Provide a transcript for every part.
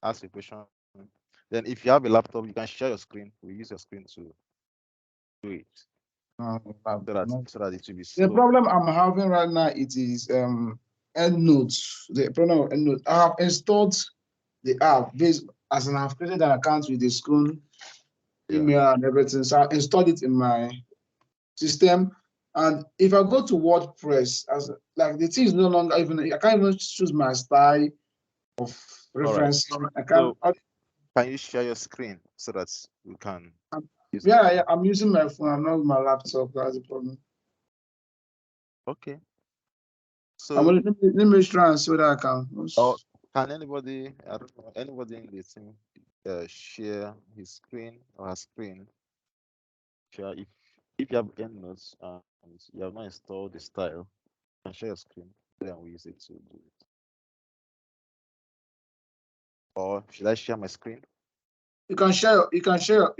ask a question. Then if you have a laptop, you can share your screen. We use your screen to do it so that it will be The slow. problem I'm having right now it is Endnote. The problem of Endnote. I have installed the app based as an I've created an account with the school Yeah. email and everything. So I installed it in my system. And if I go to WordPress, as like the thing is no longer even I can't even choose my style of All right. referencing. I can't. So can you share your screen so that we can use it? Yeah, I'm using my phone. I'm not with my laptop. That's the problem. Okay. I'm So, gonna, let me try and see what I can. or can anybody, I don't know, anybody in the team share his screen or her screen? Share if you have EndNotes and you have not installed the style, you can share your screen. Then we use it to do it. Or should I share my screen? You can share. You can share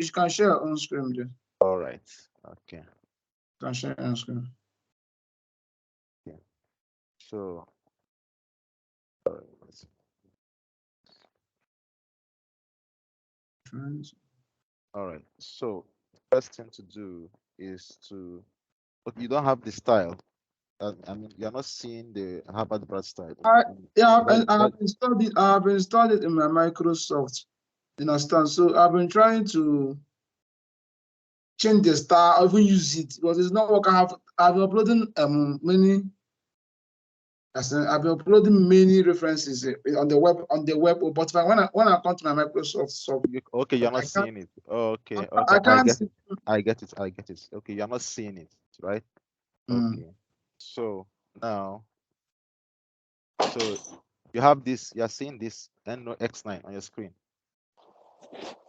your own screen. There. All right. Okay. You can share your own screen. Okay. So, all right. Friends. All right. So, first thing to do is to. Okay, you don't have the style. I mean, you're not seeing the Harvard Brad style. Yeah, That, I have that, installed it. I have installed it in my Microsoft. You understand? So I've been trying to change the style. I even use it because it's not working. I've been uploading many. I've been uploading many references on the web. But when I come to my Microsoft stuff, okay, you're not I can't seeing it. Okay, okay, I I can't get see. it. I get it. I get it. Okay, you're not seeing it, right? Mm. Okay. So now, so you have this, you're seeing this Endnote X9 on your screen.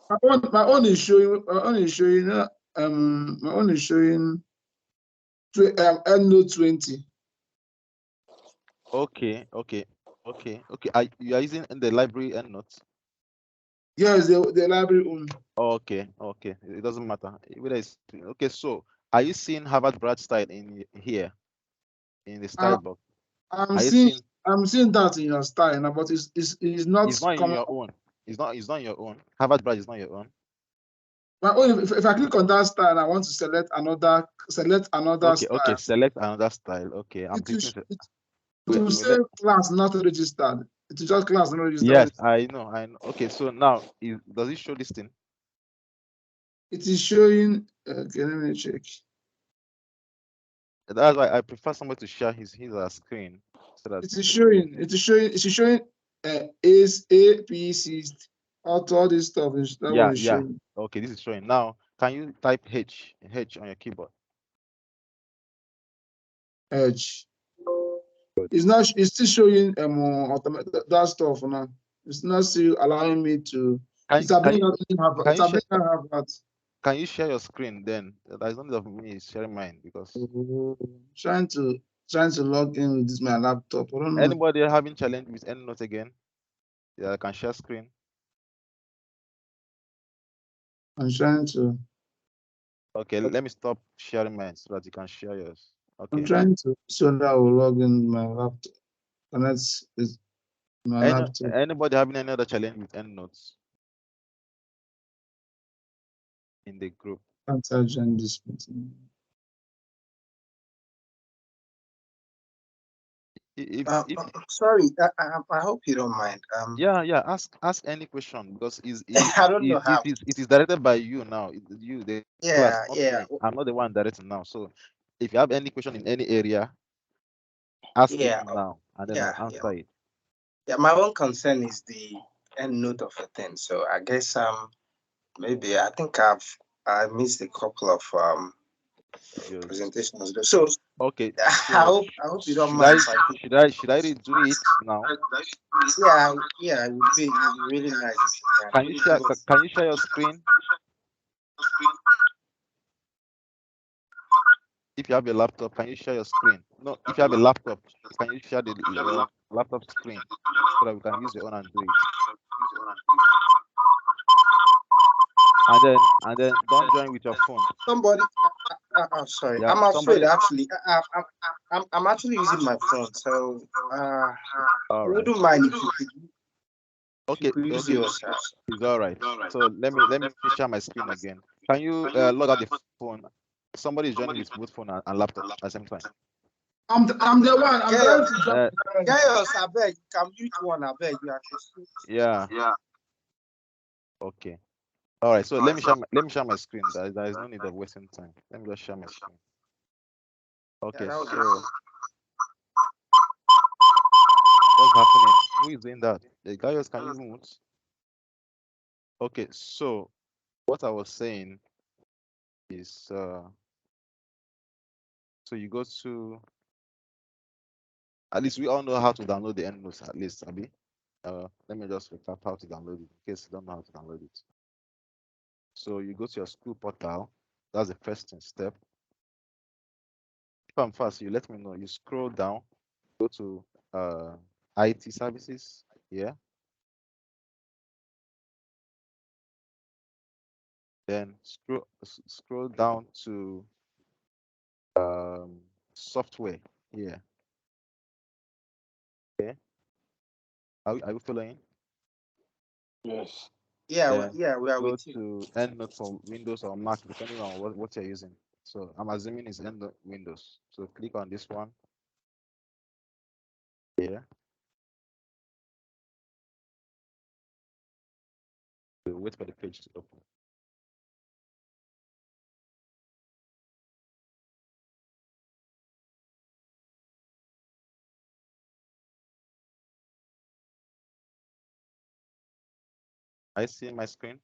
My own is showing. My own is showing. Endnote 20. Okay, okay, okay. You are using in the library Endnote. Yes, the library own. Okay, okay. It doesn't matter. Whether it's okay, so are you seeing Harvard Brad style in here in the I, style box? I'm Are you seeing seeing I'm seeing that in your style now, but it's not it's not in coming your up. own? It's not in your own. Harvard Brad is not your own. My own, if I click on that style, I want to select another Okay, okay. style. Select another style. Okay, I'm It will, clicking. it Wait, will wait, say class not registered. It will just class not yes, registered. I know, I know. Okay, so now does it show this thing? It is showing. Okay, let me check. That's why I prefer somebody to share his screen so that It is showing. It is showing. It is showing. A's A B C. All this stuff is that one yeah, is yeah. showing. Okay, this is showing. Now, can you type H on your keyboard? Edge. Good. It's not. It's still showing that stuff now. It's not still allowing me to. Can It's you can happening. you can It's you share happening. Have that. can you share your screen then? There's no need of me sharing mine because Trying to log in with this my laptop. I don't know. anybody having challenge with EndNote again, yeah, I can share screen. I'm trying to. Okay, let me stop sharing mine so that you can share yours. I'm Okay. trying to so that I will log in with my laptop. Connect with my laptop. Anybody having any other challenge with EndNotes in the group? Can't I join this meeting? If Sorry, I hope you don't mind. yeah, ask any question because I don't know how. it is directed by you now. You the class, Yeah, not yeah, me. I'm not the one directing now. So if you have any question in any area, ask it yeah, now and then yeah, I'll yeah. answer it. Yeah, my own concern is the end note of a thing. So I guess maybe I think I missed a couple of Videos. presentations. So Okay, I so hope I hope you don't should mind I if I take. should I redo it now? Yeah, yeah, it would be really nice if you can. Can you share your screen if you have a laptop? Can you share your screen? No, if you have a laptop, can you share your laptop screen so that we can use your own and do it? And then don't join with your phone. Somebody, sorry, Yeah, I'm afraid somebody. actually. I'm actually using my phone, so I All right. wouldn't mind if you could. Okay, Could use okay, yours. it's all right. So let me share my screen again. Can you log out the phone? Somebody is joining with both phone and laptop at the same time. I'm the one. I'm trying to join. Chaos, I beg. You can mute one, I beg. You are Yeah. Okay. All right. So let me share my screen. There is no need of wasting time. Let me just share my screen. Okay. that was So what's happening? Who is doing that? The guys, can you mute? Okay. So what I was saying is, so you go to, at least we all know how to download the Endnote, at least, Abi. Let me just recap how to download it in case you don't know how to download it. So you go to your school portal. That's the first step. If I'm fast, you let me know. You scroll down, go to IT services. Yeah. Then scroll down to software. Yeah. Okay. Are you following? Yes. Yeah, Then we are go with you. to Endnote for Windows or Mac, depending on what you're using. So I'm assuming it's Endnote Windows. So click on this one. Yeah. So wait for the page to open. I see my screen.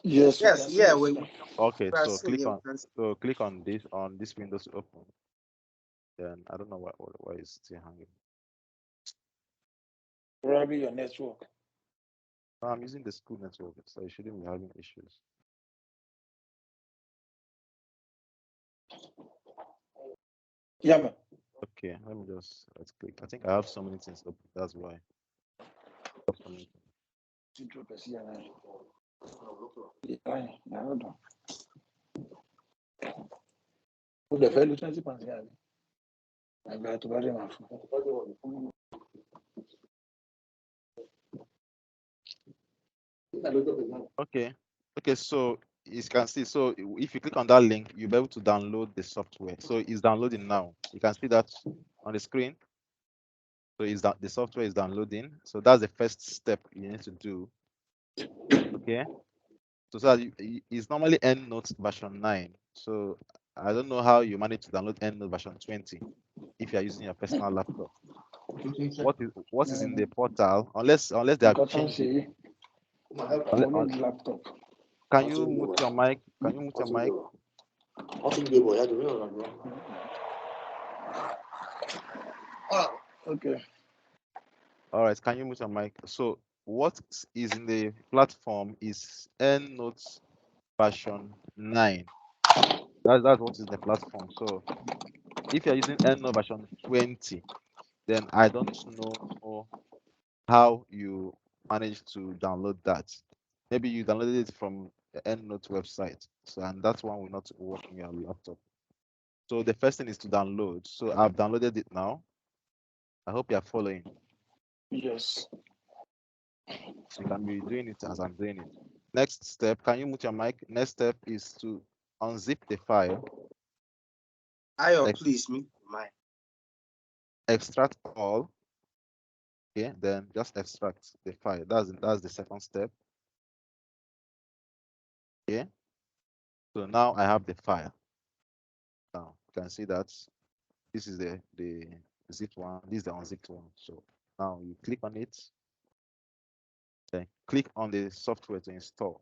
Yes. Yes, yeah, when Okay, we are so seeing you. click on this Windows to open. Then I don't know why it's still hanging. Probably your network. No, I'm using the school network, so you shouldn't be having issues. Yeah, man. Okay, let me just let's click. I think I have so many things open. That's why. I have so many things. Ó dẹ̀ fẹ́ lu 20% àbí? Àgbà tó bá dé máa fún. Okay. Okay, so you can see, so if you click on that link, you'll be able to download the software. So it's downloading now. You can see that on the screen. So is that the software is downloading. So that's the first step you need to do. Okay. So that it's normally Endnote version 9. So I don't know how you manage to download Endnote version 20 if you are using your personal laptop. What is in the portal, unless they have changed it. Laptop. Can you mute your mic? Can you mute your mic? Okay. All right, can you mute your mic? So what is in the platform is Endnote version 9. That's what is in the platform. So if you're using Endnote version 20, then I don't know how you managed to download that. Maybe you downloaded it from the Endnote website. So and that one will not work on your laptop. So the first thing is to download. So I've downloaded it now. I hope you are following. Yes. You can be doing it as I'm doing it. Next step, can you mute your mic? Next step is to unzip the file. Please mute mine. Extract all. Okay, then just extract the file. That's the second step. Okay. So now I have the file. Now you can see that this is the zipped one. This is the unzipped one. So now you click on it. Then click on the software to install.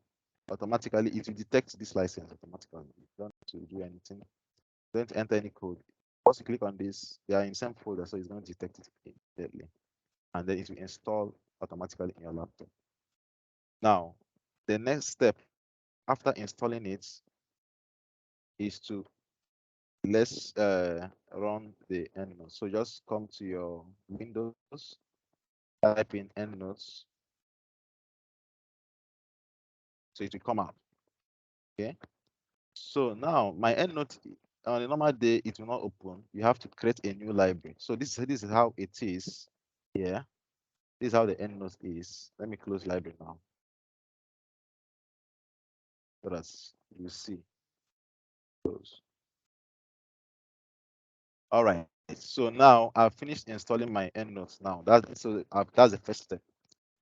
Automatically, it will detect this license automatically. You don't have to do anything. Don't enter any code. Once you click on this, they are in the same folder, so it's going to detect it immediately. And then it will install automatically in your laptop. Now, the next step after installing it is to let's run the Endnote. So just come to your Windows, type in Endnotes. So it will come out. Okay. So now my Endnote on a normal day it will not open. You have to create a new library. So this is how it is here. This is how the EndNote is. Let me close library now. So that you see. Close. All right. So now I've finished installing my EndNote now. That's the first step.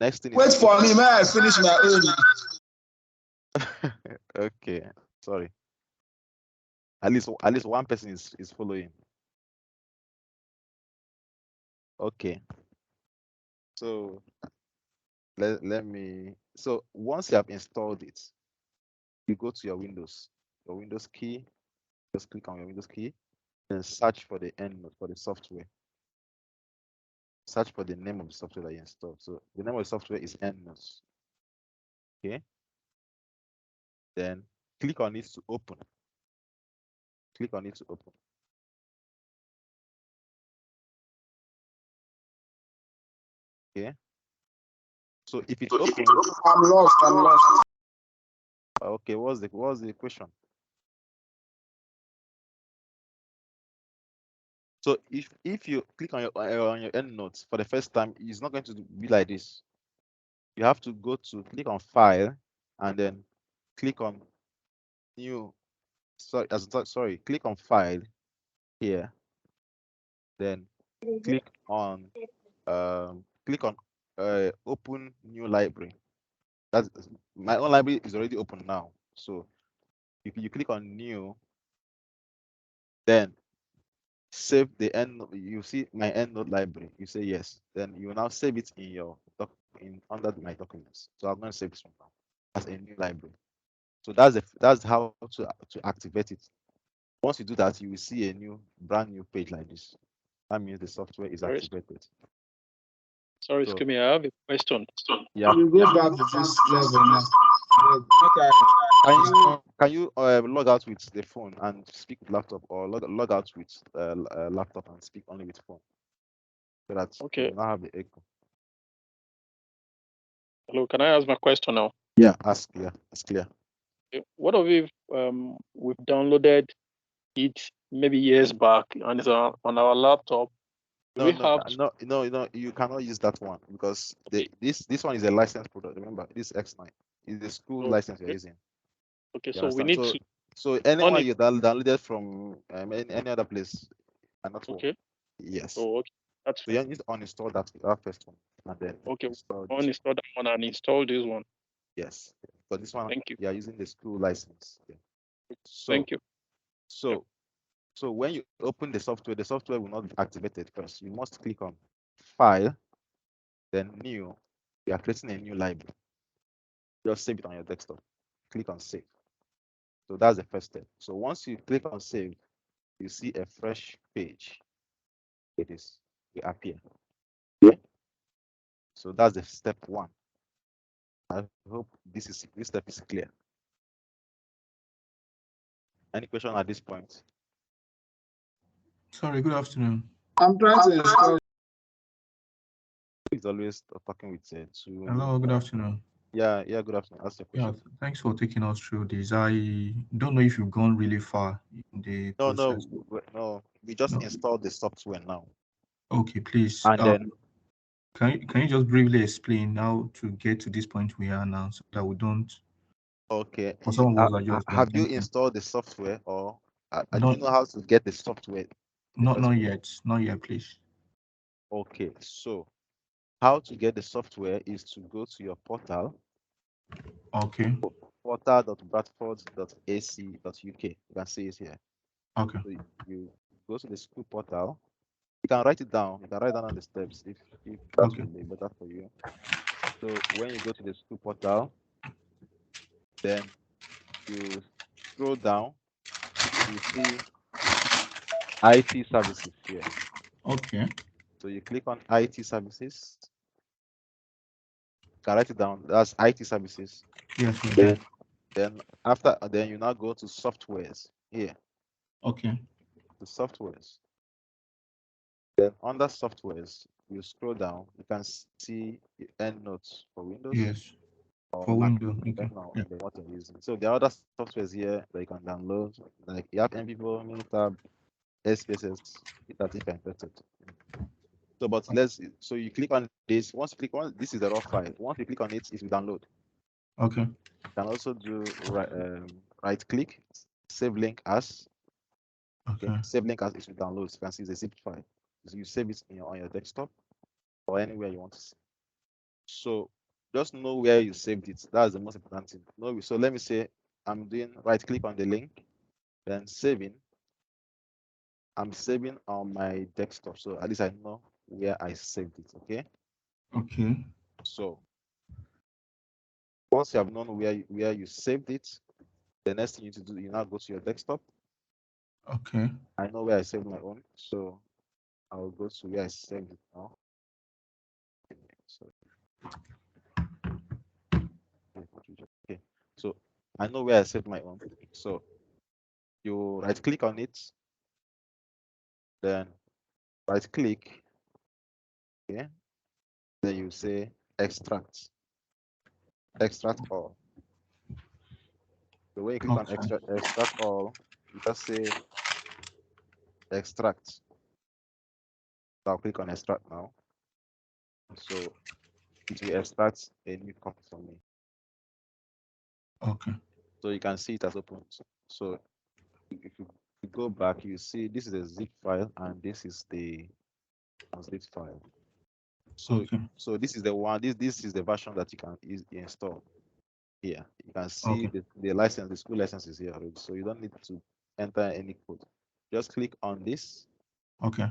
Next thing is Wait for me, may I finish my own? okay. Sorry. At least one person is following. Okay. So let me. So once you have installed it, you go to your Windows key. Just click on your Windows key, then search for the EndNote for the software. Search for the name of the software that you installed. So the name of the software is EndNote. Okay. Then click on it to open. Click on it to open. Okay. So if it opens, I'm lost. okay, what's the question? So if you click on your EndNote for the first time, it's not going to be like this. You have to click on File, and then click on New. Sorry, click on File here. Then click on Open New Library. That's my own library is already open now. So if you click on New, then save the end. You see my EndNote library. You say yes. Then you will now save it in your under my documents. So I'm going to save this one now as a new library. So that's how to activate it. Once you do that, you will see a brand new page like this. That means the software is activated. Sorry, So, excuse me, I have a question. Yeah. You go back to this level now. Can you log out with the phone and speak with laptop, or log out with laptop and speak only with phone, so that Okay. you not have the echo? Hello, can I ask my question now? Yeah, that's clear. That's clear. Okay. What if we've downloaded it maybe years back and it's on our laptop? Do we have No, you cannot use that one because this one is a licensed product. Remember, this X9 is a school license you're using. Okay, You so we understand? need So anyone you downloaded from any other place cannot work. Okay. Yes. Oh, okay. That's So you need to uninstall that first one, and then okay. install this Uninstall that one and install this one. Yes, but this one Thank you. you are using the school license. Yeah. So, Thank you. So when you open the software will not be activated first. You must click on File, then New. You are creating a new library. Just save it on your desktop. Click on Save. So that's the first step. So once you click on Save, you see a fresh page. It will appear. Okay. So that's the step one. I hope this step is clear. Any question at this point? Sorry, good afternoon. I'm trying to install. He's always talking with two. Hello, good afternoon. Yeah, good afternoon. Ask your question. Yeah, thanks for taking us through this. I don't know if you've gone really far in the process. No. We just installed the software now. Okay, please. And then can you just briefly explain how to get to this point we are now, so that we don't? Okay. For some of us are just have you thank you. installed the software, or do Not- you know how to get the software? Not yet, please. Okay. So how to get the software is to go to your portal. Okay. portal.bradford.ac.uk. You can see it here. Okay. So you go to the school portal. You can write it down. You can write down on the steps if that Okay. will be better for you. So when you go to the school portal, then you scroll down, you see IT services here. Okay. So you click on IT services. You can write it down. That's IT services. Yes, okay. Then you now go to softwares here. Okay. The softwares. Then under softwares, you scroll down. You can see EndNote for Windows. Yes. Or For Mac, Windows. Okay. depending on what you're using. So there are other softwares here that you can download. Like you have NVivo, Minitab, SPSS. That if you're interested. So, but so you click on this. Once you click on this is the raw file. Once you click on it, it will download. Okay. You can also do right click, save link as. Okay. Save link as it will download. You can see it's a zip file. So you save it on your desktop or anywhere you want to see. So just know where you saved it. That's the most important thing. So let me say I'm doing right click on the link, then saving. I'm saving on my desktop. So at least I know where I saved it. Okay. Okay. So once you have known where you saved it, the next thing you need to do, you now go to your desktop. Okay. I know where I saved my own, so I'll go to where I saved it now. So, okay, so I know where I saved my own. So you right click on it, then right click, okay, then you say extract all. So when you click on extract all, you just say extract. So I'll click on extract now. So it will extract a new copy for me. Okay. So you can see it as open. So if you go back, you see this is a zip file and this is the unzipped file. So Okay. so this is the one. This is the version that you can install here. You can see Okay. the license, the school license is here already. So you don't need to enter any code. Just click on this. Okay.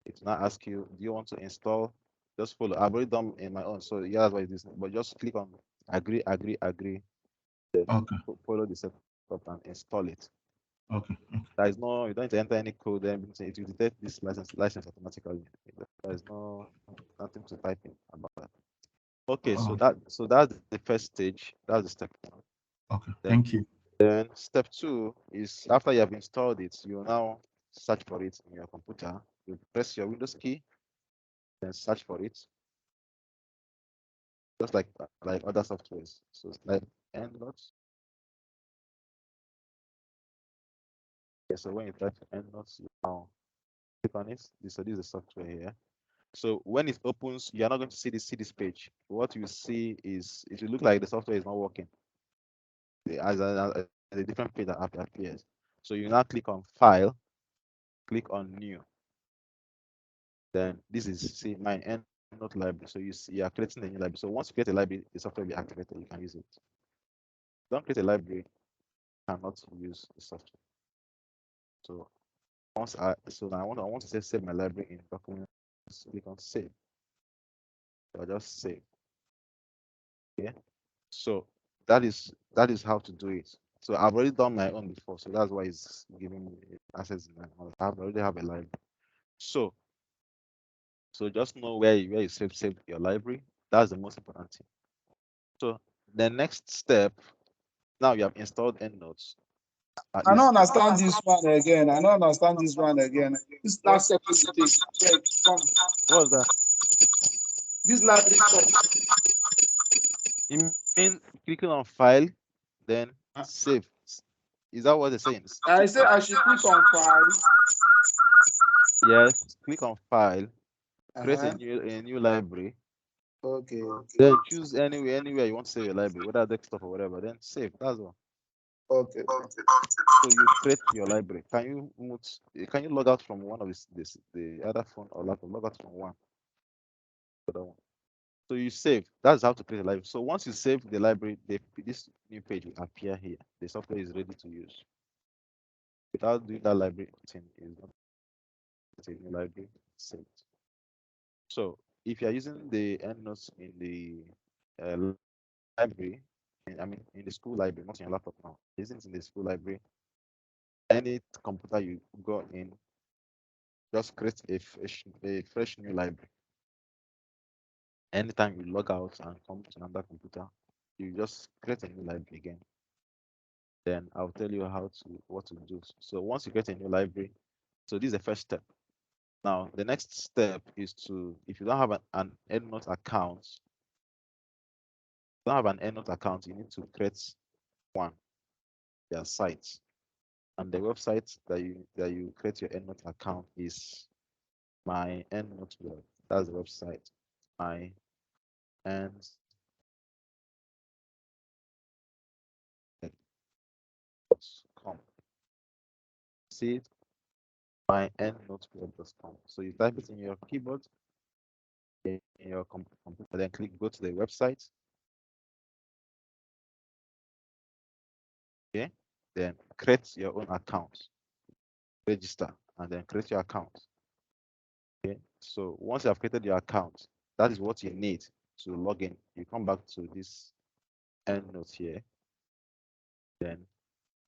It will now ask you, do you want to install? Just follow. I've already done in my own. So yeah, that's why it's this. But just click on agree. Then Okay. follow the setup and install it. Okay. There is no, you don't need to enter any code. Then it will detect this license automatically. There is nothing to type in about that. Okay, so that's the first stage. That's the step one. Okay. Then, Thank you. Then step two is after you have installed it, you now search for it in your computer. You press your Windows key, then search for it, just like other softwares. So it's like Endnote. Okay, so when you type Endnote, you now click on it. So this is the software here. So when it opens, you're not going to see this page. What you see is it will look like the software is not working. As a different page that appears. So you now click on File, click on New. Then this is my Endnote library. So you are creating a new library. So once you create a library, the software will be activated. You can use it. Don't create a library, you cannot use the software. So now I want to save my library in documents. Click on Save. So I just save. Okay. So that is how to do it. So I've already done my own before, so that's why it's giving me access. I already have a library. So just know where you save your library. That's the most important thing. So the next step, now you have installed Endnotes. I don't understand this one again. I don't understand this one again. This last step is What's that? This library. You mean clicking on File, then Save? Is that what they're saying? I say I should click on File. Yes. Click on File. Create a new library. Okay. Then choose anywhere you want to save your library, whether desktop or whatever. Then save. That's all. Okay. So you create your library. Can you log out from one of the other phone or laptop? Log out from one. So you save. That's how to create a library. So once you save the library, this new page will appear here. The software is ready to use. Without doing that library thing, is not a new library saved. So if you are using the Endnotes in the library, in the school library, not in your laptop now, using it in the school library, any computer you go in, just create a fresh new library. Anytime you log out and come to another computer, you just create a new library again. Then I'll tell you what to do. So once you get a new library, so this is the first step. Now the next step is if you don't have an Endnote account, you need to create one, their site. And the website that you create your Endnote account is my Endnote web. That's the website. My Endnote.com. See it? My Endnoteweb.com. So you type it in your keyboard, in your computer, then go to the website. Okay, then create your own account, register, and then create your account. Okay, so once you have created your account, that is what you need to log in. You come back to this Endnote here. Then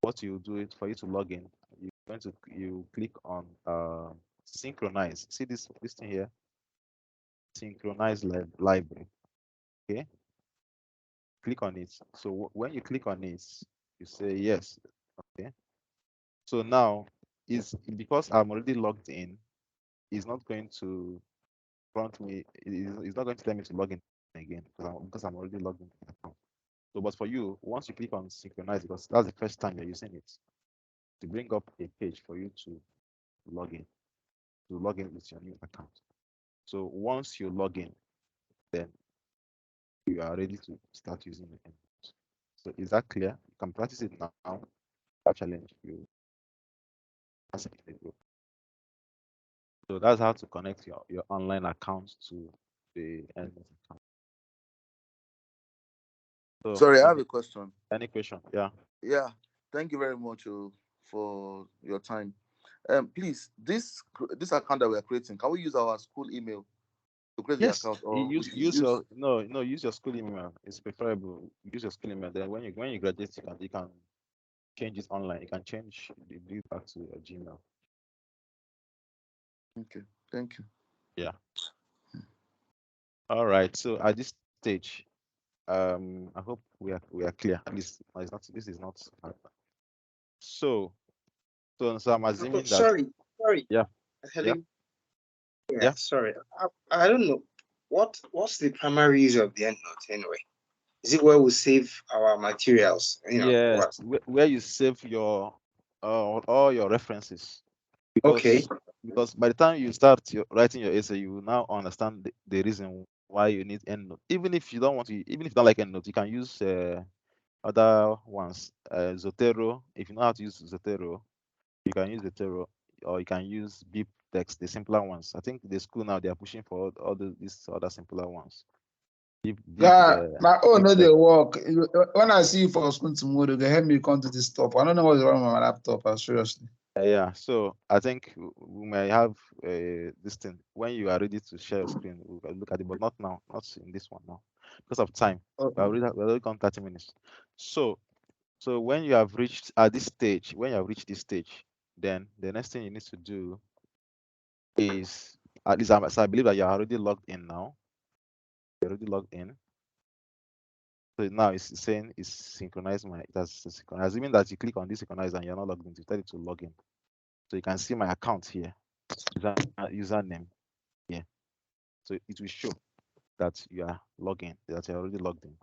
what you do it for you to log in, you click on synchronize. See this thing here, synchronize library. Okay, click on it. So when you click on it, you say yes. Okay, so now is because I'm already logged in, it's not going to prompt me. It's not going to tell me to log in again because I'm already logged in. So, but for you, once you click on synchronize, because that's the first time you're using it, to bring up a page for you to log in, with your new account. So once you log in, then you are ready to start using it. So is that clear? You can practice it now. Challenge you. So that's how to connect your online account to the Endnote account. So Sorry, I have a question. Any question? Yeah. Yeah, thank you very much for your time. Please, this account that we are creating, can we use our school email to create Yes. the account, or Use your use your school email. It's preferable. Use your school email. Then when you graduate, you can change it online. You can change it back to your Gmail. Okay, thank you. Yeah. All right. So at this stage, I hope we are clear. At least it's not. This is not. So I'm assuming that. Sorry. Yeah. Hello. Yeah. Sorry. I don't know. What's the primary use of the EndNote anyway? Is it where we save our materials? Yes. Where you save your all your references. Because by the time you start writing your essay, you will now understand the reason why you need EndNote. Even if you don't like EndNote, you can use other ones. Zotero. If you know how to use Zotero, you can use Zotero, or you can use Beep Text, the simpler ones. I think the school now they are pushing for all these other simpler ones. My own no dey work. When I see you for school tomorrow, they help me come to this stuff. I don't know what's wrong with my laptop. Seriously. Yeah, so I think we may have this thing when you are ready to share your screen. We can look at it, but not now, not in this one now, because of time. Okay. We're already gone 30 minutes. So when you have reached this stage, then the next thing you need to do is, at least I believe that you're already logged in now. You're already logged in. So now it's saying it's synchronized assuming that you click on this synchronize and you're not logged in, you tell it to log in. So you can see my account here, username here. So it will show that you are logging, that you're already logged in.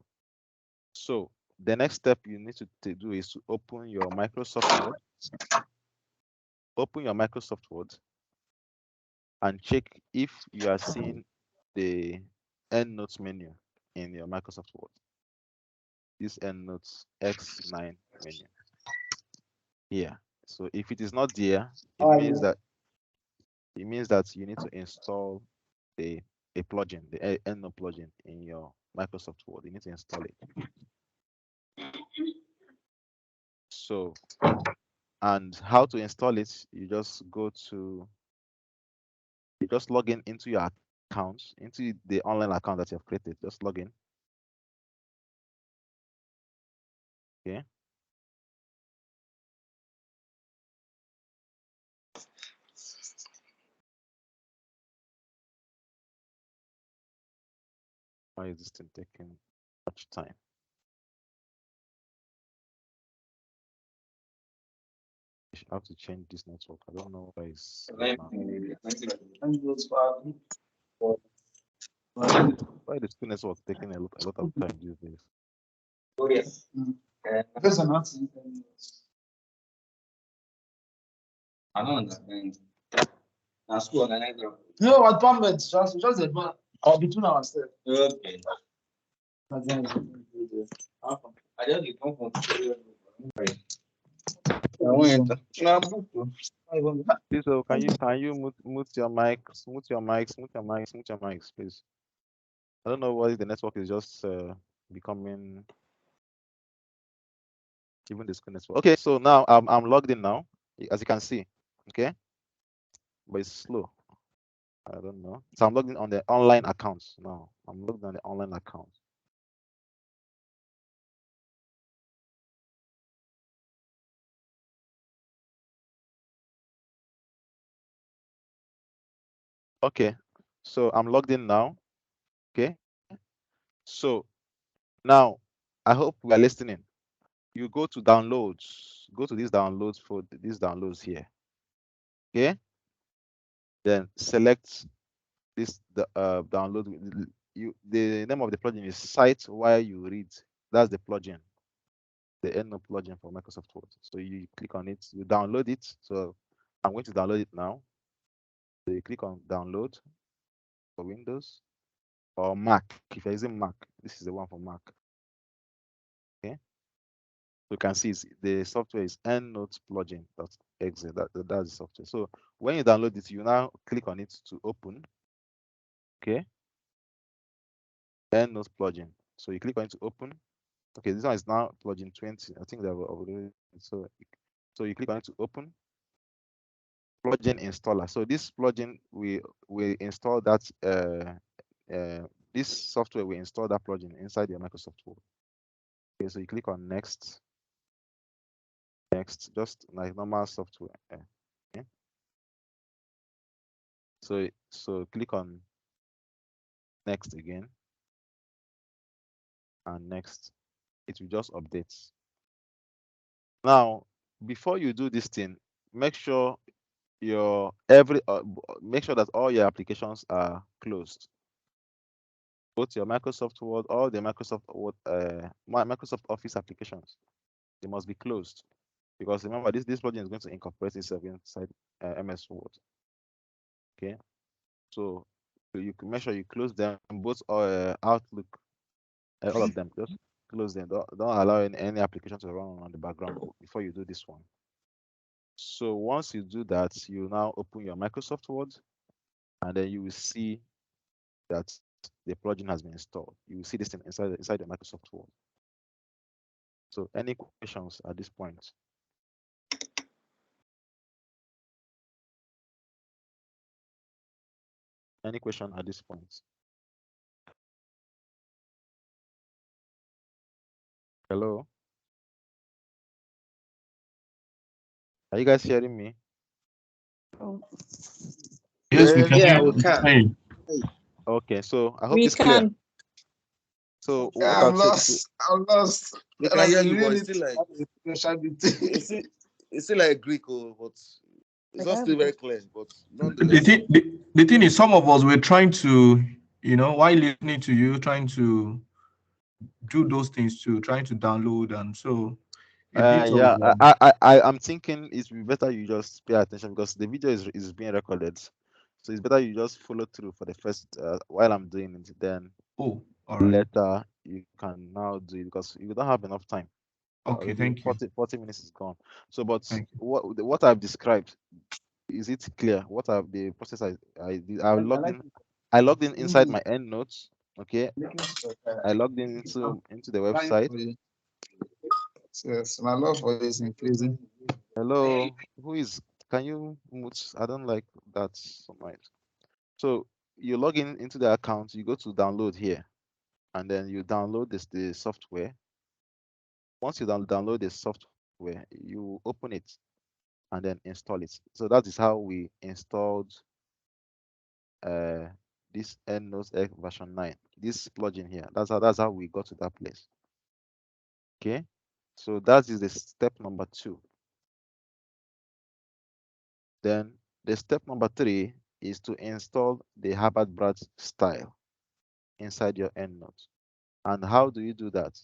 So the next step you need to do is to open your Microsoft Word. Open your Microsoft Word and check if you are seeing the EndNotes menu in your Microsoft Word. This EndNotes X9 menu here. So if it is not there, it means that you need to install a plugin, the EndNote plugin in your Microsoft Word. You need to install it. So, and how to install it? You just log in into your account, into the online account that you have created. Just log in. Okay. Why is this thing taking much time? I have to change this network. I don't know why it's why the school network taking a lot of time these days. I don't understand. No, what permit? Just a man. Or between ourselves. Okay. I just come from. Please, can you mute your mics, mute your mics, mute your mics, mute your mics, please. I don't know why the network is just becoming even the screen network. Okay, so now I'm logged in now, as you can see. Okay, but it's slow. I don't know. So I'm logged in on the online account now. I'm logged on the online account. Okay, so I'm logged in now. Okay, so now I hope we are listening. You go to downloads, go to these downloads for these downloads here. Okay, then select this download. The name of the plugin is Site While You Read. That's the plugin, the Endnote plugin for Microsoft Word. So you click on it, you download it. So I'm going to download it now. So you click on download for Windows or Mac. If you're using Mac, this is the one for Mac. Okay. So you can see the software is Endnote plugin.exe. That's the software. So when you download it, you now click on it to open. Okay. Endnote plugin. So you click on it to open. Okay, this one is now plugin 20. I think they have already. So you click on it to open. Plugin installer. So this plugin we install that this software will install that plugin inside your Microsoft Word. Okay, so you click on next, just like normal software. Okay. So click on next again, and next. It will just update. Now, before you do this thing, make sure make sure that all your applications are closed. Both your Microsoft Word, all the Microsoft Word, Microsoft Office applications, they must be closed, because remember this plugin is going to incorporate itself inside MS Word. Okay, so you can make sure you close them, both Outlook, all of them. Just close them. Don't allow any application to run on the background before you do this one. So once you do that, you now open your Microsoft Word, and then you will see that the plugin has been installed. You will see this thing inside the Microsoft Word. So any questions at this point? Any question at this point? Hello? Are you guys hearing me? Yes, we can Yeah, hear we you. can. Okay, so I hope We it's clear. can. So what Yeah, I'm I've said, lost. I'm lost. We And can hear I'm you, but really it's still like specialty. it's still like Greek, but it's not still very clear. But The nonetheless, thing, the thing is, some of us were trying to, while listening to you, trying to do those things too, trying to download, and so a bit of yeah, I'm thinking it's better you just pay attention, because the video is being recorded. So it's better you just follow through for the first while I'm doing it. Then all right. later you can now do it, because you don't have enough time. Okay, Already thank you. 40 minutes is gone. So, but Thank you. what I've described, is it clear? What I've the process I did? I logged in. I logged in inside my EndNote. Okay. I logged in into the website. Yes, my love for you is increasing. Hello, who is? Can you mute? I don't like that so much. So you log in into the account. You go to download here, and then you download the software. Once you download the software, you open it and then install it. So that is how we installed this Endnote X version 9, this plugin here. That's how we got to that place. Okay, so that is the step number 2. Then the step number 3 is to install the Harvard Brad style inside your EndNote. And how do you do that?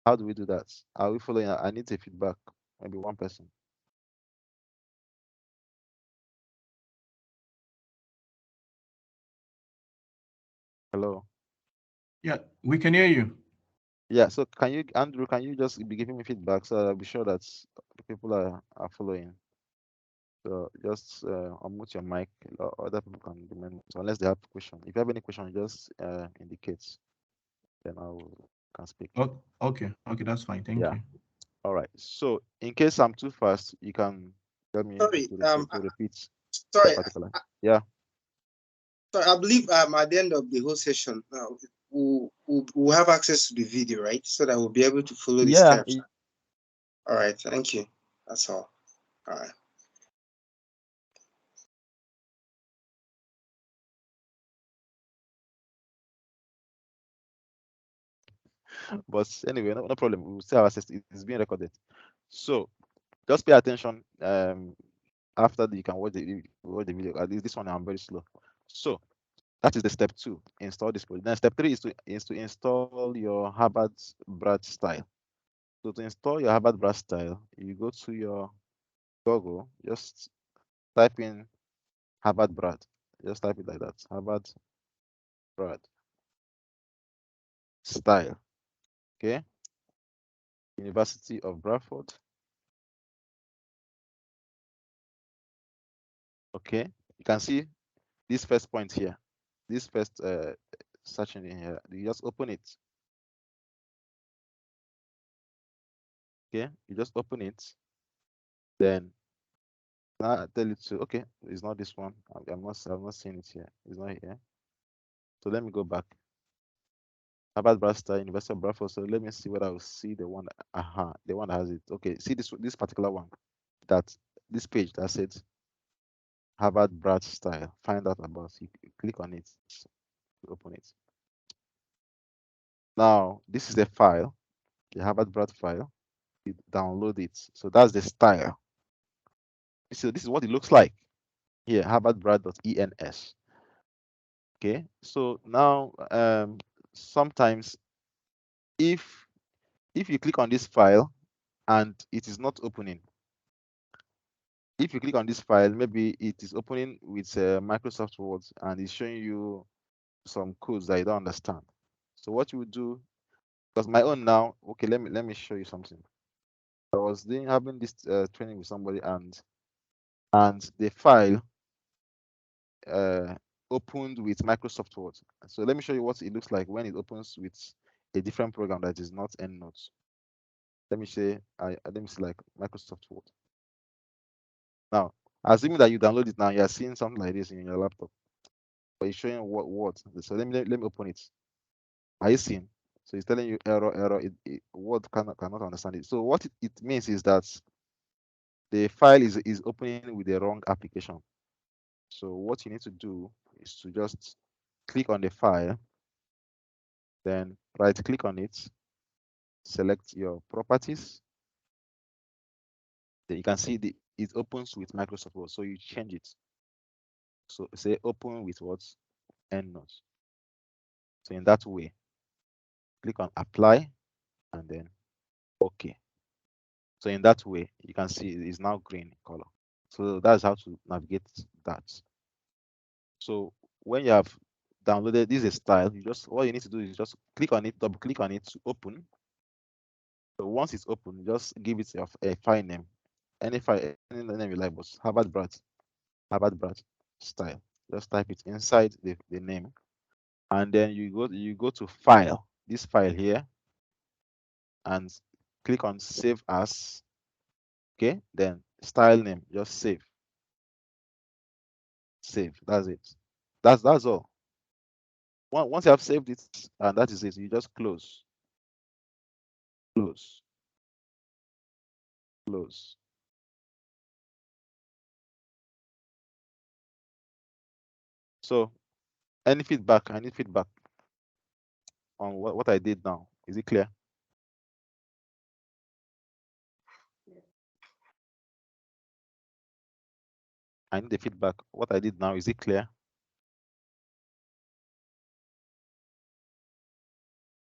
How do we do that? Are we following? I need a feedback. Maybe one person. Hello. Yeah, we can hear you. Yeah. So can you, Andrew? Can you just be giving me feedback so I'll be sure that the people are following. So just unmute your mic. Other people can remain so unless they have question. If you have any question, just indicate. Then can speak. Oh, okay, that's fine. Thank Yeah. you. All right. So in case I'm too fast, you can tell me Sorry, to repeat sorry, particular. Yeah. sorry. I believe at the end of the whole session, we'll have access to the video, right? So that we'll be able to follow the Yeah. steps. All right. Thank you. That's all. All right. But anyway, no problem. We'll still have access. It's being recorded. So just pay attention. After you can watch the video. At least this one I'm very slow. So that is the step 2. Install this project. Then step 3 is to install your Harvard Brad style. So to install your Harvard Brad style, you go to your Google, just type in Harvard Brad. Just type it like that. Harvard Brad style. Okay. University of Bradford. Okay. You can see this first point here. This first section in here. You just open it. Okay. You just open it. Then now I tell it to okay, it's not this one. I'm not seeing it here. It's not here. So let me go back. Harvard Brasta, University of Bradford. So let me see what I will see the one. The one that has it. Okay, see this particular one. That this page that said Harvard Brad style. Find out about it. You click on it. Open it. Now this is the file, the Harvard Brad file. You download it. So that's the style. So this is what it looks like here. HarvardBrad.ens. Okay. So now sometimes if you click on this file and it is not opening, if you click on this file, maybe it is opening with Microsoft Word and it's showing you some codes that you don't understand. So what you would do, because my own now, okay, let me show you something. I was having this training with somebody and the file opened with Microsoft Word. So let me show you what it looks like when it opens with a different program that is not Endnote. Let me say let me see like Microsoft Word. Now, assuming that you download it now, you are seeing something like this in your laptop, but it's showing what. So let me open it. Are you seeing? So it's telling you error. Word cannot understand it. So what it means is that the file is opening with the wrong application. So what you need to do is to just click on the file, then right click on it, select your properties. Then you can see it opens with Microsoft Word. So you change it. So say open with what? Endnote. So in that way, click on apply and then okay. So in that way, you can see it's now green in color. So that's how to navigate that. So when you have downloaded this is a style, you just all you need to do is just click on it, double click on it to open. So once it's open, just give it a file name. Any file, any name you like, but Harvard Brad style. Just type it inside the name. And then you go to file, this file here, and click on save as. Okay, then style name, just save. That's it. That's all. Once you have saved it, and that is it, you just close. Close. Close. So any feedback? I need feedback on what I did now. Is it clear? I need the feedback. What I did now, is it clear?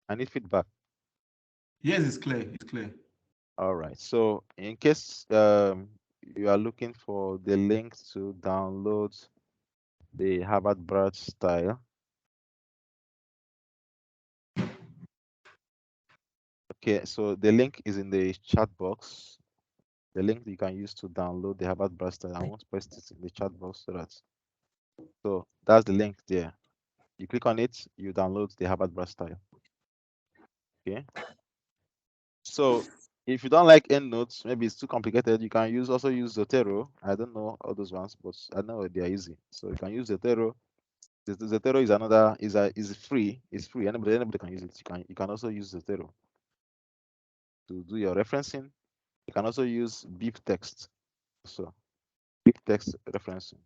I need feedback. Yes, it's clear. It's clear. All right. So in case you are looking for the link to download the Harvard Brad style, Okay, so the link is in the chat box. The link you can use to download the Harvard Blaster. I won't paste it in the chat box so that's the link there. You click on it, you download the Harvard Blaster. Okay. So if you don't like EndNote, maybe it's too complicated, you can also use Zotero. I don't know all those ones, but I know they are easy. So you can use Zotero. Zotero is free. It's free. Anybody can use it. You can also use Zotero to do your referencing. You can also use beep text. So beep text referencing.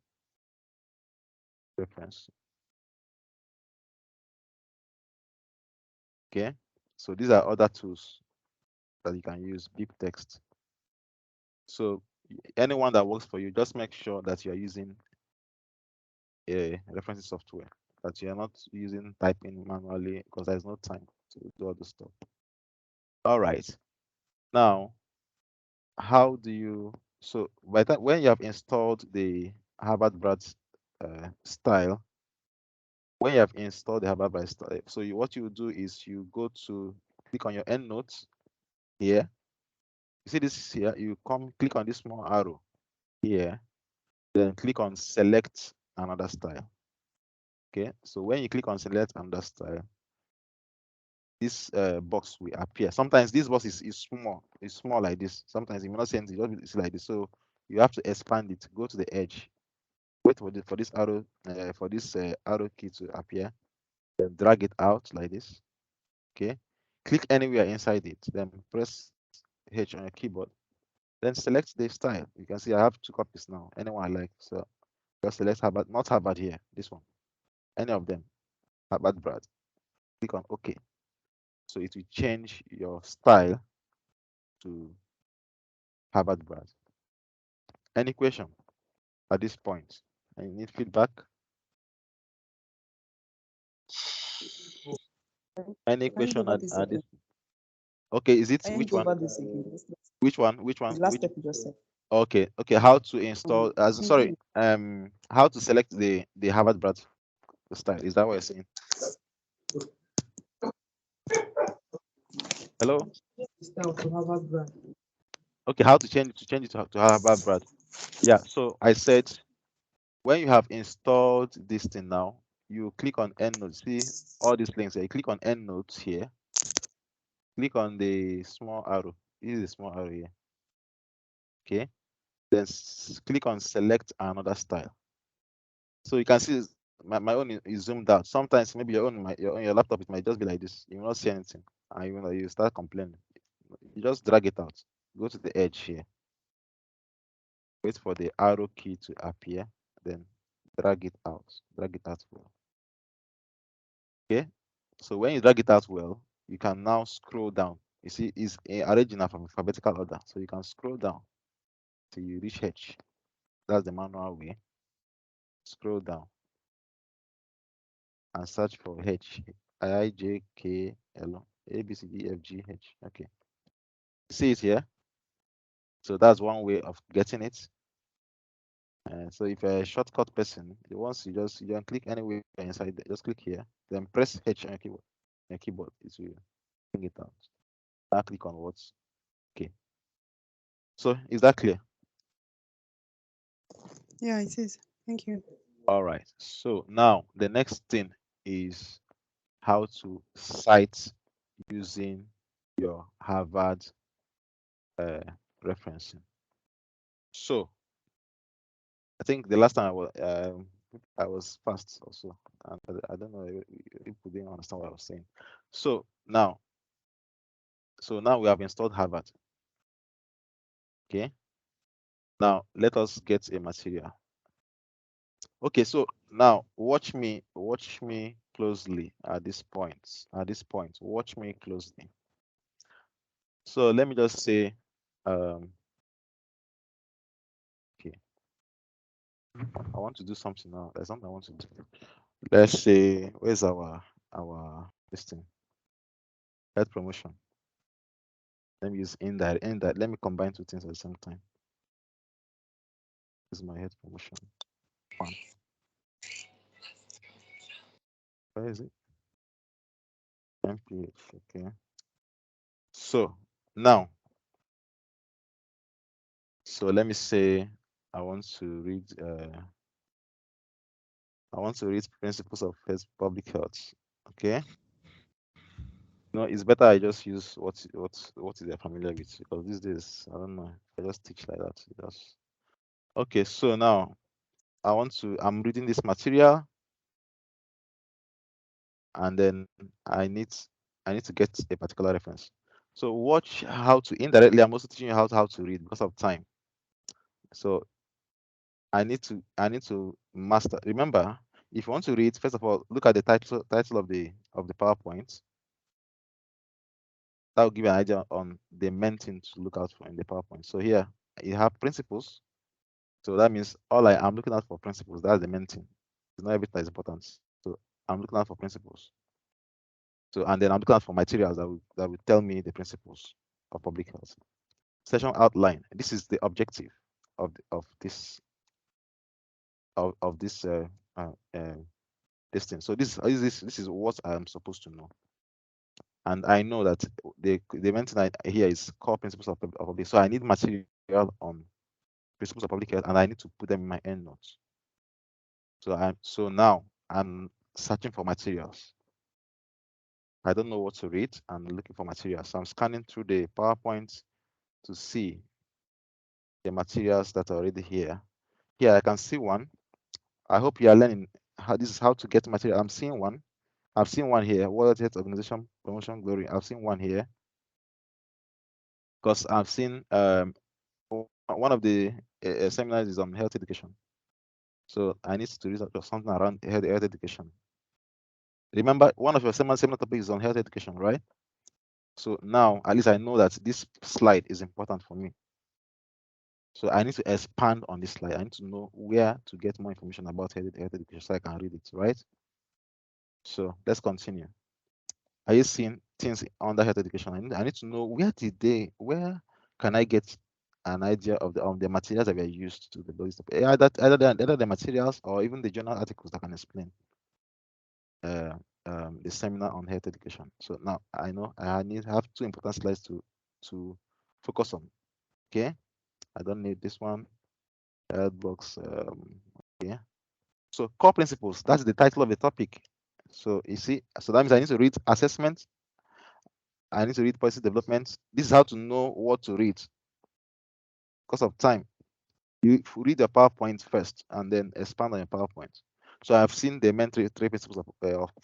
Okay. So these are other tools that you can use. Beep text. So anyone that works for you, just make sure that you are using a referencing software, that you are not using typing manually, because there's no time to do all the stuff. All right. Now, how do you, so by the time when you have installed the Harvard Brad style, when you have installed the Harvard Brad style, so what you do is you go to click on your EndNote here. You see this here, you click on this small arrow here, then click on select another style. Okay, so when you click on select another style, this box will appear. Sometimes this box is small. It's small like this. Sometimes you may not see anything, it's like this. So you have to expand it. Go to the edge. Wait for this arrow arrow key to appear. Then drag it out like this. Okay. Click anywhere inside it. Then press H on your keyboard. Then select the style. You can see I have 2 copies now. Anyone I like. So just select Harvard, not Harvard here. This one. Any of them. Harvard Brad. Click on OK. So it will change your style to Harvard Brad. Any question at this point? I need feedback. Any question at this? Okay, is it which one? Which one? Which one? The last step you just said. Okay, okay. How to install? Sorry. How to select the Harvard Brad style? Is that what you're saying? Hello. Style to Harvard Brad. Okay, how to change it to Harvard Brad? Yeah. So I said when you have installed this thing now, you click on EndNote. See all these links here. You click on EndNote here. Click on the small arrow. This is the small arrow here. Okay. Then click on select another style. So you can see my own is zoomed out. Sometimes maybe your laptop, it might just be like this. You will not see anything, and you start complaining. You just drag it out. Go to the edge here. Wait for the arrow key to appear. Then drag it out. Drag it out well. Okay. So when you drag it out well, you can now scroll down. You see, it's arranged in alphabetical order. So you can scroll down till you reach H. That's the manual way. Scroll down and search for H. I, J, K, L, A, B, C, D, F, G, H. Okay. See it here? So that's one way of getting it. So if you're a shortcut person, once you don't click anywhere inside, just click here, then press H on your keyboard. It will bring it out. Now click on words. Okay. So is that clear? Yeah, it is. Thank you. All right. So now the next thing is how to cite using your Harvard referencing. So I think the last time I was fast also, and I don't know if people didn't understand what I was saying. So now we have installed Harvard. Okay. Now let us get a material. Okay, so now watch me closely at this point. Watch me closely. So let me just say, okay, I want to do something now. There's something I want to do. Let's say, where's our this thing? Head promotion. Let me use indirect. Let me combine 2 things at the same time. This is my head promotion. One. Where is it? MPH. Okay. So now, so let me say I want to read principles of public health. Okay. No, it's better I just use what they're familiar with, because these days I don't know. I just teach like that. Just okay. So now I'm reading this material, and then I need to get a particular reference. So watch how to indirectly. I'm also teaching you how to read because of time. So I need to master. Remember, if you want to read, first of all, look at the title of the PowerPoint. That will give you an idea on the main thing to look out for in the PowerPoint. So here you have principles. So that means I'm looking out for principles. That's the main thing. It's not everything that is important. So I'm looking out for principles. So, and then I'm looking out for materials that will tell me the principles of public health. Session outline. This is the objective of this this thing. So this is what I'm supposed to know. And I know that the main thing here is core principles of public. So I need material on principles of public health, and I need to put them in my Endnote. So now I'm searching for materials. I don't know what to read. I'm looking for materials. So I'm scanning through the PowerPoint to see the materials that are already here. Here I can see one. I hope you are learning this is how to get material. I'm seeing one. I've seen one here. World Health Organization Promotion Glory. I've seen one here because I've seen one of the seminars is on health education. So I need to research something around health education. Remember, one of your seminar topics is on health education, right? So now at least I know that this slide is important for me. So I need to expand on this slide. I need to know where to get more information about health education so I can read it, right? So let's continue. Are you seeing things under health education? I need to know where can I get an idea of the materials that were used to the body. Either the materials or even the journal articles that can explain the seminar on health education. So now I know I have two important slides to focus on. Okay, I don't need this one. Health box. Okay. So core principles. That's the title of the topic. So you see, so that means I need to read assessment. I need to read policy development. This is how to know what to read. Because of time, you read the PowerPoint first and then expand on your PowerPoint. So I've seen the main three principles of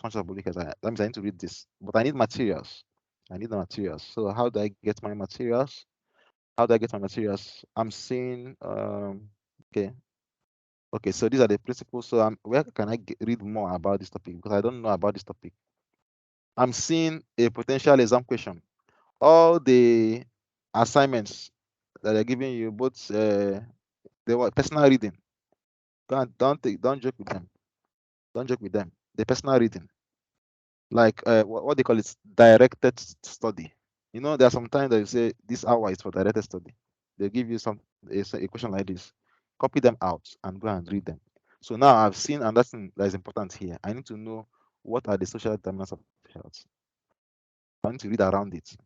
functional public health. That means I need to read this, but I need materials. I need the materials. So how do I get my materials? How do I get my materials? I'm seeing okay. So these are the principles. So where can I read more about this topic? Because I don't know about this topic. I'm seeing a potential exam question. All the assignments that they're giving you, both they were personal reading. Don't joke with them. Don't joke with them. The personal reading, like what they call it, directed study. You know, there are some times that you say this hour is for directed study. They give you a question like this. Copy them out and go and read them. So now I've seen, and that's thing that is important here. I need to know what are the social determinants of health. I need to read around it.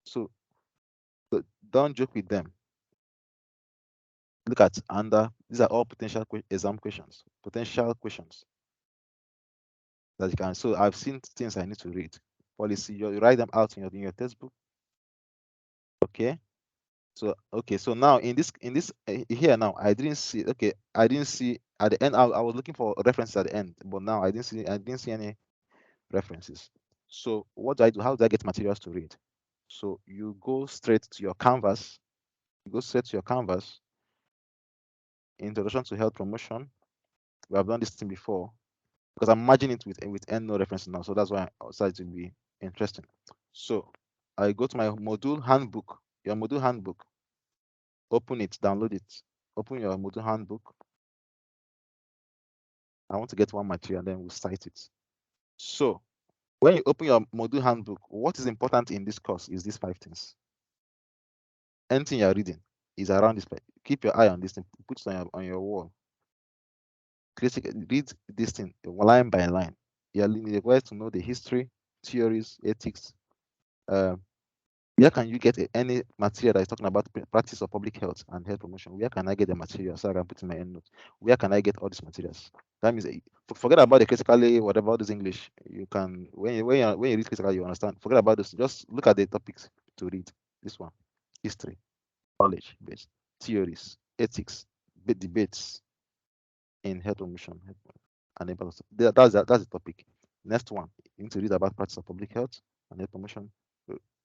So don't joke with them. Look at under these are all potential exam questions, potential questions that you can. So I've seen things I need to read. Policy, you write them out in your textbook. Okay. So now in this here now I didn't see at the end. I was looking for references at the end, but now I didn't see any references. So what do I do? How do I get materials to read? So you go straight to your canvas. You go straight to your canvas. Introduction to health promotion. We have done this thing before because I'm merging it with Endnote reference now. So that's why I decided to be interesting. So I go to my module handbook. Your module handbook. Open it, download it. Open your module handbook. I want to get one material, and then we'll cite it. So when you open your module handbook, what is important in this course is these 5 things. Anything you're reading is around this. Keep your eye on this thing. Put it on your wall. Read this thing line by line. You're required to know the history, theories, ethics, Where can you get any material that is talking about practice of public health and health promotion? Where can I get the material so I can put in my end note? Where can I get all these materials? That means forget about the critically whatever all this English. You can when you read critical, you understand. Forget about this. Just look at the topics to read. This one: history, knowledge based, theories, ethics, debates in health promotion, and that's the topic. Next one, you need to read about practice of public health and health promotion,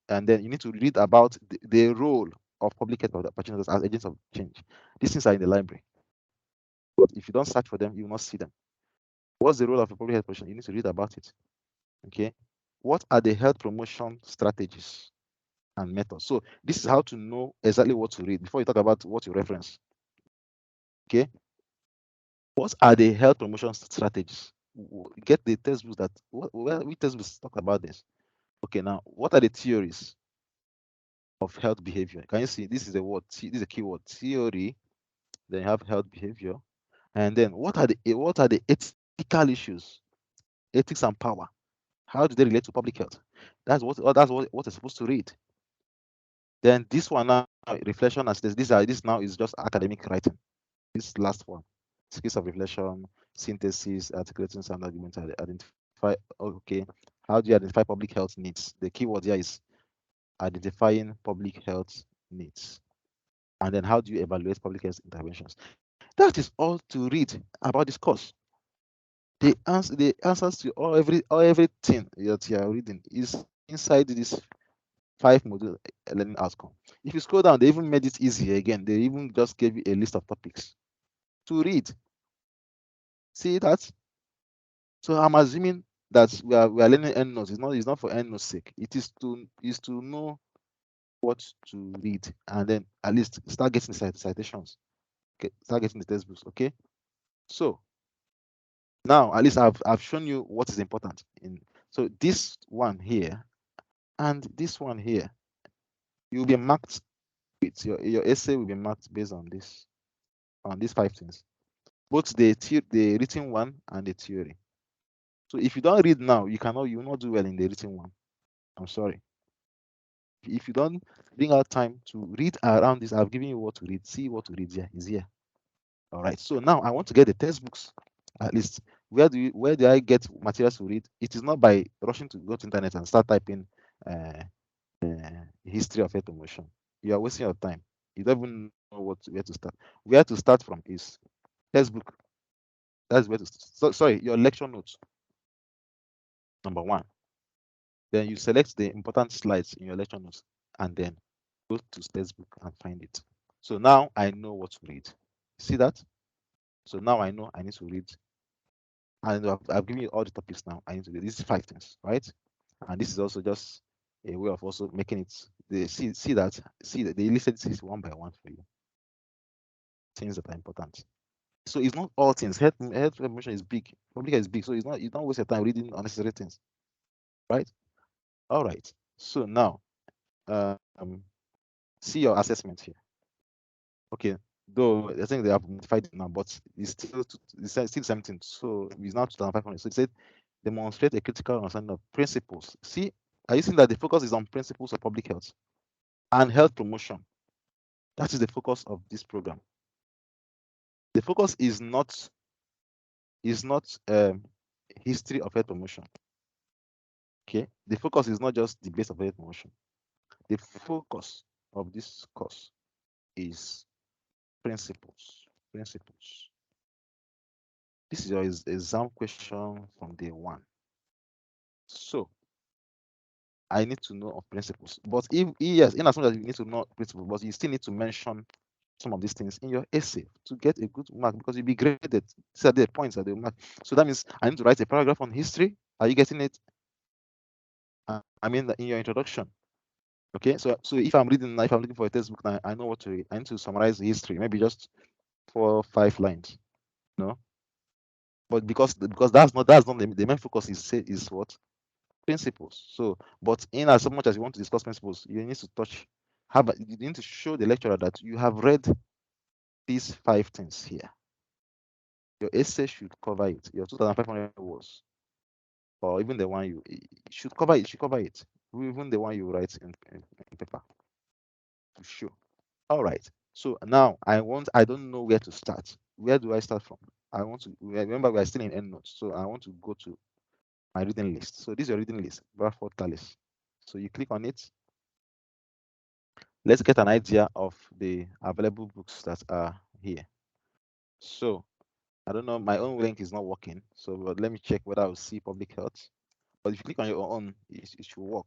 and then you need to read about the role of public health practitioners as agents of change. These things are in the library, but if you don't search for them, you will not see them. What's the role of a public health practitioner? You need to read about it. Okay, what are the health promotion strategies and methods? So this is how to know exactly what to read before you talk about what you reference. Okay, what are the health promotion strategies? Get the textbooks that which textbooks talk about this. Okay, now what are the theories of health behavior? Can you see this is a word? This is a keyword, theory. Then you have health behavior, and then what are the ethical issues, ethics and power? How do they relate to public health? That's what you're supposed to read. Then this one now, reflection and this now is just academic writing. This last one, skills of reflection, synthesis, articulating sound argument, identify. Okay, how do you identify public health needs? The keyword here is identifying public health needs. And then how do you evaluate public health interventions? That is all to read about this course. The answers to everything that you are reading is inside this 5 module learning outcome. If you scroll down, they even made it easier again. They even just gave you a list of topics to read. See that? So I'm assuming that we are learning Endnote. It's not for Endnote's sake. It is to know what to read and then at least start getting the citations. Okay, start getting the textbooks. Okay. So now at least I've shown you what is important in so this one here and this one here, you'll be marked with your essay will be marked based on these 5 things, both the written one and the theory. So if you don't read now, you will not do well in the written one. I'm sorry. If you don't bring out time to read around this, I've given you what to read. See what to read here is here. All right. So now I want to get the textbooks. At least where do I get materials to read? It is not by rushing to go to internet and start typing history of health promotion. You are wasting your time. You don't even know where to start. Where to start from is textbook. That's where to sorry, your lecture notes. Number 1. Then you select the important slides in your lecture notes and then go to textbook and find it. So now I know what to read. See that? So now I know I need to read. And I've given you all the topics now. I need to read these 5 things, right? And this is also just a way of also making it. They see that they listed this one by one for you. Things that are important. So it's not all things. Health promotion is big. Public health is big. So it's not you don't waste your time reading unnecessary things, right? All right. So now, see your assessment here. Okay, though I think they have modified it now, but it's still something. So it's now 2,500. So it said demonstrate a critical understanding of principles. See, are you seeing that the focus is on principles of public health and health promotion? That is the focus of this program. The focus is not history of health promotion. Okay, the focus is not just the base of health promotion. The focus of this course is principles. Principles. This is your exam question from day 1. So I need to know of principles. But yes, in as much as you need to know principles, but you still need to mention some of these things in your essay to get a good mark because you'll be graded. These are the points that they will mark. So that means I need to write a paragraph on history. Are you getting it? I mean, in your introduction. Okay, so if I'm looking for a textbook now, I know what to read. I need to summarize the history, maybe just 4 or 5 lines. No, but because that's not the main focus is what principles. So, but in as much as you want to discuss principles, you need to you need to show the lecturer that you have read these 5 things here. Your essay should cover it. Your 2,500 words, or even the one you should cover it. even the one you write in paper to show. All right. So now I don't know where to start. Where do I start from? I want to remember we are still in Endnote, so I want to go to my reading list. So this is your reading list, Bradford Tallis. So you click on it. Let's get an idea of the available books that are here. So I don't know, my own link is not working. So but let me check whether I'll see public health. But if you click on your own, it should work.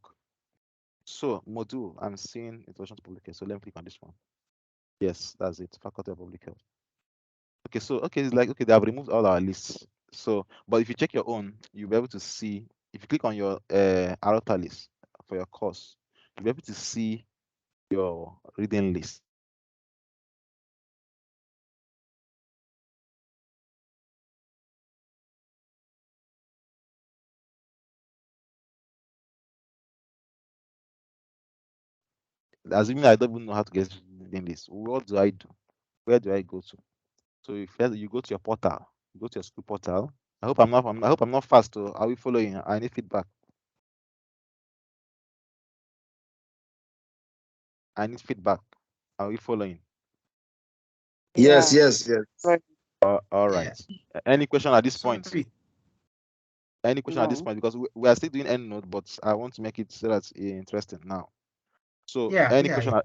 So module, I'm seeing introduction to public health. So let me click on this one. Yes, that's it. Faculty of Public Health. Okay, so it's like okay, they have removed all our lists. So, but if you check your own, you'll be able to see. If you click on your Arota list for your course, you'll be able to see your reading list. Assuming I don't even know how to get reading list, what do I do? Where do I go to? So if you go to your portal, you go to your school portal. I hope I'm not fast. Are we following? I need feedback. I need feedback. Are we following? Yes, Yeah. yes, yes. Right. All right. Any question at this point? Sorry. Any question at this No. point? Because we are still doing EndNote, but I want to make it so that it's interesting now. So Yeah, any yeah, question yeah.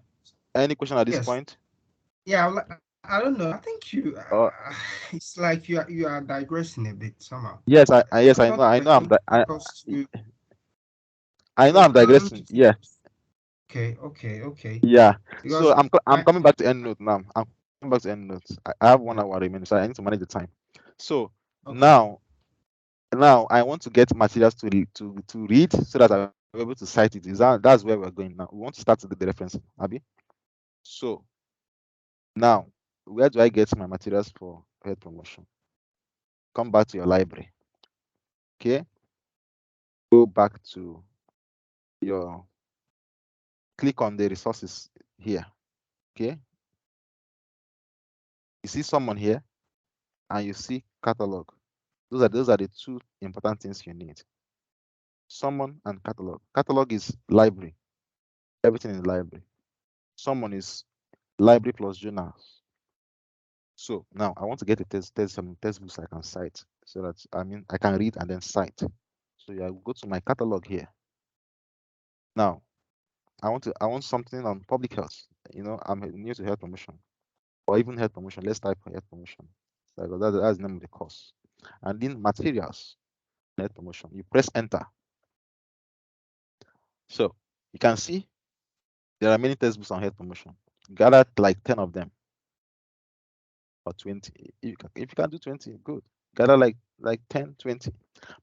any question at this Yes. point? Yeah, I don't know. I think you. Uh, It's like you are digressing a bit somehow. yes, yes, I thought I we know were going to focus to. I know We're I'm going digressing. to Yeah, focus. Okay, okay, okay. yeah. So Because I'm I. coming back to EndNote now. I'm coming back to EndNote. I have 1 hour remaining, so I need to manage the time. So Okay. now I want to get materials to read so that I'll be able to cite it. That's where we're going now. We want to start with the referencing, Abby. So now, where do I get my materials for health promotion? Come back to your library. Okay. Go back to your, click on the resources here. Okay. You see someone here and you see catalog. Those are the two important things you need. Someone and catalog. Catalog is library. Everything in library. Someone is library plus journals. So now I want to get some textbooks I can cite so that I can read and then cite. So I go to my catalog here. Now I want something on public health. I'm new to health promotion or even health promotion. Let's type health promotion. So that's the name of the course. And then materials, health promotion. You press enter. So you can see there are many textbooks on health promotion. Gather like 10 of them or 20. If you can do 20, good. Gather like 10, 20.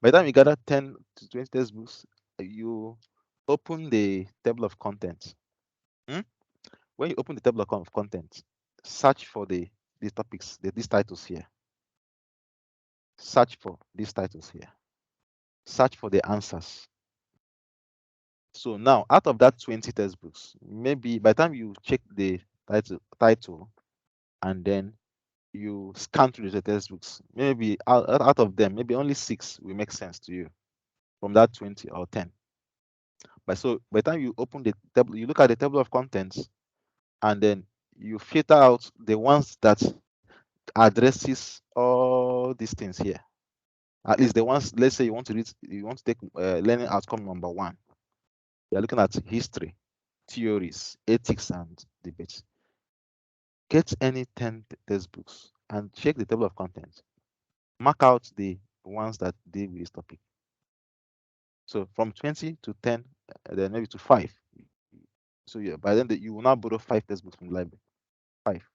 By the time you gather 10 to 20 textbooks, you open the table of contents. When you open the table of contents, search for these topics, these titles here. Search for these titles here. Search for the answers. So now, out of that 20 textbooks, maybe by the time you check the title and then you scan through the textbooks, maybe out of them, maybe only 6 will make sense to you from that 20 or 10. But so by the time you open the table, you look at the table of contents and then you filter out the ones that addresses all these things here. At least the ones, let's say you want to take learning outcome number 1. You're looking at history, theories, ethics, and debates. Get any 10 textbooks and check the table of contents. Mark out the ones that deal with this topic. So from 20 to 10, then maybe to 5. So yeah, by then you will now borrow 5 textbooks from the library. 5.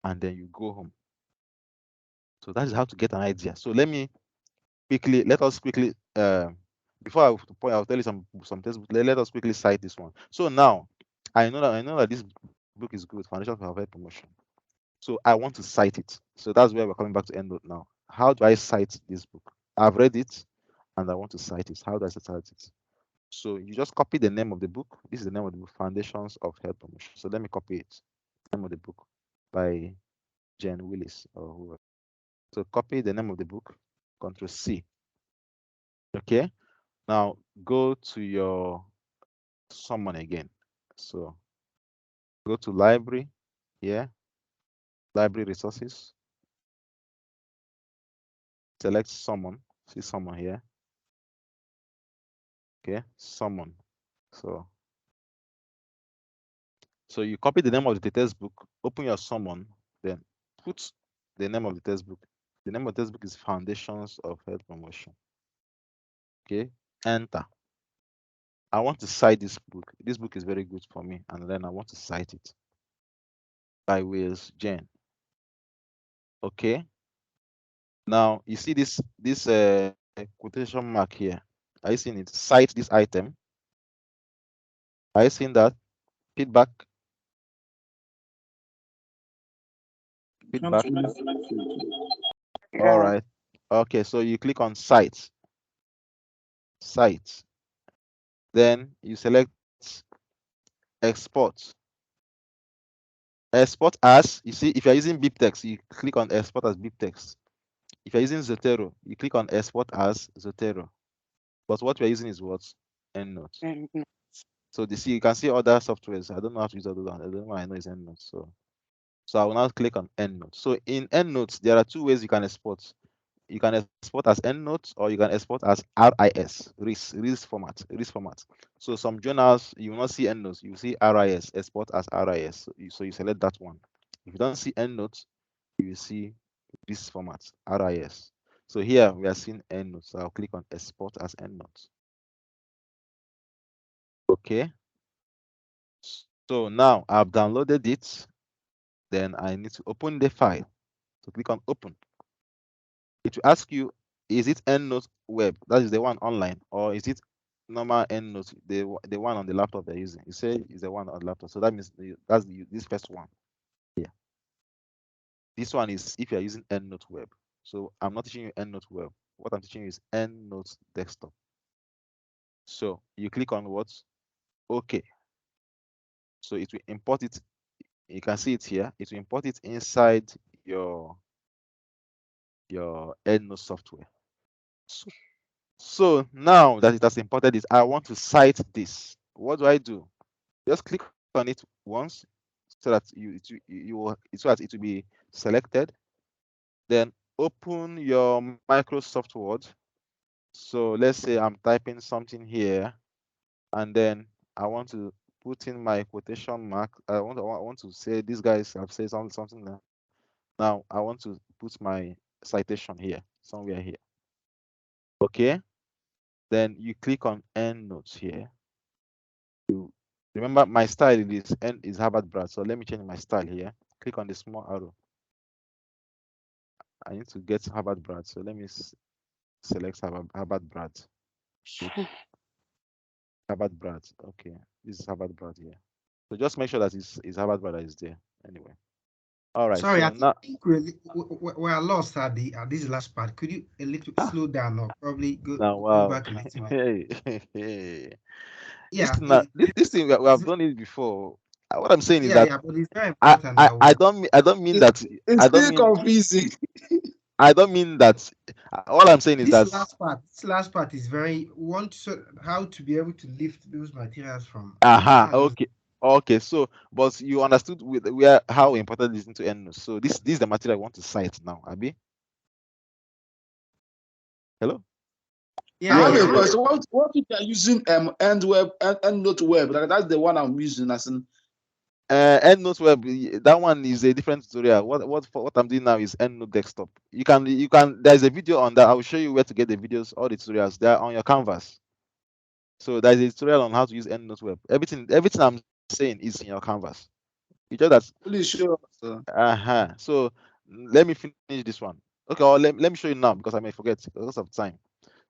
And then you go home. So that is how to get an idea. So let us quickly before I'll tell you some textbooks. Let us quickly cite this one. So now I know that this book is good, Foundation for Health Promotion. So I want to cite it. So that's where we're coming back to EndNote now. How do I cite this book? I've read it and I want to cite it. How do I cite it? So you just copy the name of the book. This is the name of the book, Foundations of Health Promotion. So let me copy it. Name of the book by Jen Willis or whoever. So copy the name of the book, Control C. Okay. Now go to your summon again. So go to library here, library resources, select summon, see summon here. Okay, summon. So you copy the name of the textbook, open your summon, then put the name of the textbook. The name of the textbook is Foundations of Health Promotion. Okay, enter. I want to cite this book. This book is very good for me, and then I want to cite it by Wales Jane. Okay. Now you see this quotation mark here. Are you seeing it? Cite this item. Are you seeing that? Feedback. Feedback. All right. Okay, so you click on cite. Cite. Then you select export. Export as, you see, if you're using BibTeX, you click on export as BibTeX. If you're using Zotero, you click on export as Zotero. But what we're using is what? Endnote. So you can see other softwares. I don't know how to use other one. I don't know why I know it's Endnote. So I will now click on Endnote. So in Endnote, there are two ways you can export. You can export as Endnote or you can export as RIS format. So some journals, you will not see Endnotes, you see RIS, export as RIS. So you select that one. If you don't see Endnote, you will see this format, RIS. So here we are seeing Endnote. So I'll click on export as Endnote. Okay. So now I've downloaded it. Then I need to open the file. So click on open. It will ask you, is it Endnote web? That is the one online, or is it normal Endnote, the one on the laptop they're using? You say it's the one on the laptop. So that means that's this first one. Yeah. This one is if you're using Endnote web. So I'm not teaching you Endnote web. What I'm teaching you is Endnote desktop. So you click on what? Okay. So it will import it. You can see it here. It will import it inside your Endnote software. So now that it has imported it, I want to cite this. What do? Just click on it once so that it will be selected. Then open your Microsoft Word. So let's say I'm typing something here, and then I want to put in my quotation mark. I want to say these guys have said something now. Now I want to put my citation here, somewhere here. Okay. Then you click on Endnotes here. You remember my style is Harvard Brad. So let me change my style here. Click on the small arrow. I need to get Harvard Brad. So let me select Harvard Brad. Harvard Brad. Okay, this is Harvard Brad here. So just make sure that it's Harvard Brad that is there. Anyway. All right. Sorry, So I now think we're lost at this last part. Could you a little slow down or probably go wow. back a little bit? Hey. Yeah, This thing we have done it before. What I'm saying is yeah, that yeah, but it's very I important that we I don't mean that It's I don't still mean confusing. I don't mean that. All I'm saying is that this last part is very want how to be able to lift those materials from. That's just okay. So, but you understood where how important this is to Endnote. So this is the material I want to cite now, Abi. Hello. yeah, I have yeah. a question. What if you're using Endnote web? Like, that's the one I'm using. As in, Endnote web, that one is a different tutorial. What I'm doing now is Endnote desktop. You can. There's a video on that. I will show you where to get the videos, all the tutorials. They are on your canvas. So there's a tutorial on how to use Endnote web. Everything I'm saying is in your canvas. You just that. please show us. So let me finish this one. Okay, or let me show you now because I may forget because of time.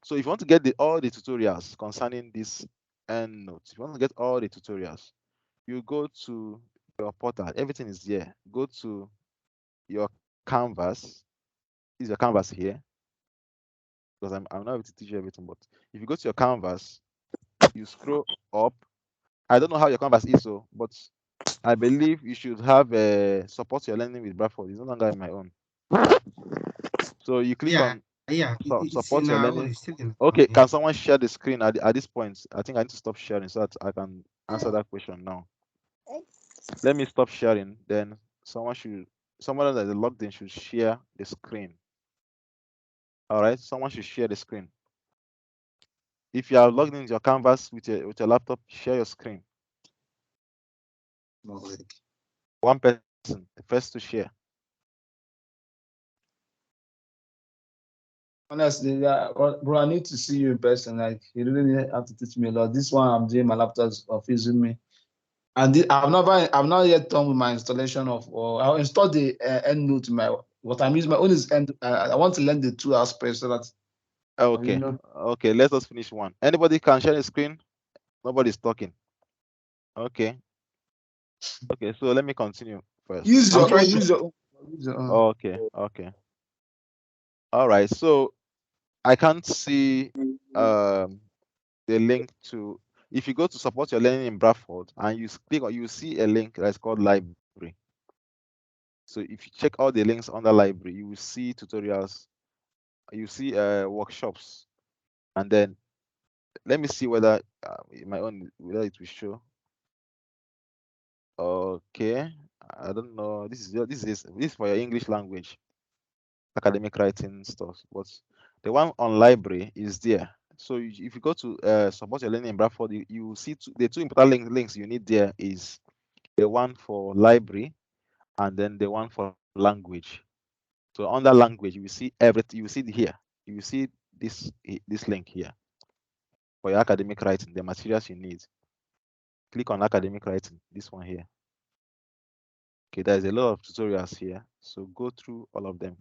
So if you want to get all the tutorials concerning this Endnote, if you want to get all the tutorials, you go to your portal. Everything is there. Go to your canvas. This is your canvas here because I'm not able to teach you everything. But if you go to your canvas, you scroll up. I don't know how your canvas is, but I believe you should have support your learning with Bradford. It's no longer in my own. So you click on Yeah, it's support in your our own. learning. It's still in Okay, our can someone share the screen at this point? I think I need to stop sharing so that I can answer that question now. Let me stop sharing. Then someone that is logged in should share the screen. All right, someone should share the screen. If you are logged into your Canvas with your laptop, share your screen. One person, the first to share. Honestly, yeah, bro, I need to see you in person. Like, you really have to teach me a lot. This one I'm doing, my laptop is confusing me. And I've not yet done with my installation of, or I'll install the Endnote to my, what I'm using, my own is End. I want to learn the two aspects so that, Okay, you know. okay, let us finish one. Anybody can share the screen? Nobody's talking. Okay. Okay, so let me continue first. Use I'm your own, trying to. use your own. Use your own. Okay, okay. All right, so I can't see the link to, if you go to support your learning in Bradford and you click on, you see a link that's called library. So if you check all the links on the library, you will see tutorials, you see workshops, and then let me see whether my own, whether it will show. Okay, I don't know. This is for your English language, academic writing stuff. But the one on library is there. So if you go to support your learning in Bradford, you will see the two important links you need there is the one for library and then the one for language. So under language, you will see everything. You will see here. You will see this link here for your academic writing, the materials you need. Click on academic writing, this one here. Okay, there's a lot of tutorials here. So go through all of them.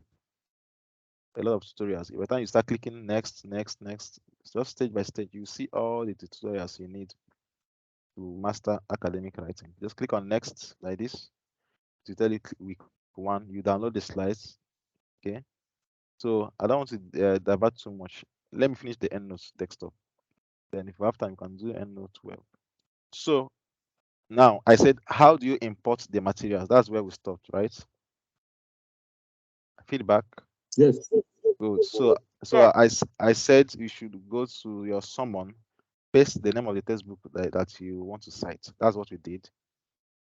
A lot of tutorials. By the time you start clicking next, just stage by stage, you see all the tutorials you need to master academic writing. Just click on next like this to tell you week 1. You download the slides. Okay. So I don't want to divert too much. Let me finish the EndNote desktop. Then if you have time, you can do EndNote well. So now I said, how do you import the materials? That's where we stopped, right? Feedback. Yes. Good. So I said you should go to your summon, paste the name of the textbook that you want to cite. That's what we did.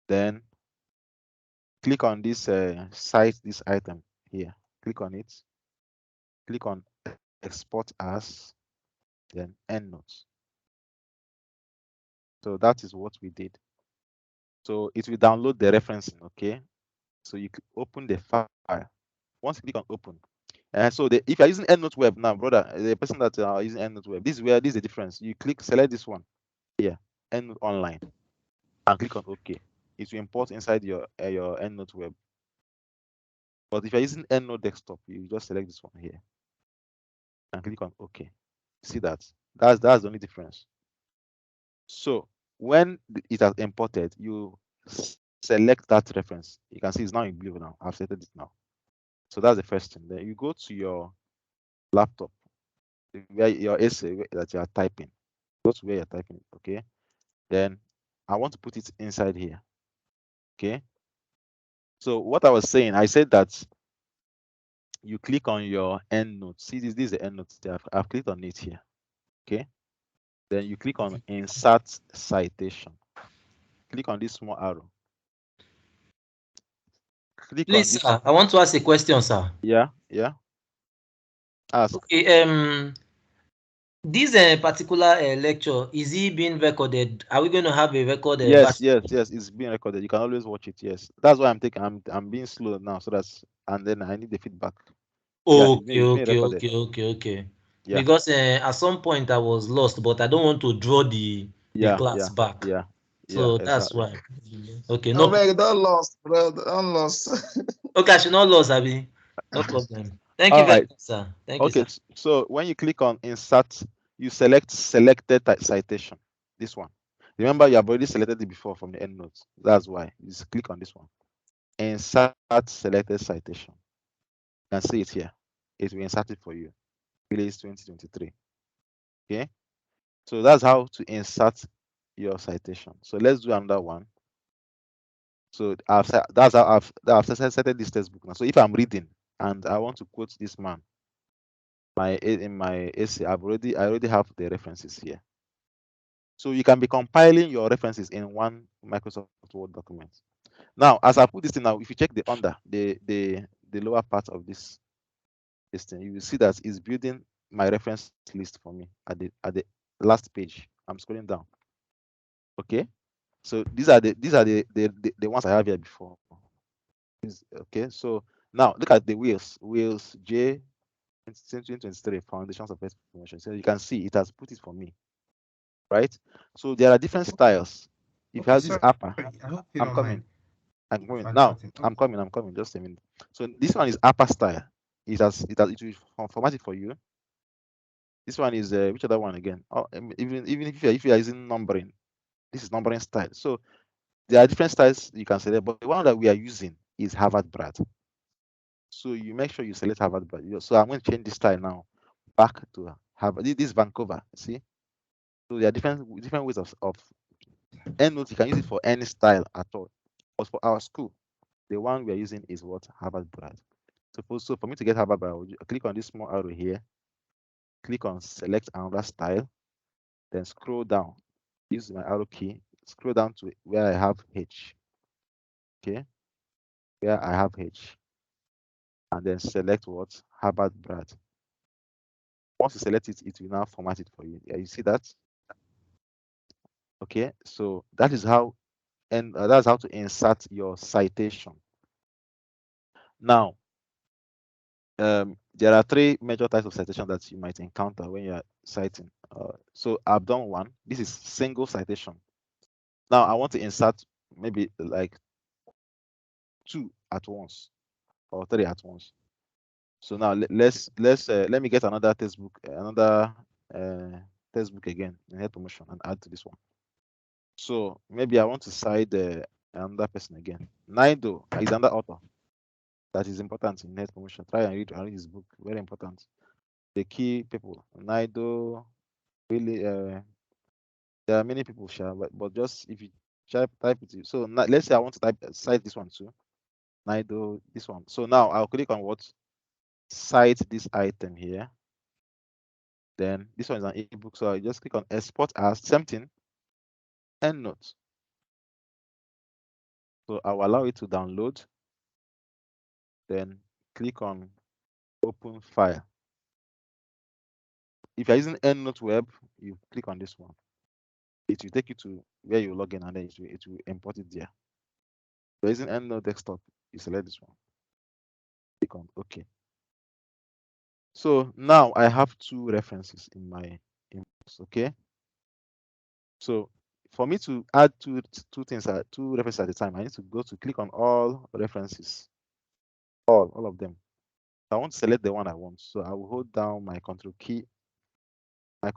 Then click on this cite this item here. Click on it. Click on export as, then EndNote. So that is what we did. So it will download the referencing, okay? So you open the file. Once you click on open, so if you're using EndNote Web now, brother, the person that are using EndNote Web, this is the difference. You select this one here, EndNote Online, and click on OK. It will import inside your EndNote Web. But if you're using EndNote Desktop, you just select this one here and click on OK. See that? That's the only difference. So when it has imported, you select that reference. You can see it's now in blue now. I've selected it now. So that's the first thing. Then you go to your laptop, where your essay that you are typing. Go to where you're typing it, okay? Then I want to put it inside here, okay? So what I was saying, I said that you click on your EndNote. See, this is the EndNote. I've clicked on it here, okay? Then you click on Insert Citation. Click on this small arrow. Click on Please, this. sir, I want to ask a question, sir. Yeah. Ask. Okay, this particular lecture, is it being recorded? Are we going to have a record Yes, version? yes, it's being recorded. You can always watch it. Yes, that's why I'm being slow now, so and then I need the feedback. Yeah, it's being recorded. Okay. Yeah, Because at some point I was lost, but I don't want to draw the class back. So that's exactly. why. Okay, No, no. man, don't lost, bro. Don't lost. Okay, I should not lose, Abi. No problem. Thank you All very right. much, sir. Thank you, Okay. sir. So when you click on insert, you select selected citation. This one. Remember, you have already selected it before from the EndNote. That's why you just click on this one. Insert selected citation. You can see it here. It will insert it for you. Release 2023. Okay. So that's how to insert your citation. So let's do another one. So that's how I've started this textbook now. So if I'm reading and I want to quote this man, in my essay, I already have the references here. So you can be compiling your references in one Microsoft Word document. Now, as I put this in now, if you check the under the lower part of this thing, you will see that it's building my reference list for me at the last page. I'm scrolling down. Okay, so these are the ones I have here before. Okay, so now look at the wheels J 2023 foundations of information. So you can see it has put it for me, right? So there are different styles. If you Okay, have this sorry. upper, I hope you I'm don't coming. mind I'm if coming I'm now. cutting. I'm coming. Just a minute. So this one is upper style. It will format it for you. This one is which other one again? Oh, even if you are using numbering, this is numbering style. So there are different styles you can select, but the one that we are using is Harvard Brad. So you make sure you select Harvard Brad. So I'm going to change this style now back to Harvard. This is Vancouver. See, so there are different ways of EndNote. You can use it for any style at all. But for our school, the one we are using is what Harvard Brad. So for me to get Harvard Brad, I will click on this small arrow here, click on select another style, then scroll down. Use my arrow key, scroll down to where I have H. Okay, where I have H, and then select what Harvard Brad. Once you select it, it will now format it for you. Yeah, you see that? Okay, so that is how, and that's how to insert your citation. Now, there are three major types of citation that you might encounter when you are citing. So I've done one. This is single citation. Now I want to insert maybe like 2 at once or 3 at once. So now let me get another textbook, textbook again in head promotion and add to this one. So maybe I want to cite another person again. Naido is another author that is important in head promotion. Try and read his book. Very important. The key people. Naido, really, there are many people share, but just if you type it. So let's say I want to cite this one too. Naido, this one. So now I'll click on what? Cite this item here. Then this one is an ebook. So I just click on export as same thing, EndNote. So I'll allow it to download. Then click on open file. If you're using EndNote web, you click on this one. It will take you to where you log in and then it will import it there. If you're using EndNote desktop, you select this one. Click on OK. So now I have 2 references in my inbox. Okay. So for me to add two references at a time, I need to go to click on all references, all of them. I want to select the one I want, so I will hold down my control key. I'm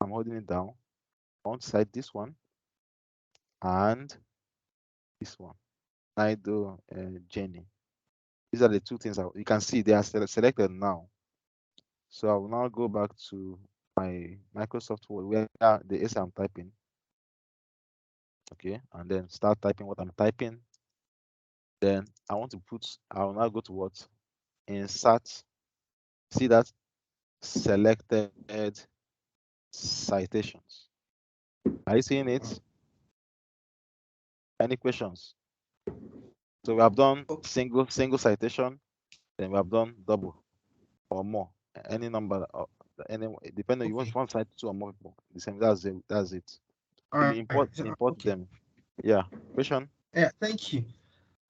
holding it down. I want to select this one and this one. Naido Jenny. These are the 2 things you can see they are selected now. So I will now go back to my Microsoft Word where the essay I'm typing. Okay, and then start typing what I'm typing. Then I will now go to what? Insert. See that? Selected citations. Are you seeing it? Any questions? So we have done single citation, then we have done double or more. Any number or depending you want to cite 2 or more people. The same. That's it. All So right. you import Okay. them. Yeah. Question? Yeah, thank you.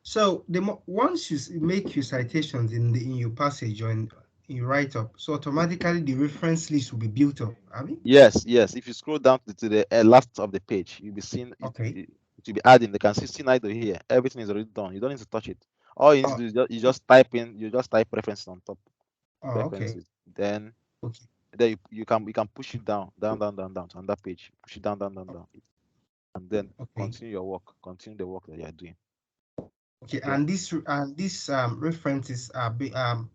So once you make your citations in your passage or in your write-up, so automatically the reference list will be built up. I mean, Yes. If you scroll down to the last of the page, you'll be seeing it. okay. It will be adding. They can see Nido here. Everything is already done. You don't need to touch it. All you need to do is you just type in. You just type references on top. Okay. Then Okay. then you can push it down to another page. Push it down, and then continue your work. Continue the work that you are doing. Okay. And these references are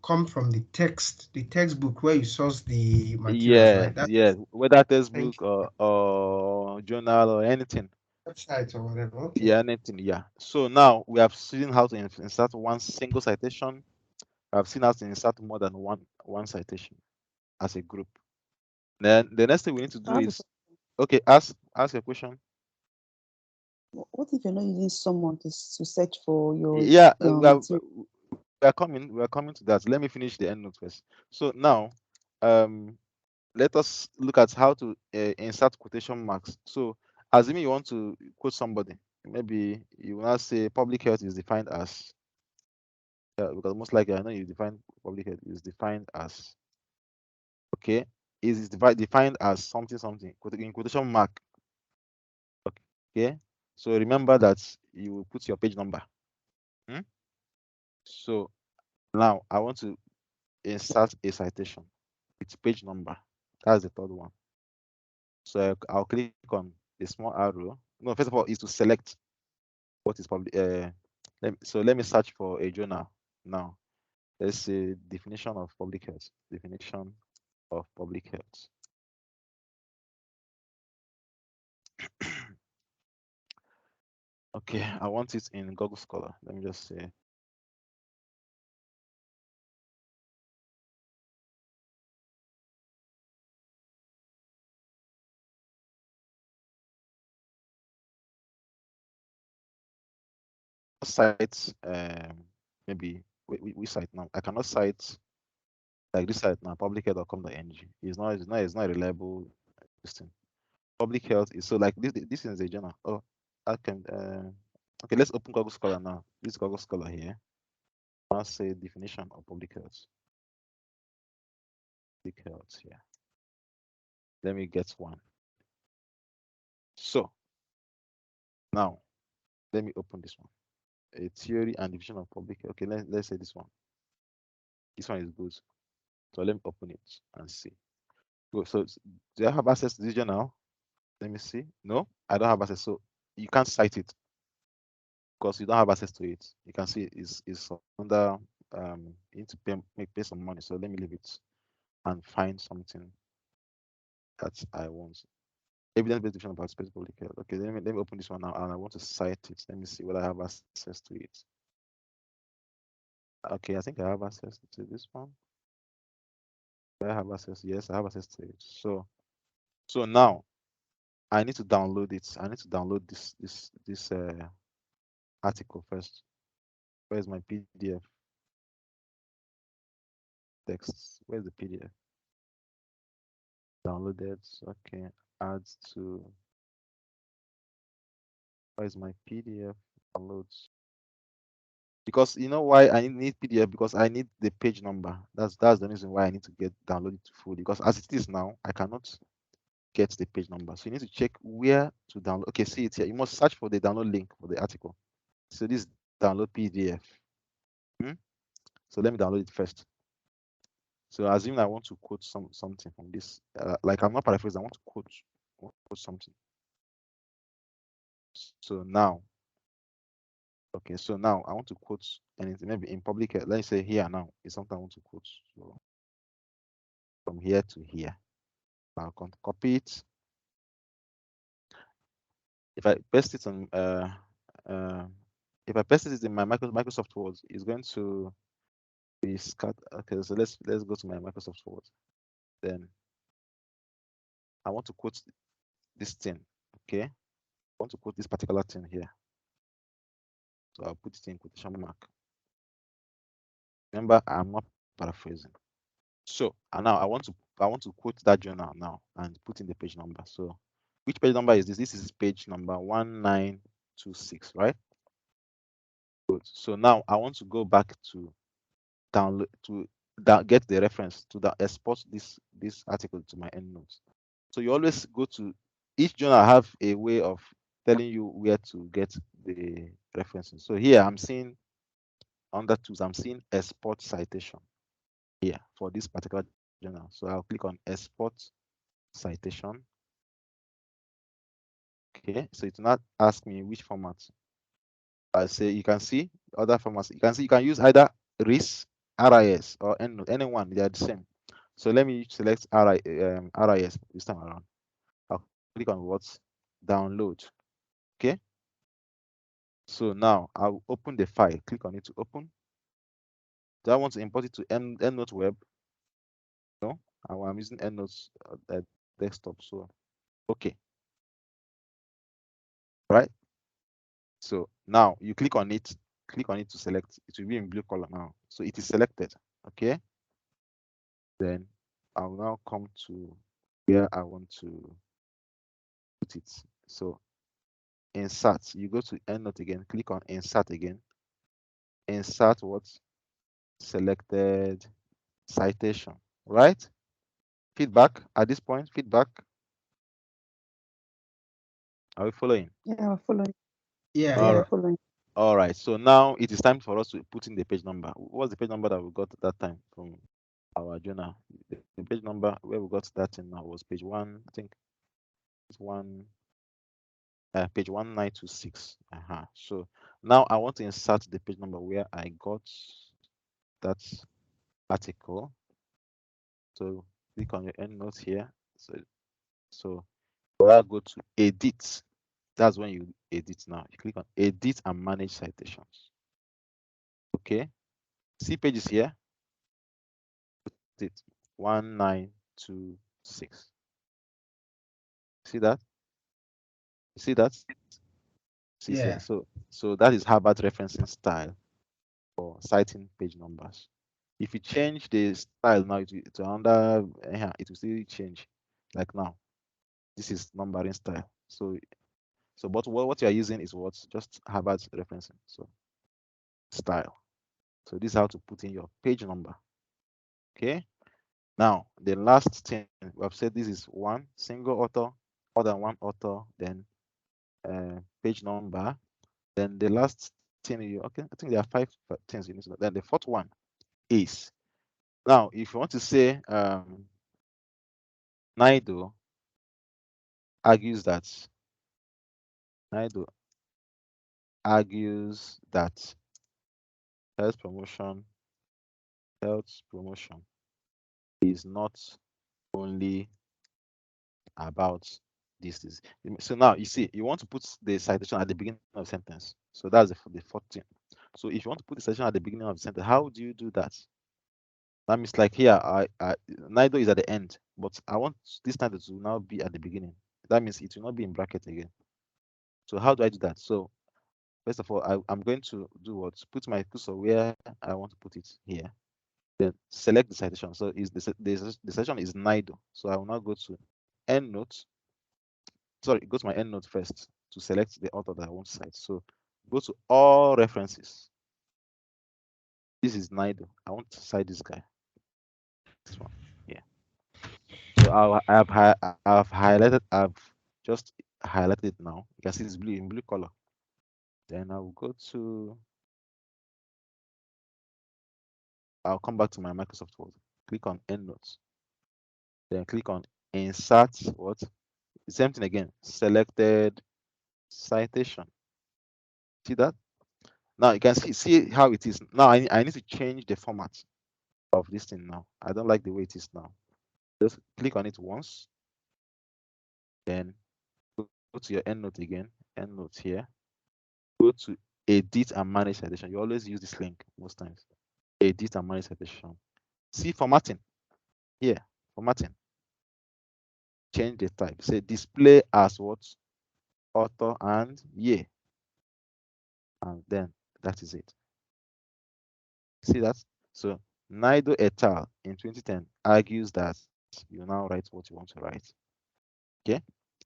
come from the textbook where you source the materials, right? Yes. Whether textbook or journal or anything. Website or whatever. Okay. Yeah, anything. Yeah. So now we have seen how to insert one single citation. I've seen us insert more than one citation as a group. Then the next thing we need to do I have a is, okay, ask a question. What if you're not using someone to search for your Yeah, material? we are coming to that. Let me finish the end note first. So now, let us look at how to insert quotation marks. So assuming you want to quote somebody, maybe you want to say public health is defined as, because most likely I know you define public health is defined as, okay, is defined as something in quotation mark. Okay, so remember that you will put your page number. So now I want to insert a citation with page number. That's the third one. So I'll click on the small arrow. No, first of all, is to select what is public. So let me search for a journal now. Let's say definition of public health. Definition of public health. Okay, I want it in Google Scholar. Let me just say. Sites, maybe we site now. I cannot cite like this site now, publichealth.com.ng. It's not a reliable thing. Public health is so like this is a journal. Oh, I can okay, let's open Google Scholar now. This is Google Scholar here. I'll say definition of public health. Public health here. Let me get one. So now let me open this one. A theory and division of public health. Okay, let's say this one. This one is good. So let me open it and see. Good. So do I have access to this journal? Let me see. No, I don't have access. So you can't cite it because you don't have access to it. You can see it's under you need to pay some money. So let me leave it and find something that I want. Evidence-based division of participating public health. Okay, let me open this one now and I want to cite it. Let me see whether I have access to it. Okay, I think I have access to this one. Do I have access? Yes, I have access to it. So now I need to download it. I need to download this article first. Where's my PDF text? Where's the PDF? Downloaded. Okay, add to. Where's my PDF? Downloads. Because you know why I need PDF, because I need the page number. That's the reason why I need to get downloaded fully. Because as it is now, I cannot get the page number. So you need to check where to download. Okay, see it here. You must search for the download link for the article. So this download PDF. So let me download it first. So assuming I want to quote something from this, like I'm not paraphrasing, I want to quote something. So now, okay, so now I want to quote anything, maybe in public. Let's say here now is something I want to quote. So from here to here, I'll copy it. If I paste it on, if I paste it in my Microsoft Word, it's going to be scattered. Okay, so let's go to my Microsoft Word. Then I want to quote this thing. Okay, I want to quote this particular thing here. So I'll put it in quotation mark. Remember, I'm not paraphrasing. So and now I want to quote that journal now and put in the page number. So which page number is this? This is page number 1926, right? Good. So now I want to go back to download to get the reference to export this article to my EndNote. So you always go to each journal have a way of telling you where to get the references. So here I'm seeing under tools, I'm seeing export citation here for this particular journal. So I'll click on export citation. Okay, so it will not ask me which format. I say you can see other formats. You can use either RIS or EndNote, anyone, they are the same. So let me select RIS this time around. I'll click on what? Download. Okay. So now I'll open the file. Click on it to open. Do I want to import it to Endnote web? No, I'm using Endnote desktop. So okay, right? So now you click on it to select. It will be in blue color now. So it is selected. Okay. Then I'll now come to where I want to put it. So insert, you go to Endnote again, click on insert again. Insert what? Selected citation, right? Feedback at this point, feedback. Are we following? Yeah, we're following. Yeah, All Yeah, yeah. we're right. following. All right. So now it is time for us to put in the page number. What's the page number that we got at that time from our journal? The page number where we got that in now was page 1, I think it's page 1926. So now I want to insert the page number where I got that article. So click on your EndNote here. So where I go to edit, that's when you edit now. You click on edit and manage citations. Okay. See pages here. Put it 1926. See that? You see that? See Yeah. here. So that is Harvard referencing style for citing page numbers. If you change the style now to another, it will still change. Like now, this is numbering style. So but what you are using is what? Just Harvard referencing. So style. So this is how to put in your page number. Okay. Now the last thing we have said, this is one single author, more than one author, then page number. Then the last thing I think there are 5 things you need to know. Then the fourth one is, now if you want to say Naido argues that Naido argues that health promotion is not only about this. So now you see, you want to put the citation at the beginning of the sentence. So that's the fourth thing. So if you want to put the citation at the beginning of the sentence, how do you do that? That means like here, Naido is at the end, but I want this title to now be at the beginning. That means it will not be in bracket again. So how do I do that? So first of all, I'm going to do what? Put my cursor where I want to put it here. Then select the citation. So is the citation is Naido. So I will now go to EndNote. Sorry, go to my EndNote first to select the author that I want to cite. So go to all references. This is Naido. I want to cite this guy. This one. Yeah. So I've just highlighted it now. You can see it's blue in blue color. Then I'll come back to my Microsoft Word. Click on EndNotes. Then click on insert what? Same thing again. Selected citation. See that? Now you can see how it is. Now I need to change the format of this thing now. I don't like the way it is now. Just click on it once. Then go to your EndNote again. EndNote here. Go to edit and manage citation. You always use this link most times. Edit and manage citation. See formatting here. Formatting. Change the type. Say display as what? Author and year. And then that is it. See that? So Naido et al. In 2010 argues that you now write what you want to write. Okay.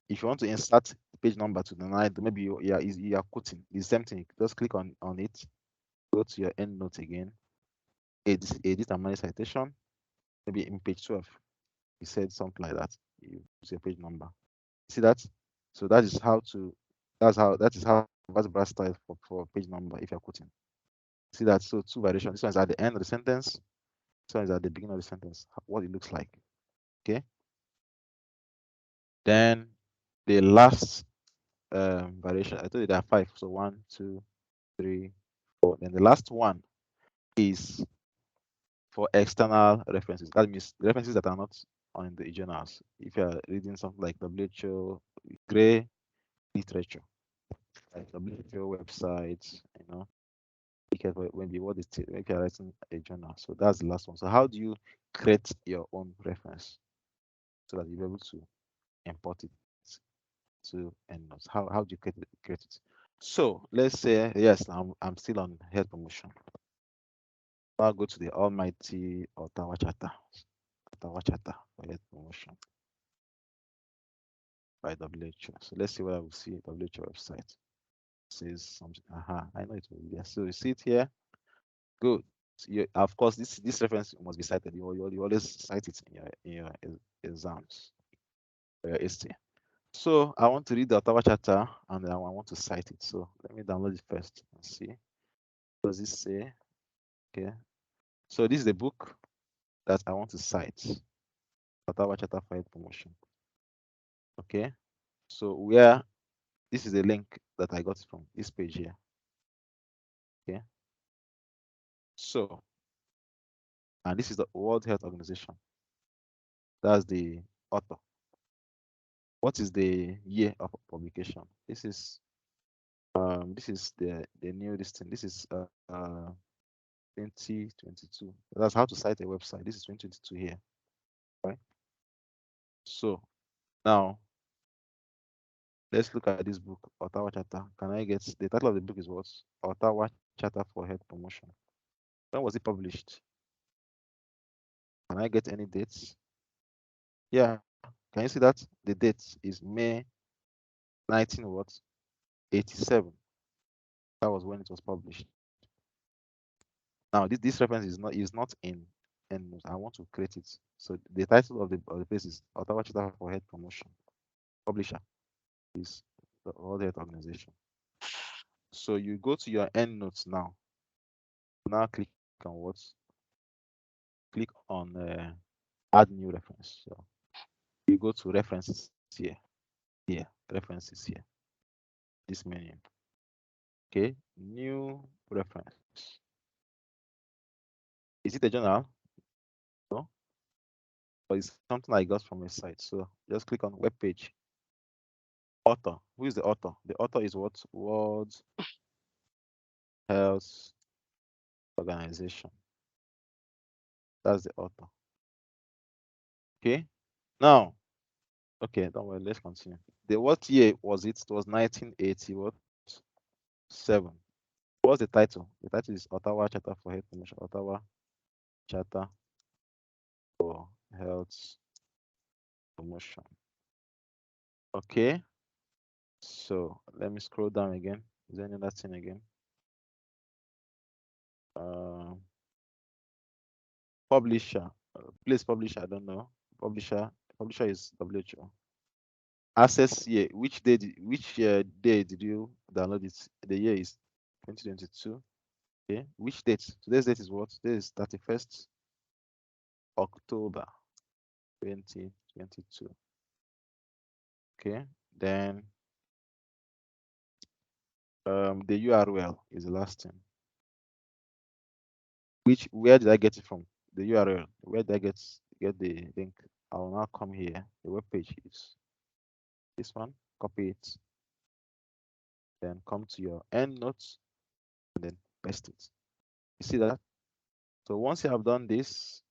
If you want to insert the page number to the Naido, maybe you are quoting the same thing. Just click on it. Go to your EndNote again. Edit and manage citation. Maybe in page 12, you said something like that. You use your page number. See that? So that is how Harvard style for page number if you're quoting. See that? So two variations. This one is at the end of the sentence. This one is at the beginning of the sentence. What it looks like. Okay. Then the last variation. I told you there are 5. So 1, 2, 3, 4. Then the last one is for external references. That means references that are not on the journals. If you are reading something like WHO, gray literature, like WHO websites, care when what is when you're writing a journal. So that's the last one. So how do you create your own reference so that you'll be able to import it to EndNote? How do you create it? So let's say yes, I'm still on health promotion. I'll go to the almighty Ottawa Charter for health promotion by WHO. So let's see what I will see WHO website. It says something. I know it will be there. So you see it here. Good. Of course, this reference must be cited. You always cite it in your exams, your ST. So I want to read the Ottawa Charter and I want to cite it. So let me download it first and see. What does this say? Okay. So this is the book that I want to cite. Ottawa Charter for Health Promotion. Okay. So this is the link that I got from this page here. Okay. So, and this is the World Health Organization. That's the author. What is the year of publication? This is the new listing. This is 2022. That's how to cite a website. This is 2022 here, right? So now let's look at this book, Ottawa Charter. Can I get the title of the book is what? Ottawa Charter for Health Promotion. When was it published? Can I get any dates? Yeah. Can you see that? The date is May 1987. That was when it was published. Now this reference is not in EndNote. I want to create it. So the title of the place is Ottawa Charter for Health Promotion. Publisher is the World Health Organization. So you go to your EndNotes now. Now click on what? Click on add new reference. So you go to references here. Here, references here. This menu. Okay, new reference. Is it a journal? No, but it's something I got from a site. So just click on web page. Author. Who is the author? The author is what? World Health Organization. That's the author. Okay. Now, okay, don't worry. Let's continue. What year was it? It was 1987. What's the title? The title is Ottawa Charter for Health Promotion. Ottawa Charter for Health Promotion. Okay. So let me scroll down again. Is there any other thing again? Publisher. Place publisher. I don't know. Publisher is WHO. Access year. Which day did you download it? The year is 2022. Okay. Which date? Today's date is what? Today is 31st October 2022. Okay. Then the URL is the last thing. Where did I get it from? The URL. Where did I get the link? I will now come here. The web page is this one. Copy it. Then come to your EndNotes and then paste it. You see that? So once you have done this,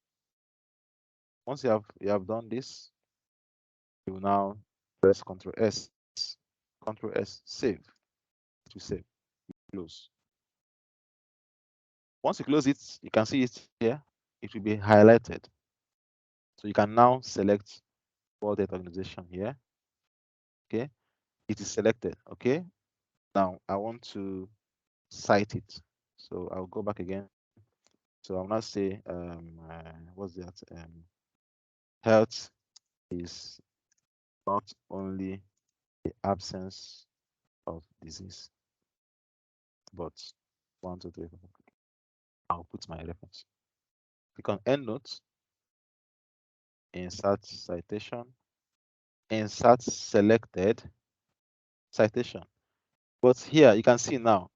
you have done this, you will now press Ctrl S, save to save. Close. Once you close it, you can see it here. It will be highlighted. So you can now select World Health Organization here. Okay, it is selected. Okay, now I want to cite it. So I'll go back again. So I'll now say, what's that? Health is not only the absence of disease, but 1, 2, 3, 4. I'll put my reference. Click on EndNote, insert citation, insert selected citation. But here you can see now,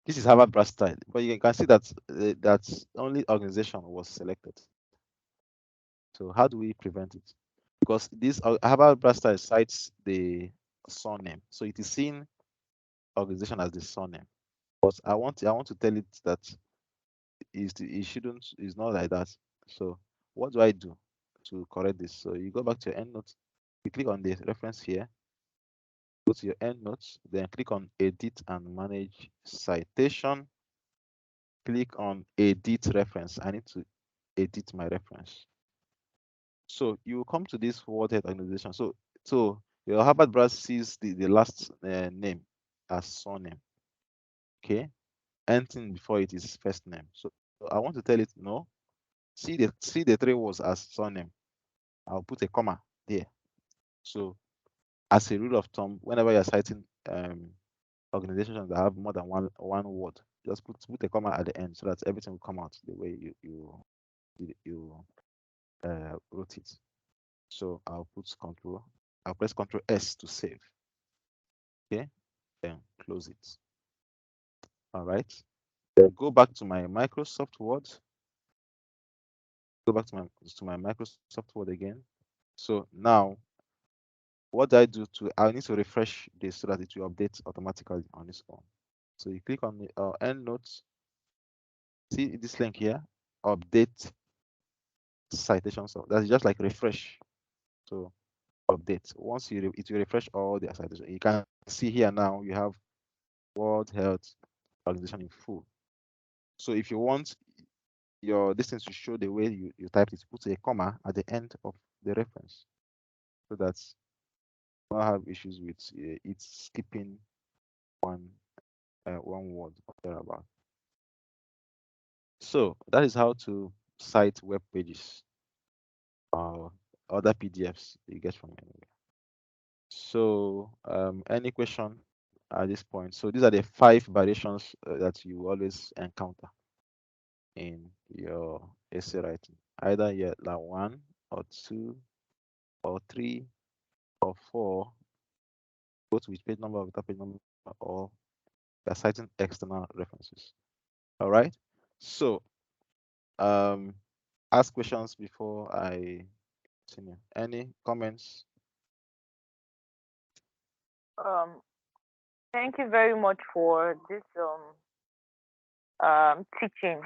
this is Harvard Brass style, but you can see that that only organization was selected. So how do we prevent it? Because this Harvard Brass style cites the surname, so it is seeing organization as the surname. But I want to tell it that it's not like that. So what do I do to correct this? So you go back to your EndNote, you click on the reference here, go to your EndNote, then click on Edit and Manage Citation. Click on Edit Reference. I need to edit my reference. So you will come to this World Health Organization. So your Harvard browser sees the last name as surname. Okay, anything before it is first name. So I want to tell it no. See the three words as surname. I'll put a comma there. So as a rule of thumb, whenever you're citing organizations that have more than one word, just put a comma at the end so that everything will come out the way you wrote it. So I'll press Control S to save. Okay, then close it. All right. Then go back to my Microsoft Word. Go back to my Microsoft Word again. So now, what I do I need to refresh this so that it will update automatically on its own. So you click on the EndNote. See this link here, update citations. So that's just like refresh. So update. Once it will refresh all the citations. You can see here now you have World Health Organization in full. So if you want your distance to show the way you typed it, put a comma at the end of the reference so that you don't have issues with it skipping one word or thereabout. So that is how to cite web pages or other PDFs you get from anywhere. So any question at this point? So these are the 5 variations that you always encounter in your essay writing. Either you're like 1 or 2 or 3 or 4, both with page number or without page number, or you're citing external references. All right. So ask questions before I continue. Any comments? Thank you very much for this teaching.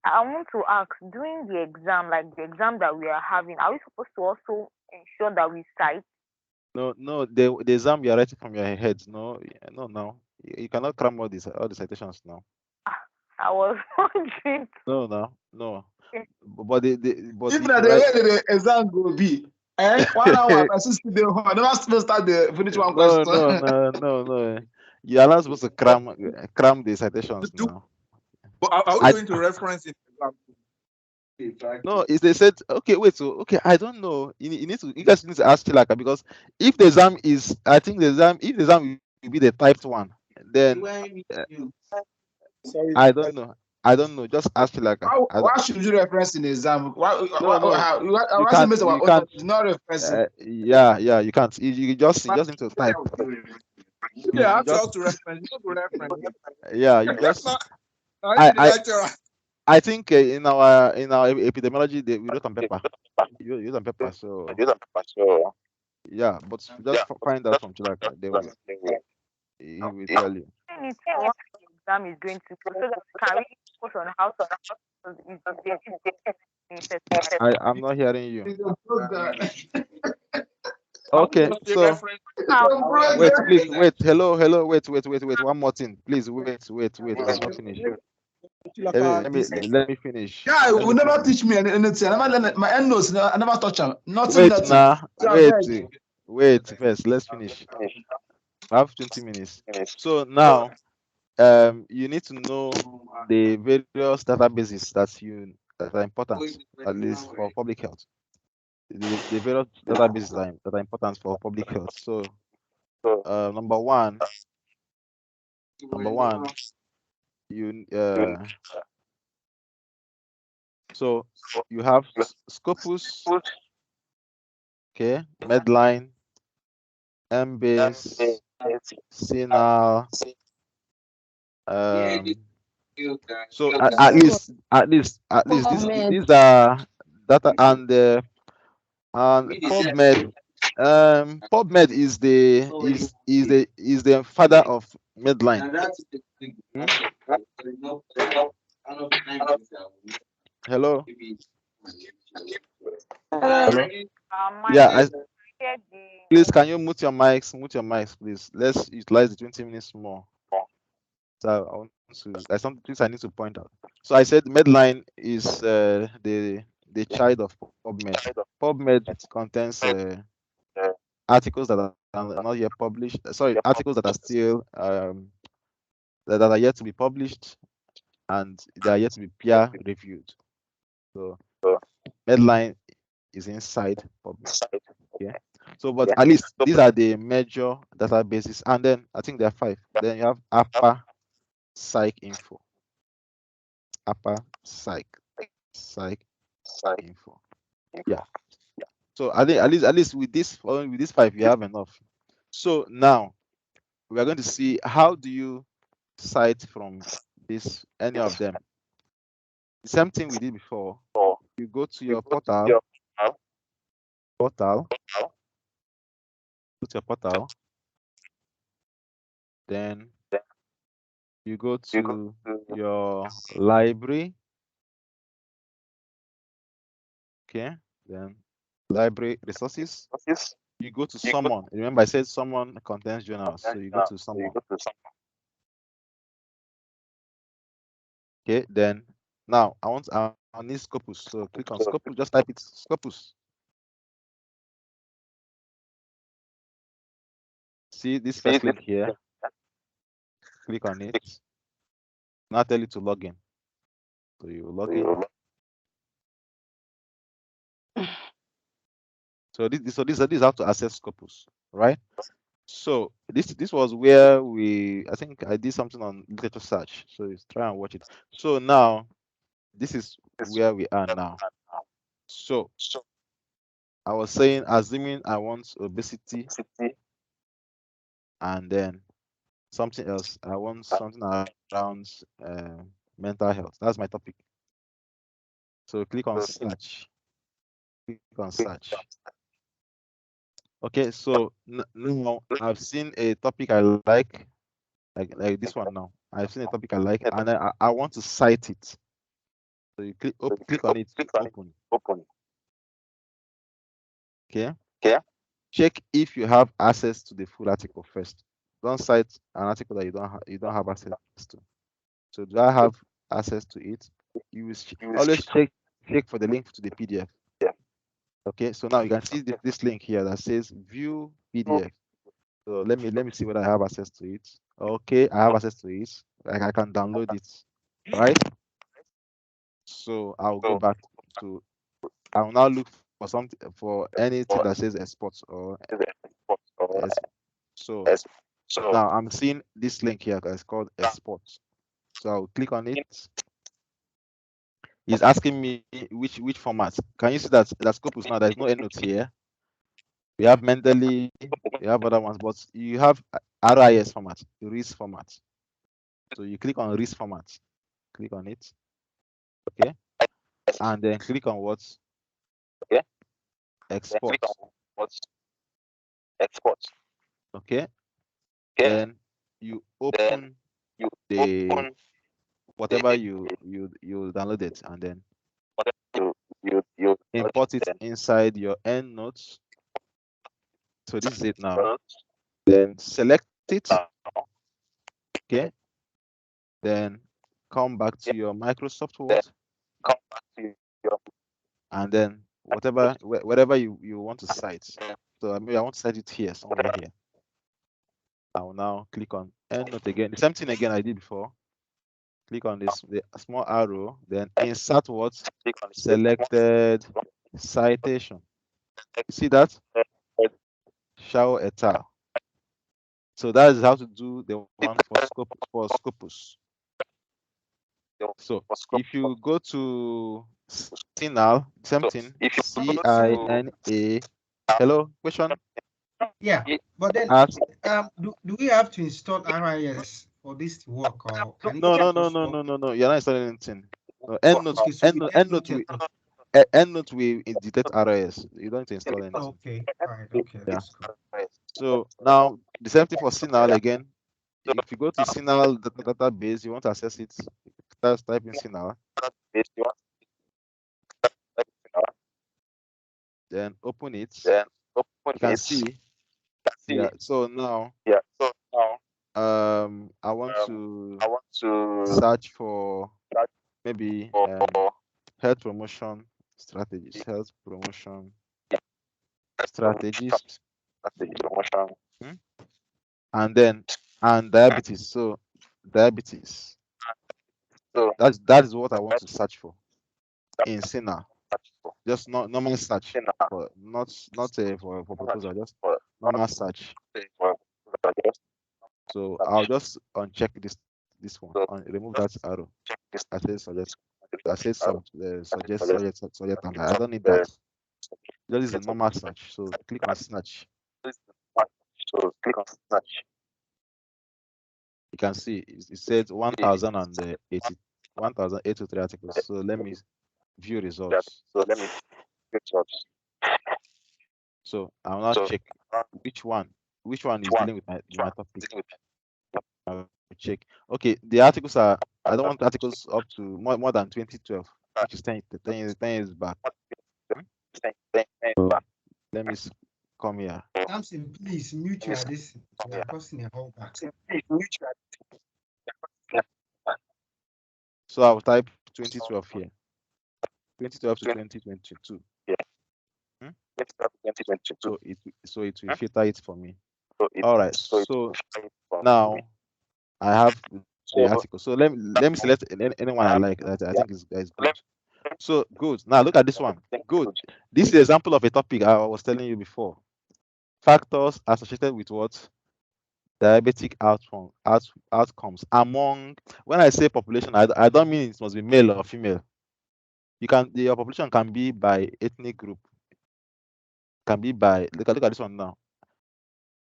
I want to ask, during the exam, like the exam that we are having, are we supposed to also ensure that we cite? No, the exam you are writing from your head. No, you cannot cram all the citations now. I was wondering. No. But If if na you the write, way the exam go be, 1 hour, person still dey home. I never still start the finish one question. no. You are not supposed to cram the citations now. But are we going to reference it? No, is they said okay, wait, so okay, I don't know. You guys need to ask Chilaka, because if the exam is, I think if the exam will be the typed one, then Sorry. I don't know. Just ask Chilaka. Why should you reference in the exam? No, How you why can't. miss our You own can't. knowledge, not referencing? Yeah, you can't. You just need to type. They You ask us just to reference. You go to reference. yeah. You That's just not. I the I lecturer. I think in our epidemiology we wrote on paper. You use on paper, so yeah. But just find out from Chilaka. He will tell you. We need to know what the exam is going to be so that we can really focus on how to I'm not hearing you. It's a program. Okay, The so reference. wait, please wait. Hello, wait. One more thing, please. Wait. I'm not finished. Let me finish. Guy, Let will me never finish. teach me anything. I never learn my end notes. I never touch them. Nothing. Wait now. So I beg. Wait first. Let's finish. I have 20 minutes. So now, you need to know the various databases that are important, at least for public health. The various databases that are important for public health. So, number one, you so you have Scopus, okay, Medline, Embase, Sinal. So at least these are data, and PubMed. PubMed is the father of Medline. Hello. Hello. Yeah, I hear the please, can you mute your mics? Mute your mics, please. Let's utilize the 20 minutes more. So I want to. There's some things I need to point out. So I said Medline is the child of PubMed. PubMed contains articles that are not yet published. Sorry, articles that are still that are yet to be published, and they are yet to be peer reviewed. So Medline is inside PubMed. Yeah. So, but at least these are the major databases, and then I think there are 5. Then you have APA Psych Info. APA Psych Info. Yeah. So I think at least with these 5 you have enough. So now we are going to see how do you cite from any of them. The same thing we did before. You go to your portal. Go to your portal. Then you go to your library. Okay. Then library resources. You go to summon. Remember, I said summon contains journals. So you go to summon. Okay. Then now I need Scopus. So click on Scopus. Just type it Scopus. See this first link here. Click on it. Now tell you to log in. So you log in. So this is how to access Scopus, right? So this was where I think I did something on literature search. So try and watch it. So now this is where we are now. So I was saying, assuming I want obesity and then something else. I want something around mental health. That's my topic. So click on search. Click on search. Okay, so now I've seen a topic I like this one now. I've seen a topic I like, and I want to cite it. So you click on it, open. Okay. Check if you have access to the full article first. Don't cite an article that you don't have access to. So do I have access to it? You will always check for the link to the PDF. Okay, so now you can see this link here that says view PDF. So let me see whether I have access to it. Okay, I have access to it. I can download it, right? So I'll go back to. I will now look for anything that says exports or so now I'm seeing this link here that's called export. So I'll click on it. It's asking me which format. Can you see that Scopus now? There's no Endnote here. We have Mendeley, we have other ones, but you have RIS format, RIS format. So you click on RIS format. Click on it. Okay. And then click on what? Export. Okay. Then you open the whatever you downloaded, and then import it inside your Endnote. So this is it now. Then select it. Okay. Then come back to your Microsoft Word. And then whatever you want to cite. So maybe I want to cite it here, somewhere here. I will now click on Endnote again. The same thing again I did before. Click on the small arrow, then insert what? Selected citation. You see that? Shao et al. So that is how to do the one for Scopus. So if you go to Cinal, same thing. CINA. Hello, question? Yeah, but then do we have to install RIS for this to work, or can No. it just work? No. You're not installing anything. No, Okay, so Endnote will detect RIS. You don't need to install anything. Okay, all right, okay, Yeah. that's cool. So now the same thing for Cinal again. if you go to Signal database, you want to access it, type in Signal. Then open it. You can see. Yeah. So now. I want to search for maybe health promotion strategies. Health promotion strategies. And then diabetes. So diabetes. That is what I want to search for in Sina. Just not normal search, but not for proposal. Just normal search. So I'll just uncheck this one and remove that arrow. I say suggest. I say suggest, and I don't need that. Just is a normal search. So click on search. You can see it says 1,083 articles. So let me view results. So I'll now check which one is dealing with my topic. I'll check. Okay, the articles are. I don't want articles up to more than 2012, which is 10 years back. So let me come here. Samson, please mute your this. We are causing a whole back. So I'll type 2012 here. 2012 to 2022. So it will filter it for me. All right. So now I have the article. So let me select anyone I like that I think is good. So good. Now look at this one. Good. This is an example of a topic I was telling you before. Factors associated with what? Diabetic outcomes among. When I say population, I don't mean it must be male or female. Your population can be by ethnic group. Can be by look at this one now.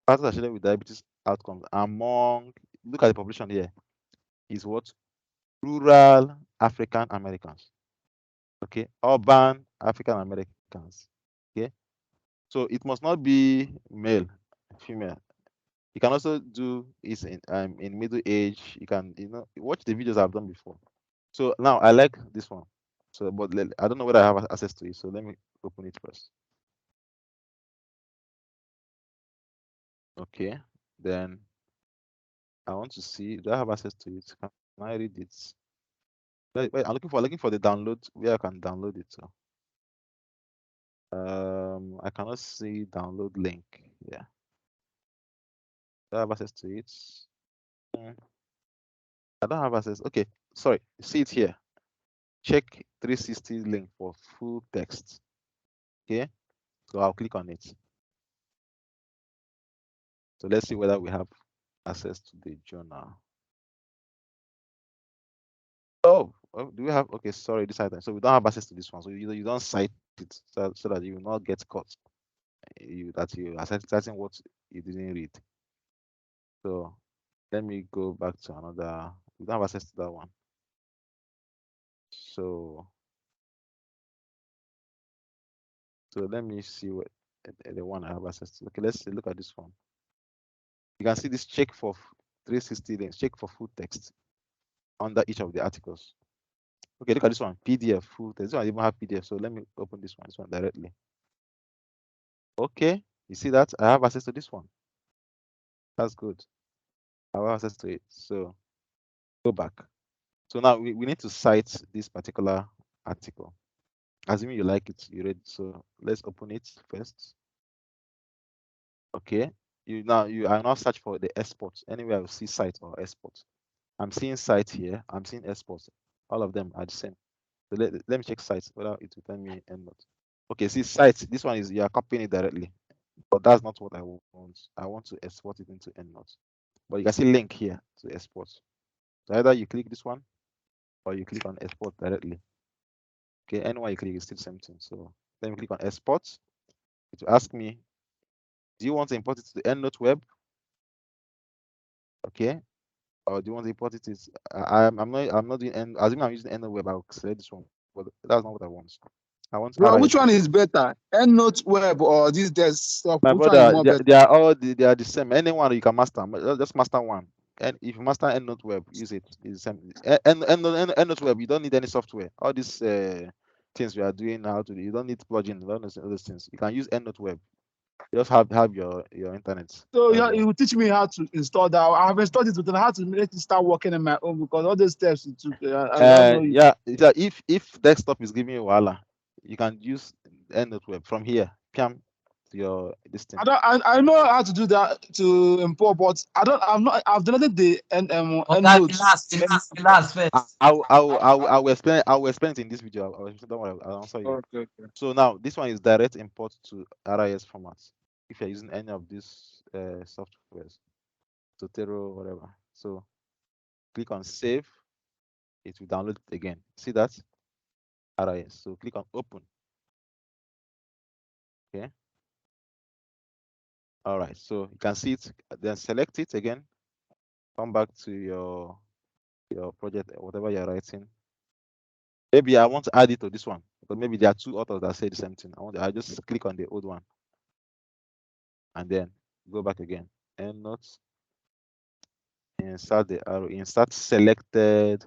Factors associated with diabetes outcomes among. Look at the population here. Is what? Rural African Americans. Okay, urban African Americans. Okay, so it must not be male, female. You can also do is in middle age. You can watch the videos I've done before. So now I like this one. So but I don't know whether I have access to it. So let me open it first. Okay, then I want to see. Do I have access to it? Can I read it? Wait, I'm looking for the download where I can download it. So. I cannot see download link. Yeah. Do I have access to it? I don't have access. Okay, sorry. See it here. Check 360 link for full text. Okay, so I'll click on it. So let's see whether we have access to the journal. Oh, do we have? Okay, sorry, this item. So we don't have access to this one. So you don't cite it so that you will not get caught. You are citing what you didn't read. So let me go back to another. We don't have access to that one. So let me see what the one I have access to. Okay, let's look at this one. You can see this check for 360 links, check for full text under each of the articles. Okay, look at this one, PDF, full text. This one even have PDF. So let me open this one directly. Okay, you see that? I have access to this one. That's good. I have access to it. So go back. So now we need to cite this particular article. Assuming you like it, you read. So let's open it first. Okay, you are now search for the export. Anywhere I see site or export. I'm seeing site here. I'm seeing exports. All of them are the same. So let me check sites whether it will tell me Endnote. Okay, see sites. This one is you are copying it directly, but that's not what I want. I want to export it into Endnote. But you can see link here to export. So either you click this one or you click on export directly. Okay, anywhere you click, it's still the same thing. So let me click on export. It will ask me, do you want to import it to the Endnote web? Okay. Or do you want to import it? I'm not doing assuming I'm using Endnote web, I'll select this one. But that's not what I want. I want Bro, which one is better? Endnote web or this desktop? My Which one is brother, more better? they are the same. Anyone you can master. Just master one. and if you master Endnote Web, use it. It's Endnote Web. You don't need any software. All these things we are doing now today, you don't need plugins. All those things. You can use Endnote Web. You just have your internet. So That's yeah, all. you will teach me how to install that. I have installed it, but then how to make it start working on my own because all those steps it took. I don't know. Yeah, if desktop is giving you wahala, you can use Endnote Web from here. Piam to your this thing. I know how to do that to import, but I've downloaded the Oga, Endnote. relax first. I will explain it in this video. Don't worry, I'll answer you. Okay. So now this one is direct import to RIS format. If you're using any of these softwares, Zotero, whatever. So click on save. It will download it again. See that? RIS. So click on open. Okay. All right. So you can see it. Then select it again. Come back to your project, whatever you're writing. Maybe I want to add it to this one because maybe there are two authors that say the same thing. I just click on the old one and then go back again. Endnote. Insert the arrow. Insert selected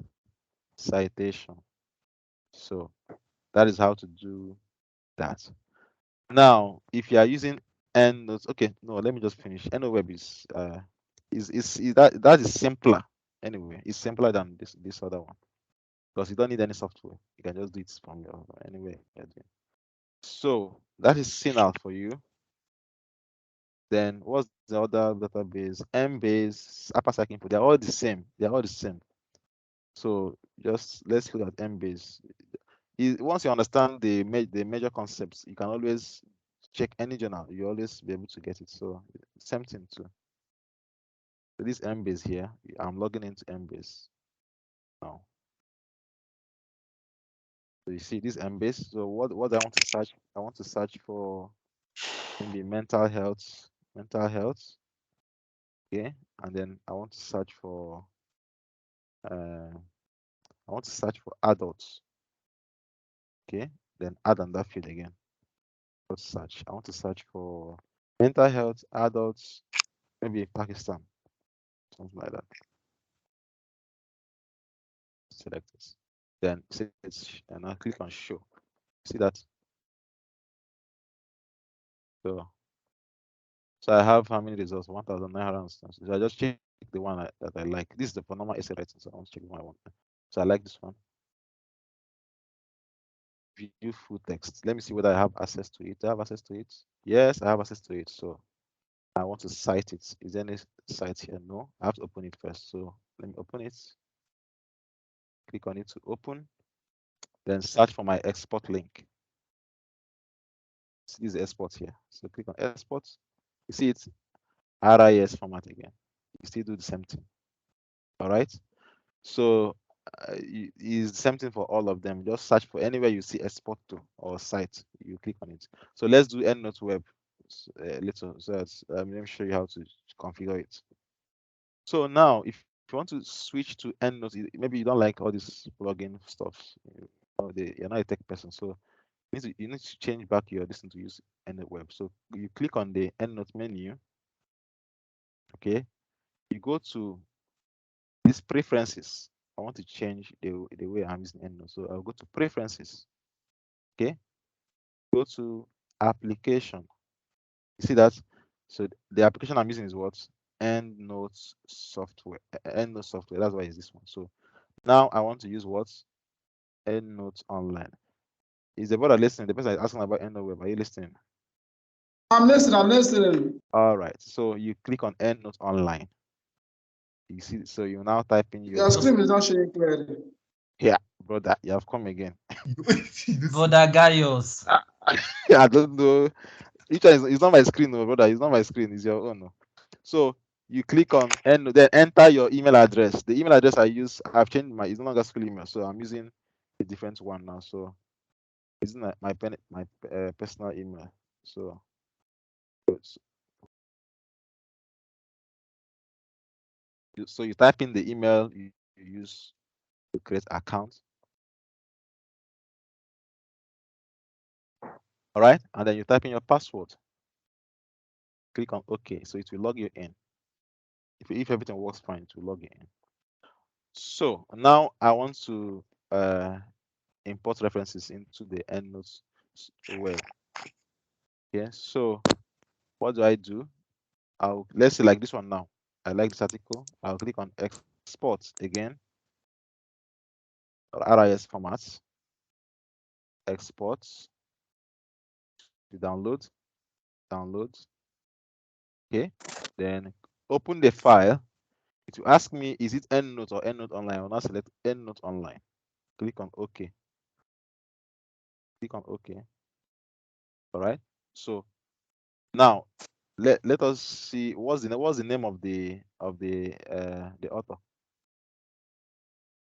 citation. So that is how to do that. Now, if you are using Endnote, okay, no, let me just finish. Endnote Web is that is simpler anyway. It's simpler than this other one because you don't need any software. You can just do it from your anywhere you're doing. So that is Signal for you. Then what's the other database? Embase, Apache Info. They're all the same. They're all the same. So just let's look at Embase. Once you understand the major concepts, you can always check any journal. You always be able to get it. So same thing too. So this Embase here, I'm logging into Embase now. So you see this Embase. So what I want to search? I want to search for maybe mental health. Okay, and then I want to search for adults. Okay, then add on that field again. Let's search. I want to search for mental health adults, maybe Pakistan, something like that. Select this. Then search and I click on show. See that? So I have how many results? 1,900. So I just check the one that I like. This is the normal essay writing, so I want to check the one I want. So I like this one. View full text. Let me see whether I have access to it. Do I have access to it? Yes, I have access to it. So I want to cite it. Is there any site here? No. I have to open it first. So let me open it. Click on it to open. Then search for my export link. This is export here. So click on export. You see it's RIS format again. You still do the same thing. All right. So it's the same thing for all of them. Just search for anywhere you see export to or site. You click on it. So let's do Endnote Web little. So that's, let me show you how to configure it. So now, if you want to switch to Endnote, maybe you don't like all this plugin stuff. You're not a tech person, so you need to change back your distance to use Endnote Web. So you click on the Endnote menu. Okay, you go to these preferences. I want to change the way I'm using Endnote, so I'll go to preferences. Okay, go to application. You see that? So the application I'm using is what? Endnote software. Endnote software. That's why it's this one. So now I want to use what? Endnote online. Is the brother listening? The person is asking about Endnote Web. Are you listening? I'm listening. All right. So you click on Endnote online. You see, so you now type in Your screen is not showing clearly. Yeah, brother, you have come again. Brother Gaius. I don't know. Each one is not my screen, no, brother. It's not my screen. It's your own. No. So you click on and then enter your email address. The email address I use, I've changed my. It's no longer school email, so I'm using a different one now. So it's not my personal email. So you type in the email you use to create account. All right, and then you type in your password. Click on OK, so it will log you in. if everything works fine, to log in. So now I want to import references into the Endnote web. Okay, so what do? Let's say like this one now. I like this article. I'll click on export again, or RIS formats, export, to download. Okay, then open the file. It will ask me, is it Endnote or Endnote Online? I will now select Endnote Online. Click on OK. Click on OK. All right. So now let us see what's the name of the author.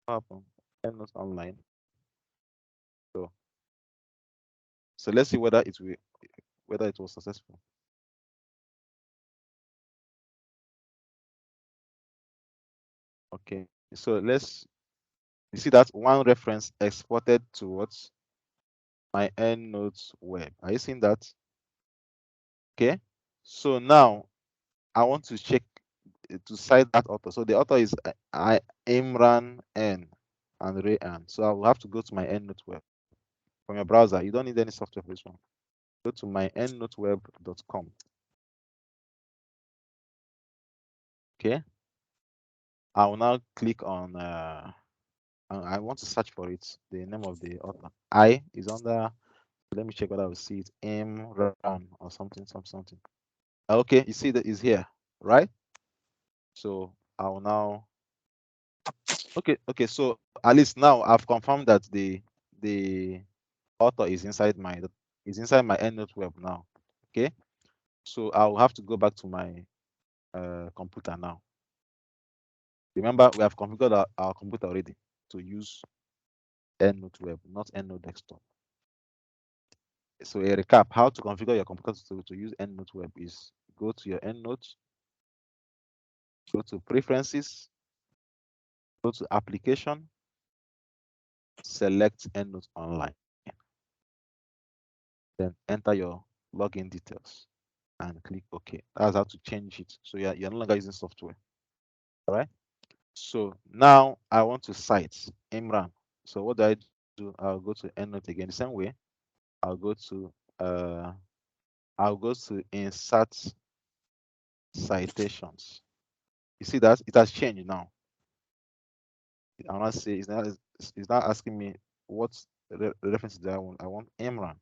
What happened? Endnote Online. So let's see whether it was successful. Okay. So you see that one reference exported towards my Endnote web. Are you seeing that? Okay. So now I want to check to cite that author. So the author is Imran N and Rayan. So I will have to go to my Endnote web from your browser. You don't need any software for this one. Go to my endnoteweb.com. Okay. I will now click on I want to search for it. The name of the author. I is under. Let me check whether I will see it. Imran or something. Okay, you see that is here, right? So I will now. Okay. So at least now I've confirmed that the author is inside my Endnote web now. Okay. So I will have to go back to my computer now. Remember, we have configured our computer already to use Endnote web, not Endnote desktop. So a recap, how to configure your computer to use Endnote web is go to your Endnote, go to preferences, go to application, select Endnote Online, then enter your login details and click OK. That's how to change it. So you're no longer using software. All right. So now I want to cite Imran. So what do? I'll go to Endnote again the same way. I'll go to insert citations. You see that it has changed now. I want to say it's not asking me what references do I want. I want Imran.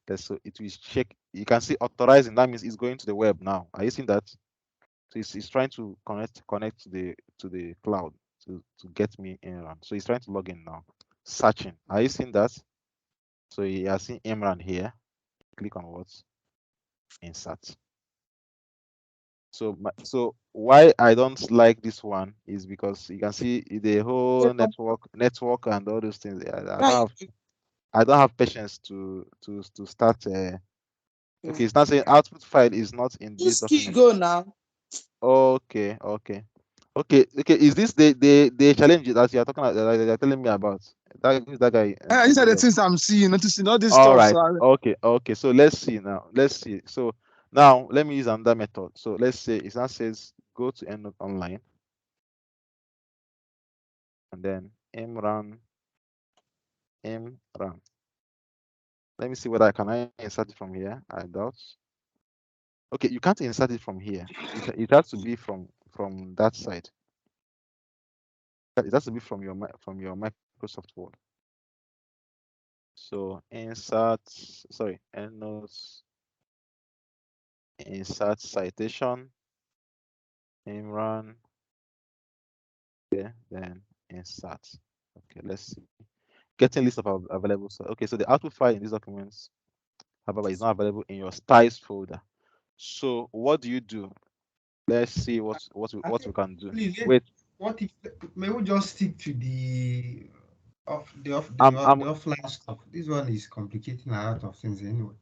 Okay, so it will check. You can see authorizing. That means it's going to the web now. Are you seeing that? So it's trying to connect to the cloud to get me Imran. So he's trying to log in now. Searching. Are you seeing that? So he has seen Imran here. Click on what? Insert. So why I don't like this one is because you can see the whole network and all those things. I don't have patience to start. Okay, it's not saying output file is not in this document. Go now. Okay. Is this the challenge that you are talking about? That you're telling me about? That guy. These are the things I'm seeing, noticing all this All stuff. right. So Okay. So let's see now. Let's see. So now let me use another method. So let's say it now says go to Endnote Online, and then Imran. Let me see whether I can insert it from here. I doubt. Okay, you can't insert it from here. It has to be from that side. It has to be from your Microsoft Word. So Endnotes, insert citation, Imran. Okay, then insert. Okay, let's see. Getting list of available. So okay, so the output file in these documents, however, is not available in your styles folder. So what do you do? Let's see what we can do. Please, Wait. what if may we just stick to the offline stuff? This one is complicating a lot of things anyway.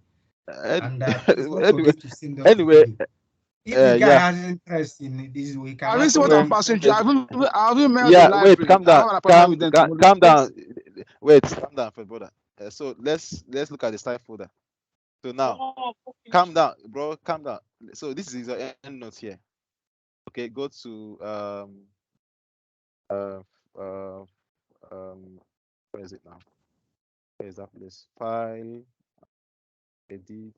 And please don't forget to send us the anyway, video. If the guy yeah. has interest in this, we can. I will see what I'm passing through. I haven't mailed Yeah, the wait, library. calm I have down, an appointment with them tomorrow. calm down. Wait, calm down, for brother. So let's look at the style folder. So now, calm down, bro. Calm down. So this is your Endnote here. Okay, go to where is it now? Where is that place? File, edit,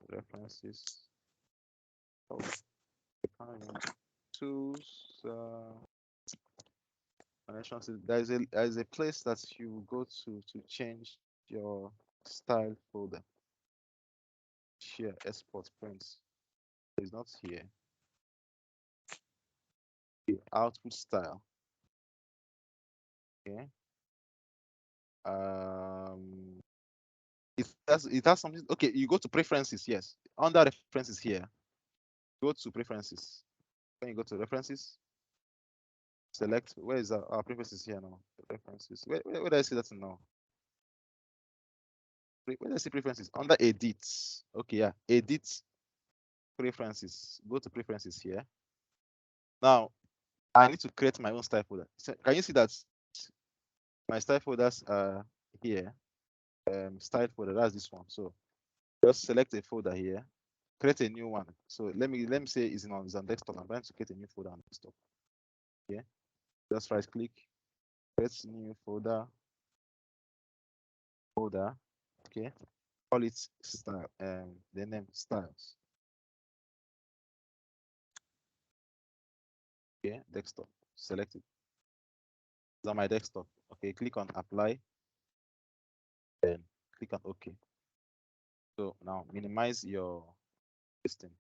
references. Oh, tools. There's a place that you go to change your style folder. Share, export, prints. It's not here. The output style. Okay. It has something. Okay, you go to preferences. Yes, under references here. Go to preferences. When you go to references, select where is our preferences here now. Preferences. Where do I see that now? Where do I see preferences? Under edit. Okay, yeah, edit preferences. Go to preferences here. Now I need to create my own style folder. So can you see that my style folders are here? Style folder, that's this one. So just select a folder here, create a new one. So let me say it's on desktop. I'm going to create a new folder on desktop. Yeah, just right click, create new folder. Okay, call it style. The name styles. Okay, desktop. Select it. It's on my desktop. Okay, click on apply. Then click on OK. So now minimize your system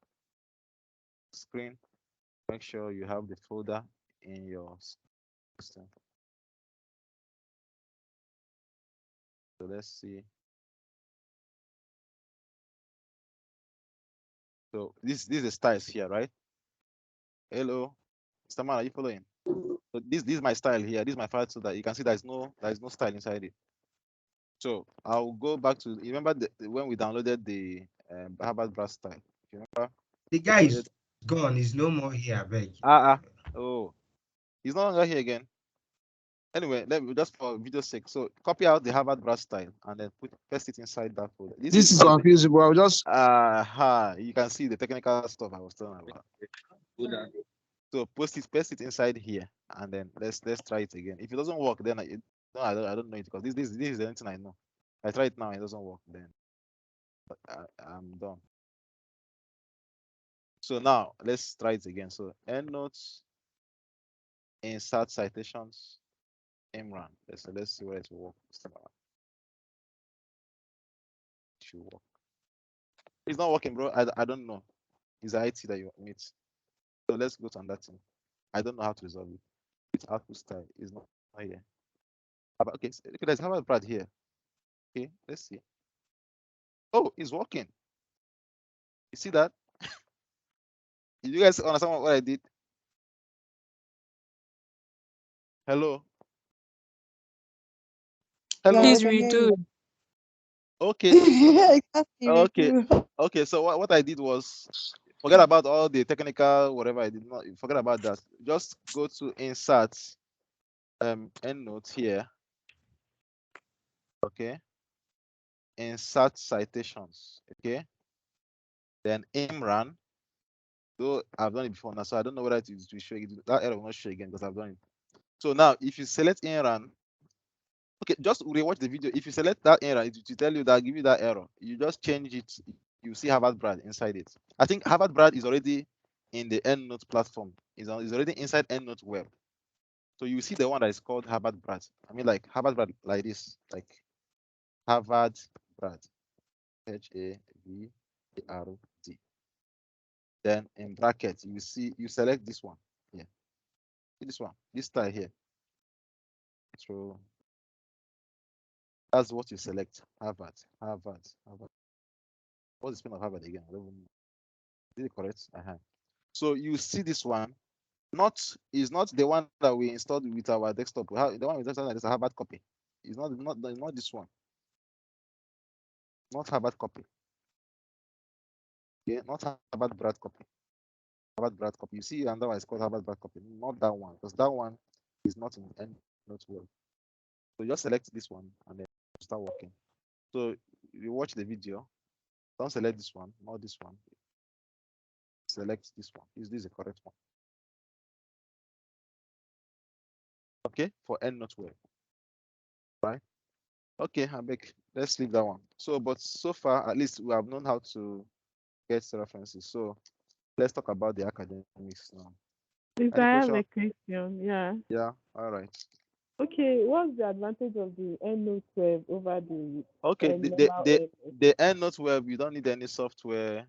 screen. Make sure you have the folder in your system. So let's see. So this is the styles here, right? Hello, Mr. Man, are you following? So this is my style here. This is my file so that you can see there's no style inside it. So I'll go back to remember when we downloaded the Harvard Brass style. You remember? The guy is gone. He's no more here. I beg. Oh, he's no longer here again. Anyway, let me just for video's sake. So copy out the Harvard Brass style and then paste it inside that folder. This is confusing, but I'll just you can see the technical stuff I was talking about. So paste it inside here, and then let's try it again. If it doesn't work, then I don't know it because this is the only thing I know. I try it now, it doesn't work. Then I'm done. So now let's try it again. So endnotes, insert citations, Imran. Let's see where it will work. It should work. It's not working, bro. I don't know. It's IT that you meet. So let's go to another thing. I don't know how to resolve it. It's output style is not here. Okay, so let's have a Brad here. Okay, let's see. Oh, it's working. You see that? You guys understand what I did? Hello? Hello? Yes, we do. Okay. Exactly, we Okay. do. Okay, so what I did was forget about all the technical whatever I did not forget about that. Just go to insert endnote here. Okay. Insert citations. Okay. Then Imran. Though I've done it before now, so I don't know whether it is to show it. That error will not show again because I've done it. So now if you select Imran, okay, just rewatch the video. If you select that error, it will tell you that give you that error. You just change it. You see Harvard Brad inside it. I think Harvard Brad is already in the EndNote platform. Is already inside EndNote web. So you see the one that is called Harvard Brad. I mean, like Harvard Brad, like this, like Harvard Brad, HAVARD. Then in brackets, you select this one here. This one, this style here. So that's what you select. Harvard. What's the spin of Harvard again? I don't even know. Is it correct? So you see this one. Is not the one that we installed with our desktop. The one we installed is a Harvard copy. It's not this one. Not Harvard copy. Yeah, not Harvard Brad copy. Harvard Brad copy. You see, and that one is called Harvard Brad copy. Not that one, because that one is not in EndNote world. So just select this one and then start working. So you watch the video. Don't select this one, not this one. select this one. Is this the correct one? Okay, for Endnote web, right? Okay, let's leave that one. So, but so far, at least we have known how to get references. So let's talk about the academics now. Please, Any I have question? a question. Yeah. Yeah, all right. Okay, what's the advantage of the Endnote web over the Okay, normal web? the Endnote web, you don't need any software.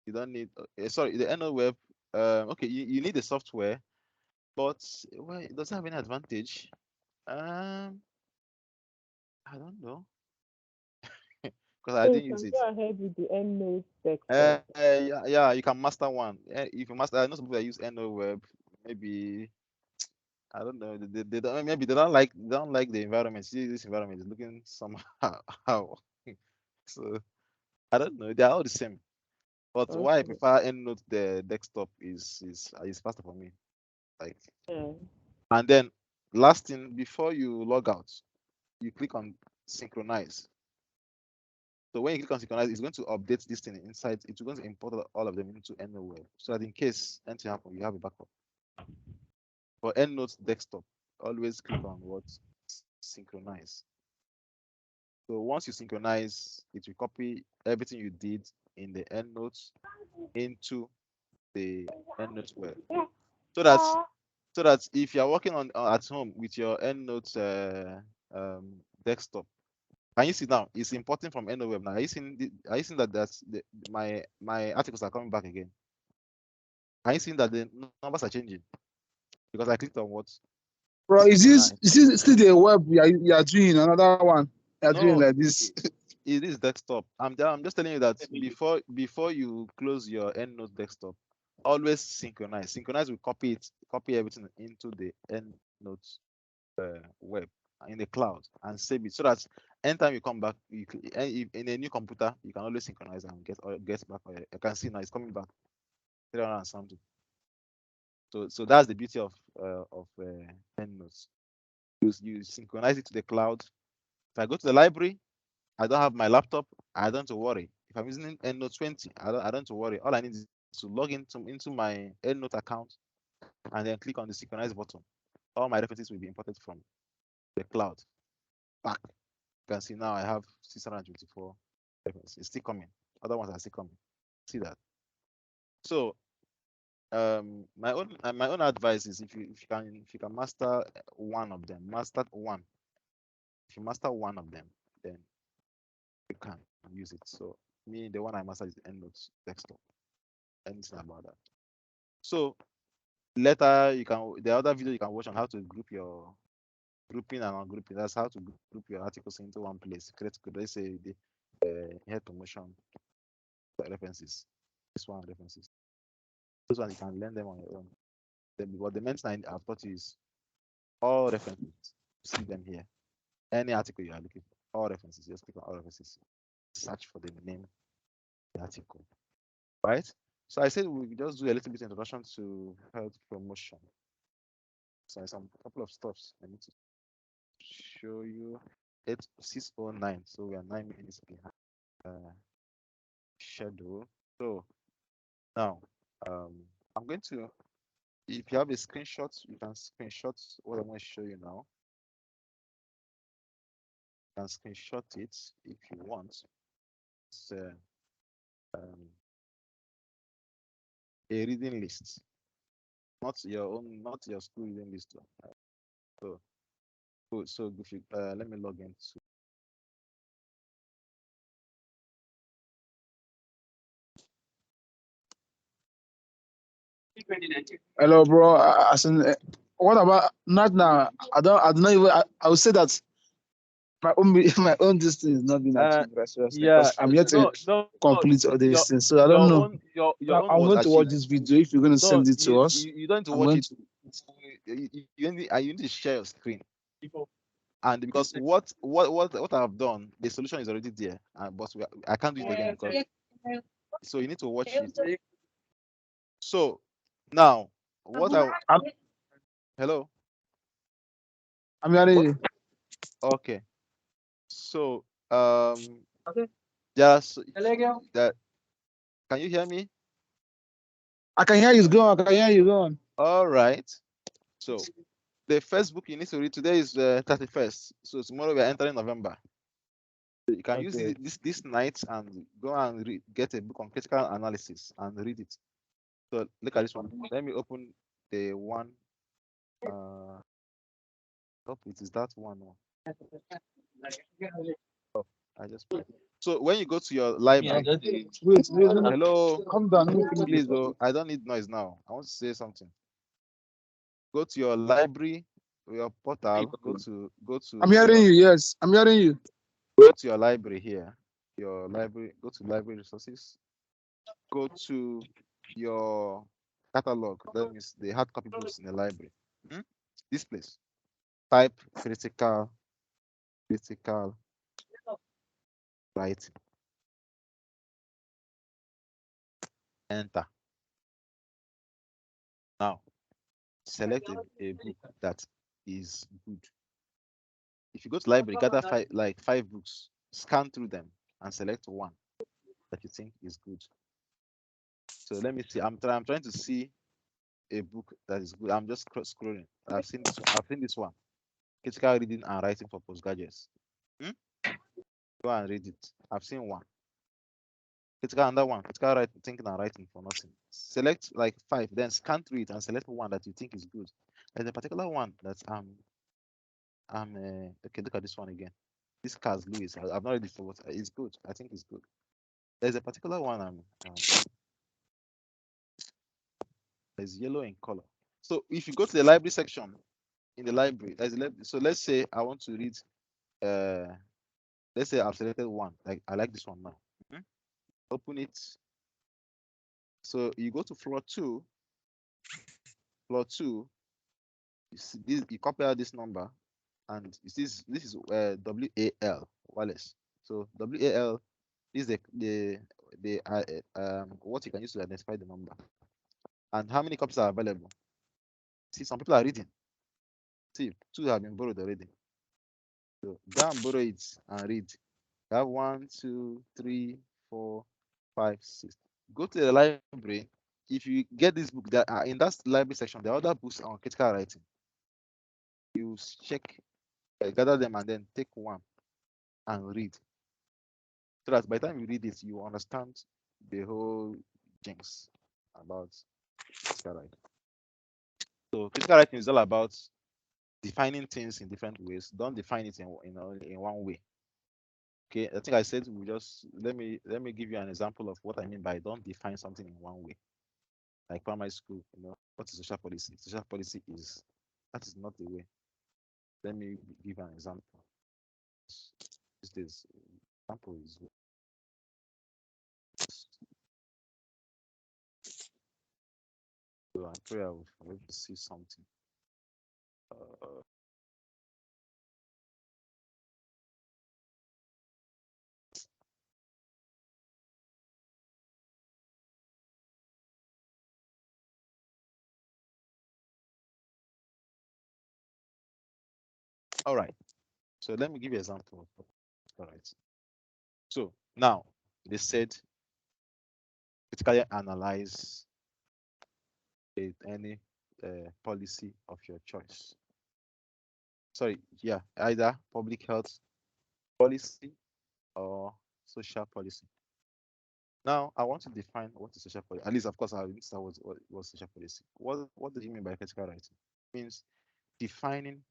You don't need, sorry, the Endnote web, okay, you need the software, but well, it doesn't have any advantage. I don't know, because I So you didn't use can it. go ahead with the Endnote desktop. Yeah, you can master one. If you master, I know some people that use Endnote web, maybe I don't know. They don't, maybe they don't like the environment. See, this environment is looking somehow. So I don't know. They are all the same. But why I Okay. prefer Endnote the desktop is faster for me. Like, Yeah. and then last thing before you log out, you click on synchronize. So when you click on synchronize, it's going to update this thing inside. It's going to import all of them into Endnote web, so that in case anything happens, you have a backup. For Endnote desktop, always click on what synchronize. So once you synchronize, it will copy everything you did in the Endnote into the Endnote web. So that if you are working on at home with your Endnote desktop, can you see now? It's importing from Endnote web now. Are you seeing that my articles are coming back again? Are you seeing that the numbers are changing? Because I clicked on what? Bro, is Synchronize. still the web you are doing another one? You are doing No, like this. it is desktop. I'm just telling you that before you close your Endnote desktop, always synchronize. Synchronize will copy everything into the Endnote web in the cloud and save it, so that anytime you come back, in a new computer, you can always synchronize and get back. I can see now it's coming back 300 and something. So that's the beauty of Endnote. You synchronize it to the cloud. If I go to the library, I don't have my laptop, I don't have to worry. If I'm using Endnote 20, I don't have to worry. All I need is to log into my Endnote account and then click on the synchronize button. All my references will be imported from the cloud back. You can see now I have 624 references. It's still coming. Other ones are still coming. See that? So my own advice is if you can master one of them, master one. If you master one of them, then you can use it. So me, the one I master is Endnote desktop. Anything about that. So later the other video you can watch on how to group your grouping and ungrouping. That's how to group your articles into one place. Let's say the head promotion references. This one references. This one you can learn them on your own. But the main thing I've taught you is all references. See them here. Any article you are looking for, all references. Just click on all references. Search for the name of the article. Right? So I said we just do a little bit introduction to health promotion. So some couple of stuffs I need to show you. It's 6:09, so we are 9 minutes behind schedule. So now I'm going to, if you have a screenshot, you can screenshot what I'm going to show you now. You can screenshot it if you want. It's a reading list, not your school reading list. So if you let me log into. Hello, bro. What about not now? I don't know. I would say that my own my own distance is not being achieved right, seriously, Yeah, because I'm yet to no, complete all your these things. So I don't know. your own I'm was going to watch achieved. this video. If you're going to No, send it to us, you don't need to I'm watch going it. to. You need to share your screen. And because what I've done, the solution is already there, but I can't do it again because so you need to watch it. So now hello. I'm hearing you. Okay. So just that, can you hear me? I can hear you. Go on. I can hear you. Go on. All right. So the first book you need to read today is the 31st. So tomorrow we are entering November. So you can use Okay. this night and go and get a book on critical analysis and read it. So look at this one. Let me open the one. Hope it is that one. Oh, I just put it. So when you go to your library, Wait. hello, Calm down. Let me finish please, this. though, I don't need noise now. I want to say something. Go to your library, your portal. Go to I'm hearing your, you. Yes, I'm hearing you. go to your library here. Your library. Go to library resources. Go to your catalog. That means the hard copy books in the library. This place. Type critical writing. Enter. Now select a book that is good. If you go to library, gather five books, scan through them, and select one that you think is good. So let me see. I'm trying to see a book that is good. I'm just scrolling. I've seen this one. I've seen this one. Critical reading and writing for postgraduates. Go and read it. I've seen one. Critical another one. Critical writing, thinking and writing for nothing. Select like five, then scan through it and select one that you think is good. There's a particular one that okay. Look at this one again. This Carl Lewis. I've not read it for what it's good. I think it's good. There's a particular one it's yellow in color. So if you go to the library section in the library, so let's say I want to read let's say I've selected one. Like I like this one now. Open it. So you go to floor two. Floor two, you see this, you copy out this number and this is WAL Wallace. So WAL is the what you can use to identify the number. And how many copies are available? See, some people are reading. See, two have been borrowed already. So go and borrow it and read. You have 1, 2, 3, 4, 5, 6. Go to the library. If you get this book, that in that library section, there are other books on critical writing. You check, gather them, and then take one and read. So that by the time you read it, you understand the whole jinx about critical writing. So critical writing is all about defining things in different ways. Don't define it in one way. Okay, I think I said we just let me give you an example of what I mean by don't define something in one way. Like primary school, what is social policy? Social policy is that is not the way. Let me give an example. This example is so I pray I will be able to see something. All right. So let me give you an example. All right. So now they said critically analyze any policy of your choice. Sorry, yeah, either public health policy or social policy. Now, I want to define what is social policy. At least, of course, I need to start what social policy. What do you mean by critical writing? It means defining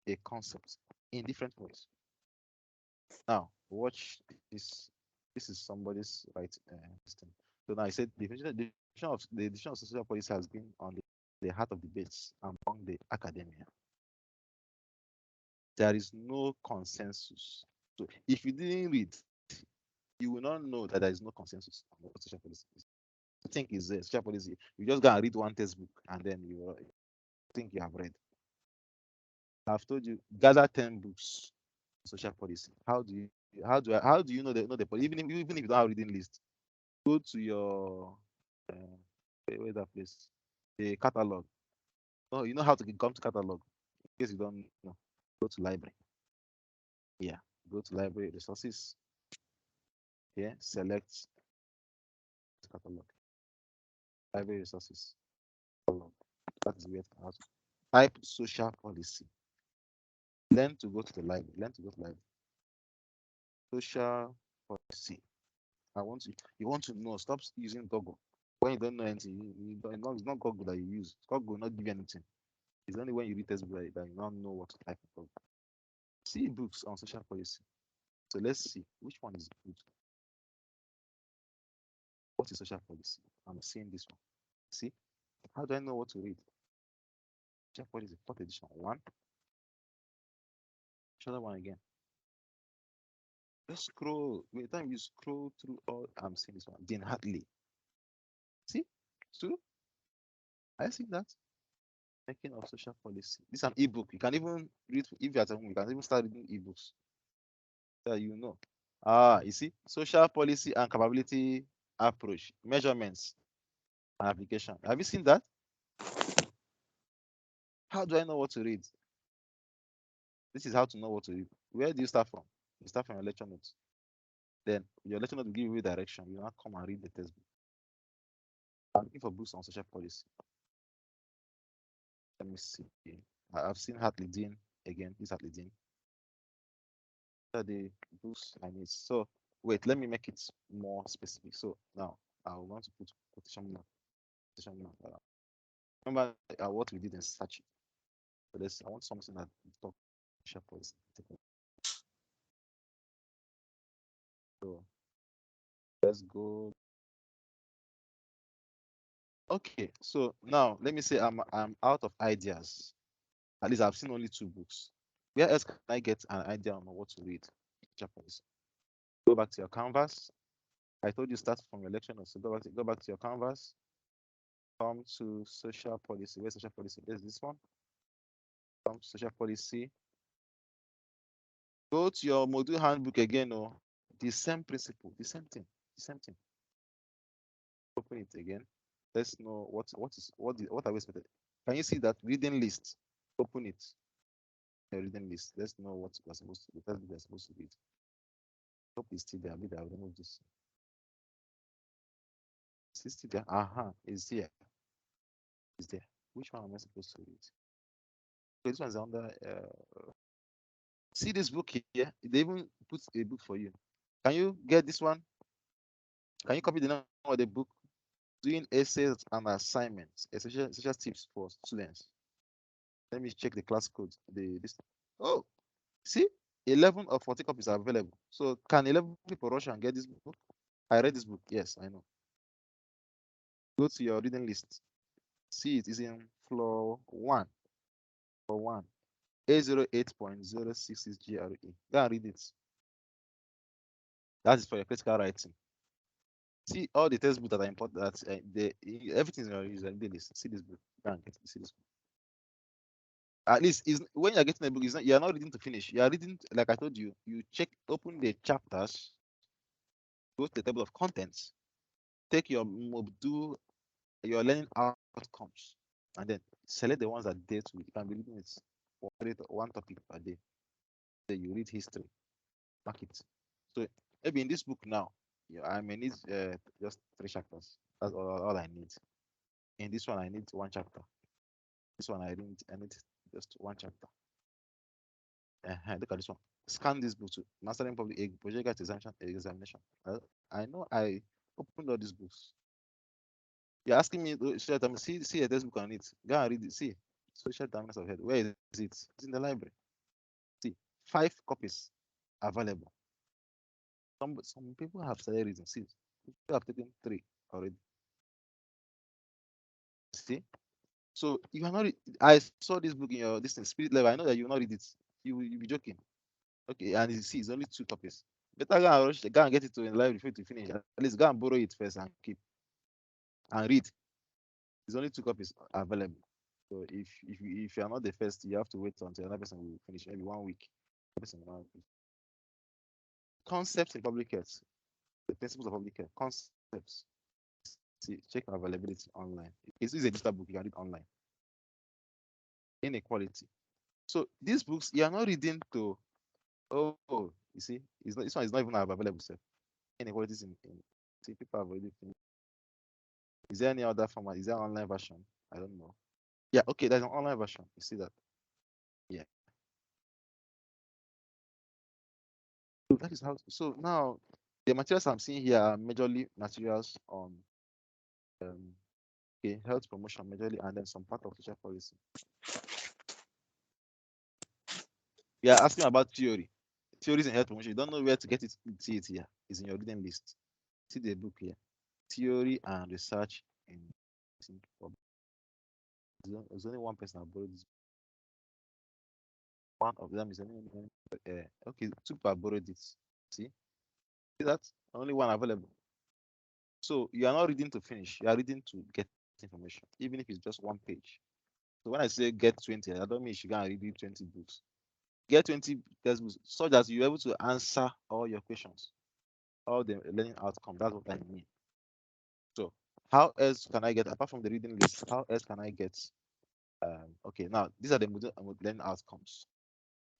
a concept in different ways. Now, watch this. This is somebody's right system. So now I said the definition of social policy has been on the heart of debates among the academia. There is no consensus. So if you didn't read, you will not know that there is no consensus on what social policy is. You think is social policy. You just go and read one textbook and then you think you have read. I've told you, gather 10 books social policy. How do you know the policy? Even if you don't have reading list, go to your where's that place? The catalog. No, you know how to come to catalog. In case you don't know, go to library. Yeah, go to library resources. Yeah, select catalog. library resources. That is where it comes. Type social policy. Learn to go to the library. Learn to go to the library. Social policy. You want to know. Stop using Google. When you don't know anything, it's not Google that you use. Google will not give you anything. It's only when you read textbook that you don't know what to type in Google. See books on social policy. So let's see which one is good. What is social policy? I'm seeing this one. See, how do I know what to read? Social policy, fourth edition. One. Another one again. Just scroll. By the time you scroll through all, I'm seeing this one. Dean Hartley. See, two. I see that. Making of social policy. This is an ebook. You can even read if you're at home. You can even start reading ebooks. So you know. You see, social policy and capability approach, measurements and application. Have you seen that? How do I know what to read? This is how to know what to read. Where do you start from? You start from your lecture notes. Then your lecture note will give you direction. You now come and read the textbook. I'm looking for books on social policy. Let me see. I've seen Hartley Dean again. This Hartley Dean. The books I need. So wait, let me make it more specific. So now I want to put quotation mark. Remember what we did in search. So I want something that talk social policy. So let's go. Okay, so now let me say I'm out of ideas. At least I've seen only 2 books. Where else can I get an idea on what to read? Japanese. Go back to your canvas. I told you start from your lecture notes. So go back to your canvas. Come to social policy. Where's social policy? There's this one. Come to social policy. Go to your module handbook again. Oh, the same principle, the same thing, the same thing. Open it again. Let's know what are we expected. Can you see that reading list? Open it. The reading list. Let's know what we're supposed to do. That's what we're supposed to read. Hope it's still there. Maybe I'll remove this. It's still there. It's here. It's there. Which one am I supposed to read? So this one's under. See this book here? They even put a book for you. Can you get this one? Can you copy the name of the book? Doing essays and assignments, essential tips for students. Let me check the class code. Oh, see, 11 or 40 copies are available. So can 11 people rush and get this book? I read this book. Yes, I know. Go to your reading list. See, it is in floor 1. For 1. 808.066 GRE. Go and read it. That is for your critical writing. See all the textbooks that are important. Everything is in the list. See this book. Go and get it. See this book. At least when you're getting a book, you're not reading to finish. You are reading, like I told you, you open the chapters, go to the table of contents, take your module, your learning outcomes, and then select the ones that date with. You can be reading it one topic per day. Then you read history, mark it. So maybe in this book now, I may need just 3 chapters. That's all I need. In this one, I need 1 chapter. This one, I need just 1 chapter. Look at this one. Scan this book to Mastering Public Project Examination. I know I opened all these books. You're asking me to see a textbook on it. Go and read it. See, social determinants of health. Where is it? It's in the library. See, 5 copies available. Some people have started reading. See, people have taken 3 already. See, so you are not. I saw this book in your spirit level. I know that you will not read it. You'll be joking. Okay, and you see, it's only 2 copies. Better go and get it to in the library before to finish. At least go and borrow it first and keep and read. There's only 2 copies available. So if you are not the first, you have to wait until another person will finish, maybe 1 week. Concepts in public health. The principles of public health. Concepts. See, check availability online. It's a digital book, you can read online. Inequality. So these books, you are not reading to, you see, this one is not even available. Sir. Inequalities in see, people have already finished. Is there any other format? Is there an online version? I don't know. Yeah, okay, there's an online version. You see that? Yeah. So that is how. So now the materials I'm seeing here are majorly materials on okay, health promotion majorly, and then some part of social policy. We are asking about theory. Theories in health promotion. You don't know where to get it. See it here. It's in your reading list. See the book here. Theory and research in there's only one person that borrowed this. One of them is only okay. Two people have borrowed it. See that? Only one available. So you are not reading to finish. You are reading to get information, even if it's just one page. So when I say get 20, I don't mean you should go and read 20 books. Get 20 textbooks so that you're able to answer all your questions, all the learning outcome. That's what I mean. So how else can I get, apart from the reading list, how else can I get okay, now these are the learning outcomes.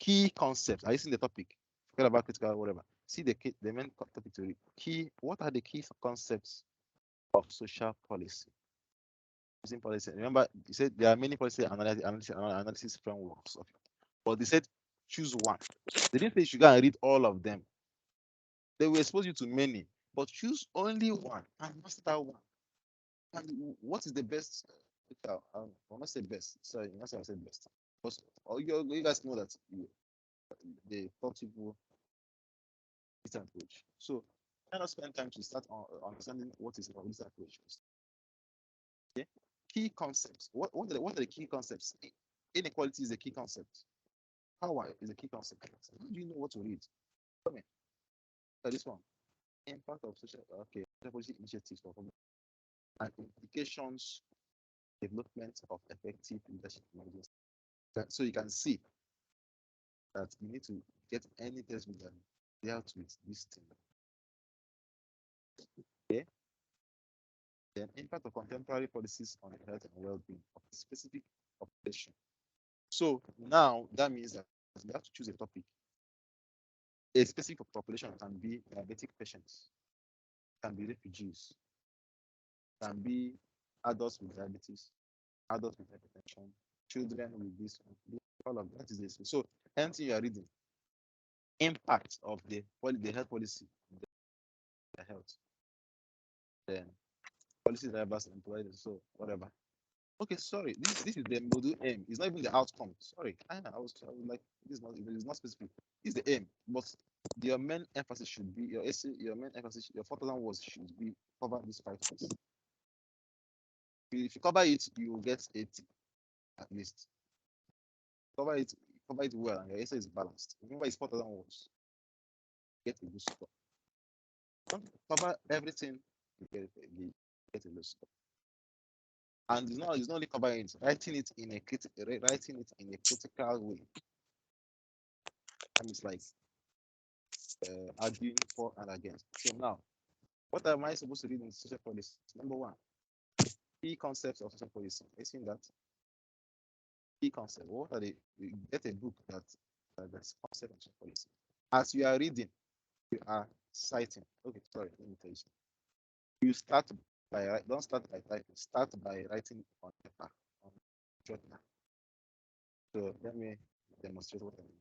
Key concepts. Are you seeing the topic? Forget about critical whatever. See the main topic to read. What are the key concepts of social policy? Using policy. Remember, you said there are many policy analysis frameworks, but they said choose one. They didn't say you should go and read all of them. They will expose you to many, but choose only one and master that one. And what is the best? I will not say best. Sorry, not say I said best. But you guys know that the top people this approach. So let us spend time to start on understanding what is this approach. Okay. Key concepts. What are the key concepts? Inequality is a key concept. Power is a key concept. How do you know what to read? Come in. This one. Impact of social policy initiatives for public and implications development of effective leadership management. So you can see that you need to get any textbook that dealt with this thing. Okay. Then impact of contemporary policies on health and well-being of a specific population. So now that means that you have to choose a topic. A specific population can be diabetic patients, can be refugees, can be adults with diabetes, adults with hypertension, children with this, all of that is this. So anything you are reading, impact of the health policy, the health, then policy drivers employed, so whatever. Okay, sorry. This is the module aim. It's not even the outcome. Sorry, I was like, this is not specific. It's the aim, but your main emphasis should be your essay. Your main emphasis, your 4,000 words should be cover these 5 things. If you cover it, you will get 80 at least. Cover it well, and your essay is balanced. Remember, it's 4,000 words. Get a good score. Don't cover everything. You get a low score. And it's not only covering it, writing it in a critical way. And it's like arguing for and against. So now, what am I supposed to read in social policy? Number one, key concepts of social policy. Have you seen that? Key concept. What are they? You get a book that's concept of social policy. As you are reading, you are citing. Okay, sorry, let me tell you. You start by don't start by typing. Start by writing on paper, on journal. So let me demonstrate what I mean.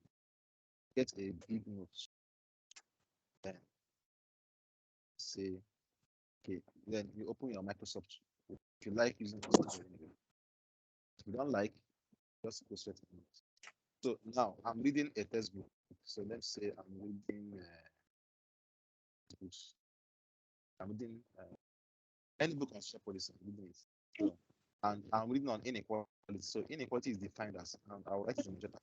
Get a big note. Then say, okay, then you open your Microsoft. If you like using Microsoft, if you don't like, just go straight to it. So now I'm reading a textbook. So let's say I'm reading books. I'm reading any book on social policy. I'm reading it. So, and I'm reading on inequality. So inequality is defined as, and I'll write it in jotter.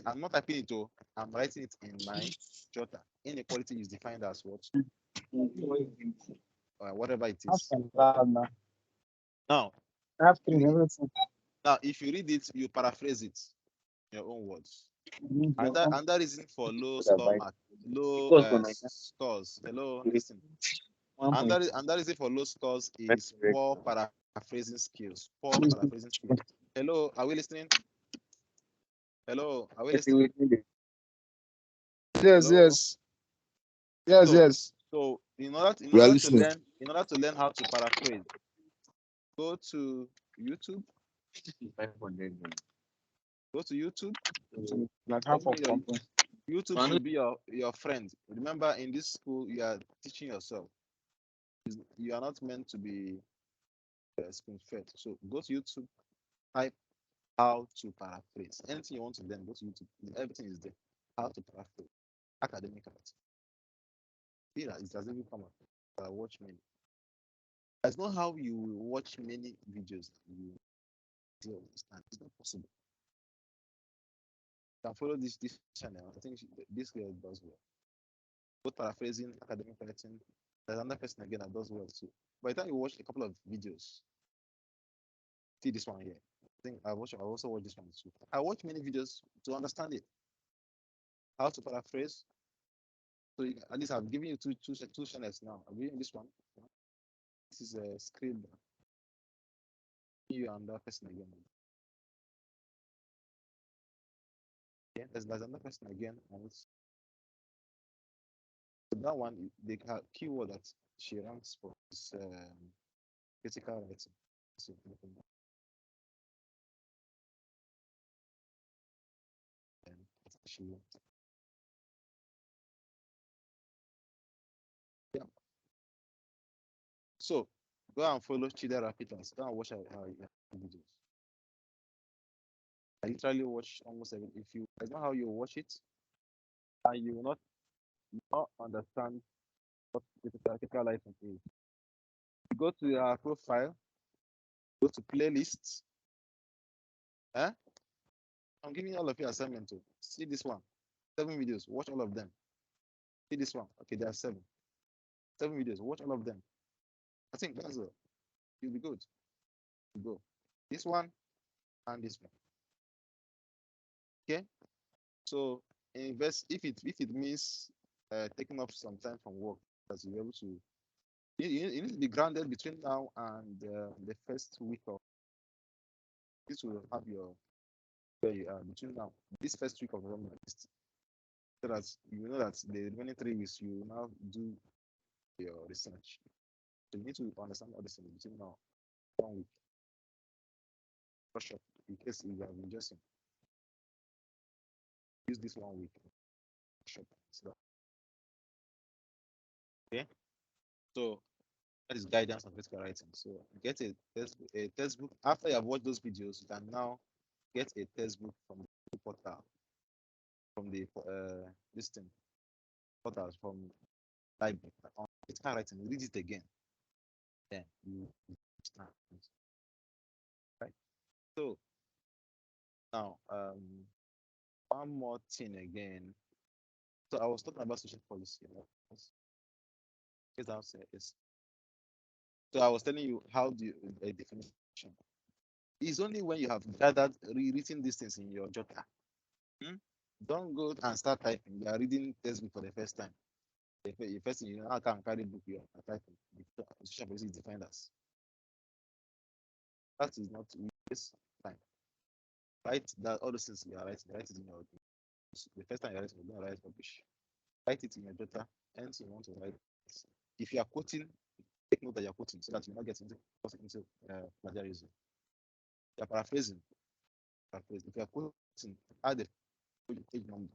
I'm not typing it though. I'm writing it in my jotter. Inequality is defined as what? Whatever it is. Now, if you read it, you paraphrase it in your own words. Another reason for low scores. Hello, listen. Another reason for low scores is poor paraphrasing skills. Hello, are we listening? Hello, are we listening? Yes, Hello? yes. Yes, yes. So in order to in order to learn how to paraphrase, go to YouTube. Go to YouTube. YouTube should be your friend. Remember, in this school, you are teaching yourself. You are not meant to be spoon-fed. So go to YouTube, type how to paraphrase. Anything you want to learn, go to YouTube. Everything is there. How to paraphrase. Academic art. It doesn't even come up. Watch many. That's not how you will watch many videos. You understand. It's not possible. You can follow this channel. I think this girl does well. Both paraphrasing, academic writing. There's another person again that does well too. By the time you watch a couple of videos, see this one here. I think I also watch this one too. I watch many videos to understand it. How to paraphrase. So at least I've given you two channels now. I'm giving this one. This is a screen. You and that person again. Yeah, there's another person again. And that one, the keyword that she ranks for is critical writing. So, she yeah. So go and follow Chidera Peters. Go and watch her videos. I literally watch almost every. If you, I know how you watch it, and you will not understand what critical writing is. You go to your profile, go to playlists. Eh? I'm giving all of you assignment to see this one. 7 videos. Watch all of them. See this one. Okay, there are 7. 7 videos. Watch all of them. I think that's it. You'll be good. You go. This one and this one. Okay. So invest if it means taking up some time from work, that you're able to. You need to be grounded between now and the first week of. This will have your where you are between now. This first week of November, so that you know that the remaining 3 weeks you will now do your research. So you need to understand all this in between now 1 week. Brush up in case you have been just use this 1 week. Brush up. So, okay. So that is guidance on critical writing. So get a textbook. After you have watched those videos, you can now get a textbook from the portal, from the this thing portals from library on critical writing. Read it again. Then you understand. Right. So now one more thing again. So I was talking about social policy. So I was telling you how do you a definition. It's only when you have gathered rewritten these things in your jotter. Don't go and start typing. You are reading textbook for the first time. The first thing you know, I can carry book you are typing. Social policy is defined as. That is not waste time. Write that all those things you are writing. Write it in your the first time you write, you're gonna write rubbish. Write it in your jotter. Anything you want to write. If you are quoting, take note that you're quoting so that you not get into plagiarism. You're paraphrasing. If you're quoting, add the page number.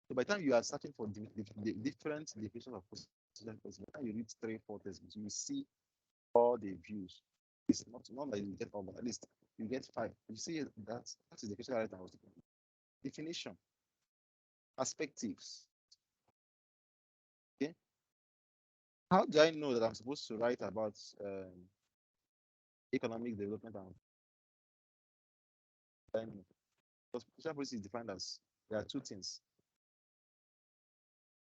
So by the time you are searching for the different definitions of social policy, by the time you read 3-4 textbooks, you will see all the views. It's not that you get all, but at least you get 5. You see that is the question I was talking about. Definition, perspectives. Okay. How do I know that I'm supposed to write about economic development and because social policy is defined as there are 2 things.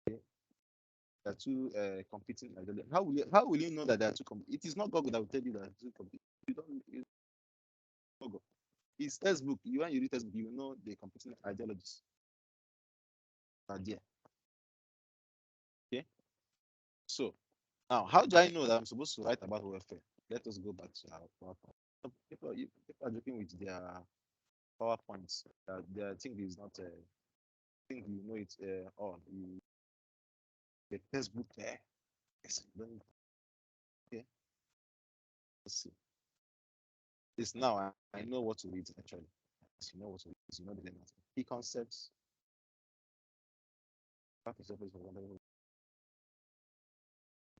Okay. There are 2 competing ideologies. How will you know that there are 2 competing? It is not Google that will tell you that there are 2 competing. You don't Google. It's textbook. When you read textbook, you know the competing ideologies are there. Okay. So now, how do I know that I'm supposed to write about welfare? Let us go back to our PowerPoint. People are joking with their PowerPoints. Their thing is not. Think you know it all. The textbook there. Yes, Okay, let's see. This now I know what to read actually. You know what to read. You know the name. Key concepts.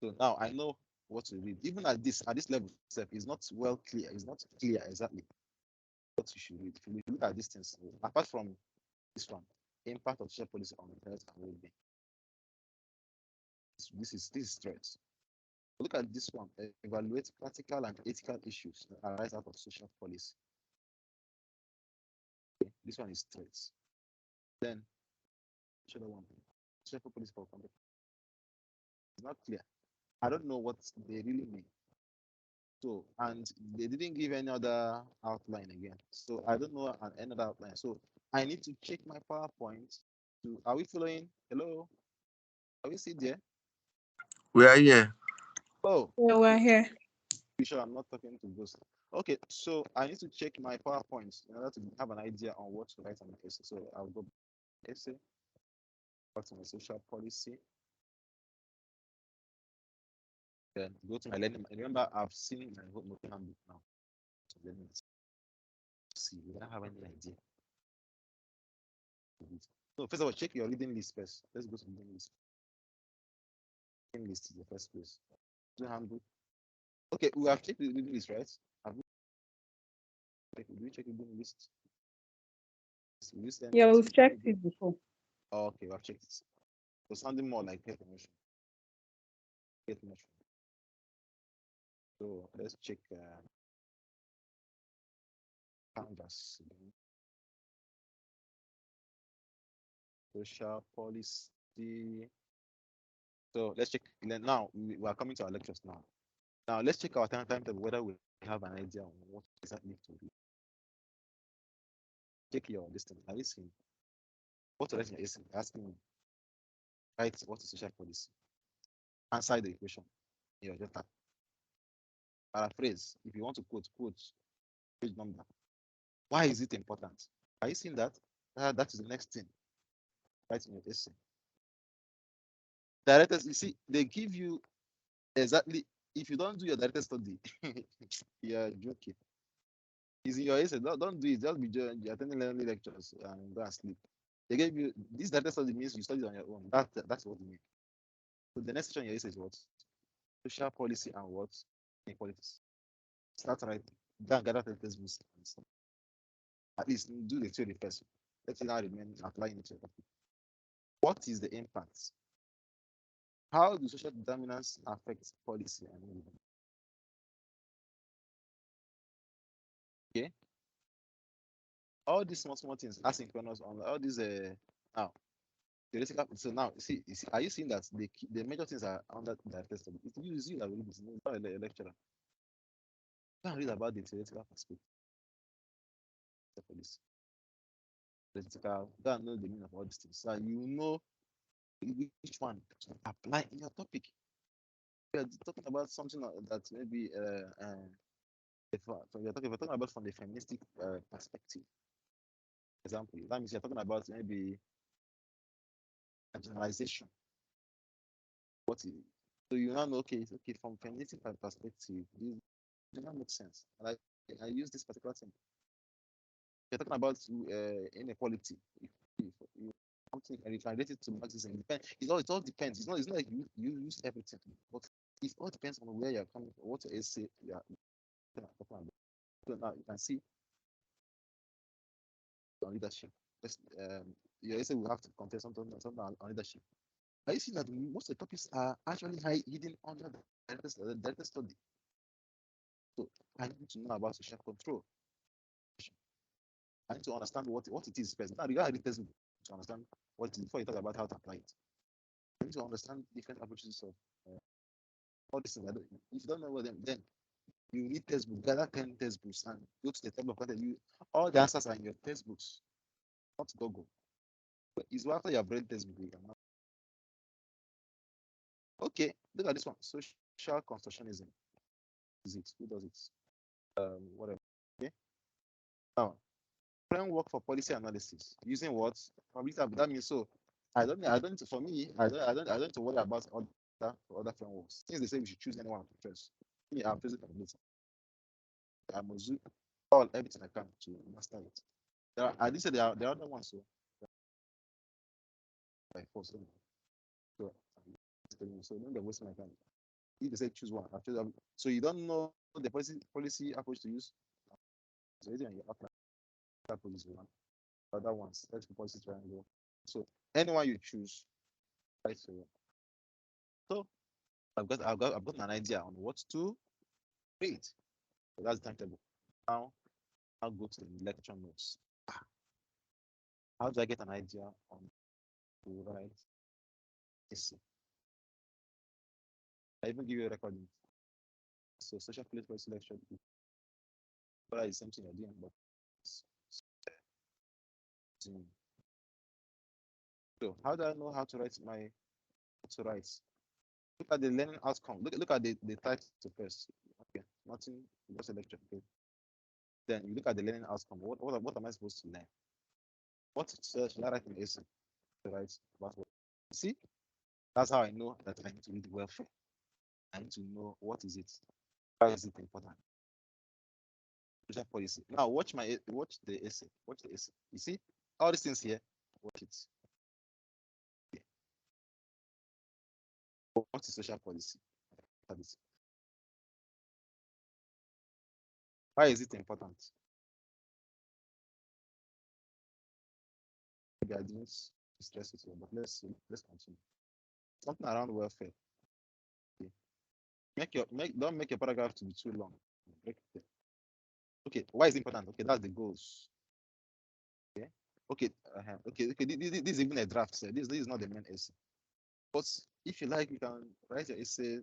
So now I know what to read. Even at this level, itself is not well clear. It's not clear exactly what you should read. If you look at these things, apart from this one, impact of social policy on health and well-being. This is threats. Look at this one. Evaluate practical and ethical issues that arise out of social policy. Okay, this one is threats. Then, social one, social policy for conduct. It's not clear. I don't know what they really mean. So, and they didn't give any other outline again. So I don't know another outline. So I need to check my PowerPoint. Are we following? Hello? Are we still there? We are here. Oh, Yeah, we're here. be sure I'm not talking to Ghost. Okay, so I need to check my PowerPoint in order to have an idea on what to write on the essay. So I'll go essay, back to my social policy. Then go to my learning. Remember, I've seen my whole handbook now. So let me see. We don't have any idea. So first of all, check your reading list first. Let's go to reading list. Reading list is the first place. Do handbook. Okay, we have checked the reading list, right? Have we check the reading list? Yeah, we've checked it before. Oh, okay, we have checked it. So sounding more like health promotion. Health promotion. So let's check canvas. Social policy. So let's check. Now we are coming to our lectures now. Now let's check our timetable whether we have an idea on what exactly to do. Check your listing. Are you seeing what to write in your essay? Asking me, write what is social policy. Answer the equation in your data. Paraphrase. If you want to quote page number. Why is it important? Are you seeing that? That is the next thing. Write in your essay. Directors, you see, they give you exactly. If you don't do your director study, you're joking. It's in your essay. Don't do it. Just be attending learning lectures and go and sleep. They gave you this director study means you study on your own. That's what you mean. So the next section in your essay is what? Social policy and what? Inequalities. Start writing. Go and gather textbooks. At least do the theory first. Let it now remain applying it to your topic. What is the impact? How do social determinants affect policy and movement? Okay. All these small things, asynchronous on all these now theoretical. So now see, are you seeing that the major things are under the test? It's you that will read this, not a lecturer. Go and read about the theoretical perspective. The policy. Theoretical, go and know the meaning of all these things. So you know which one to apply in your topic. We are talking about something that maybe if we're talking about from the feministic perspective. Example, that means you're talking about maybe a generalization. What is so you now know okay from feministic perspective, this does not make sense. Like I use this particular thing. You're talking about inequality. If you something and you can relate it to Marxism, it all depends. It's not like you use everything, but it all depends on where you're coming from, what your essay you are talking about. So now you can see on leadership. Your essay will have to contain something on leadership. Are you seeing that most of the topics are actually hidden under the director study? So I need to know about social control. I need to understand what it is first. Now, regarding the textbook to understand what it is before you talk about how to apply it. I need to understand different approaches of all these things. If you don't know what them, then you read textbook, gather 10 textbooks, and go to the table of content. All the answers are in your textbooks, not Google. But it's after you have read textbook, you can now. Okay, look at this one. Social constructionism. Is it? Who does it? Whatever. Okay. Now, framework for policy analysis using what? That means so. I don't. For me, I don't need to worry about other frameworks. Since they say we should choose anyone to choose. Me, I'm facing capability. I must do all everything I can to master it. I did say there are other ones, so by force. So don't waste my time. If they say choose one, I choose. So you don't know the policy approach to use. So anything you apply that policy one. Other ones, that's the policy triangle. So anyone you choose, right? So I've got an idea on what to create. So that's the timetable. Now I'll go to the lecture notes. How do I get an idea on to write essay? I even give you a recording. So social political selection, but it's something you're doing, but so how do I know how to write Look at the learning outcome. Look at the title first. Okay, nothing, just a lecture. Okay. Then you look at the learning outcome. What am I supposed to learn? What should I write in essay to write about what? See, that's how I know that I need to read welfare. I need to know what is it. Why is it important? Social policy. Now watch the essay. Watch the essay. You see all these things here. Watch it. Okay. What is social policy? Why is it important? Maybe I didn't stress it here, but let's continue. Something around welfare. Okay. Don't make your paragraph to be too long. Okay, why is it important? Okay, that's the goals. Okay, okay. This is even a draft. So this is not the main essay. But if you like, you can write your essay.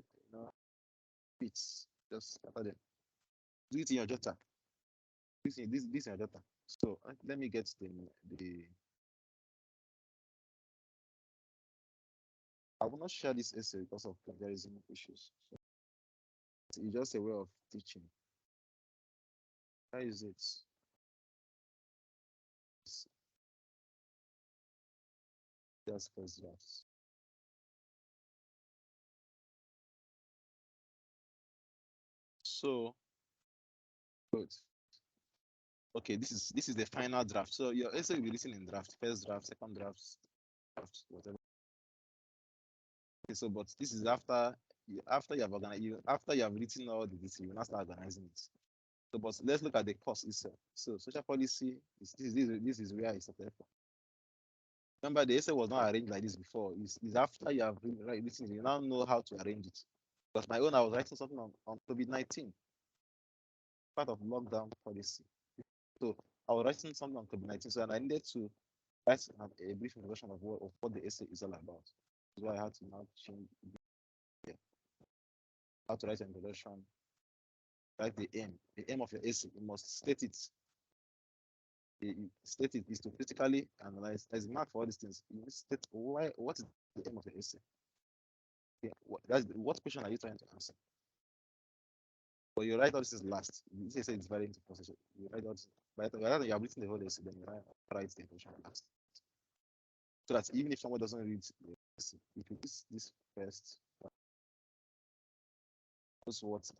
Bits just after them. Do it in your jotter. This in your jotter. So let me get the. I will not share this essay because of plagiarism issues. So it's just a way of teaching. Where is it? Just first drafts. So good. Okay, this is the final draft. So your essay will be written in draft, first draft, second draft, whatever. Okay, so but this is after you have organized after you have written all the this, you now start organizing it. So but let's look at the course itself. So social policy this is where it's started from. Remember, the essay was not arranged like this before. It's after you have written, you now know how to arrange it. Because my own, I was writing something on COVID-19, part of lockdown policy. So I was writing something on COVID-19, so and I needed to write a brief introduction of what the essay is all about. That's why I had to now change how to write an introduction, write the aim. The aim of your essay, you must state it. State it is to critically analyze. There's a mark for all these things. You state what is the aim of your essay. Yeah, what question are you trying to answer? But you write all this last. This essay is very into process. You write all this. By the time you have written the whole essay, then you write the introduction last. So that even if someone doesn't read the essay, if you use this first, knows what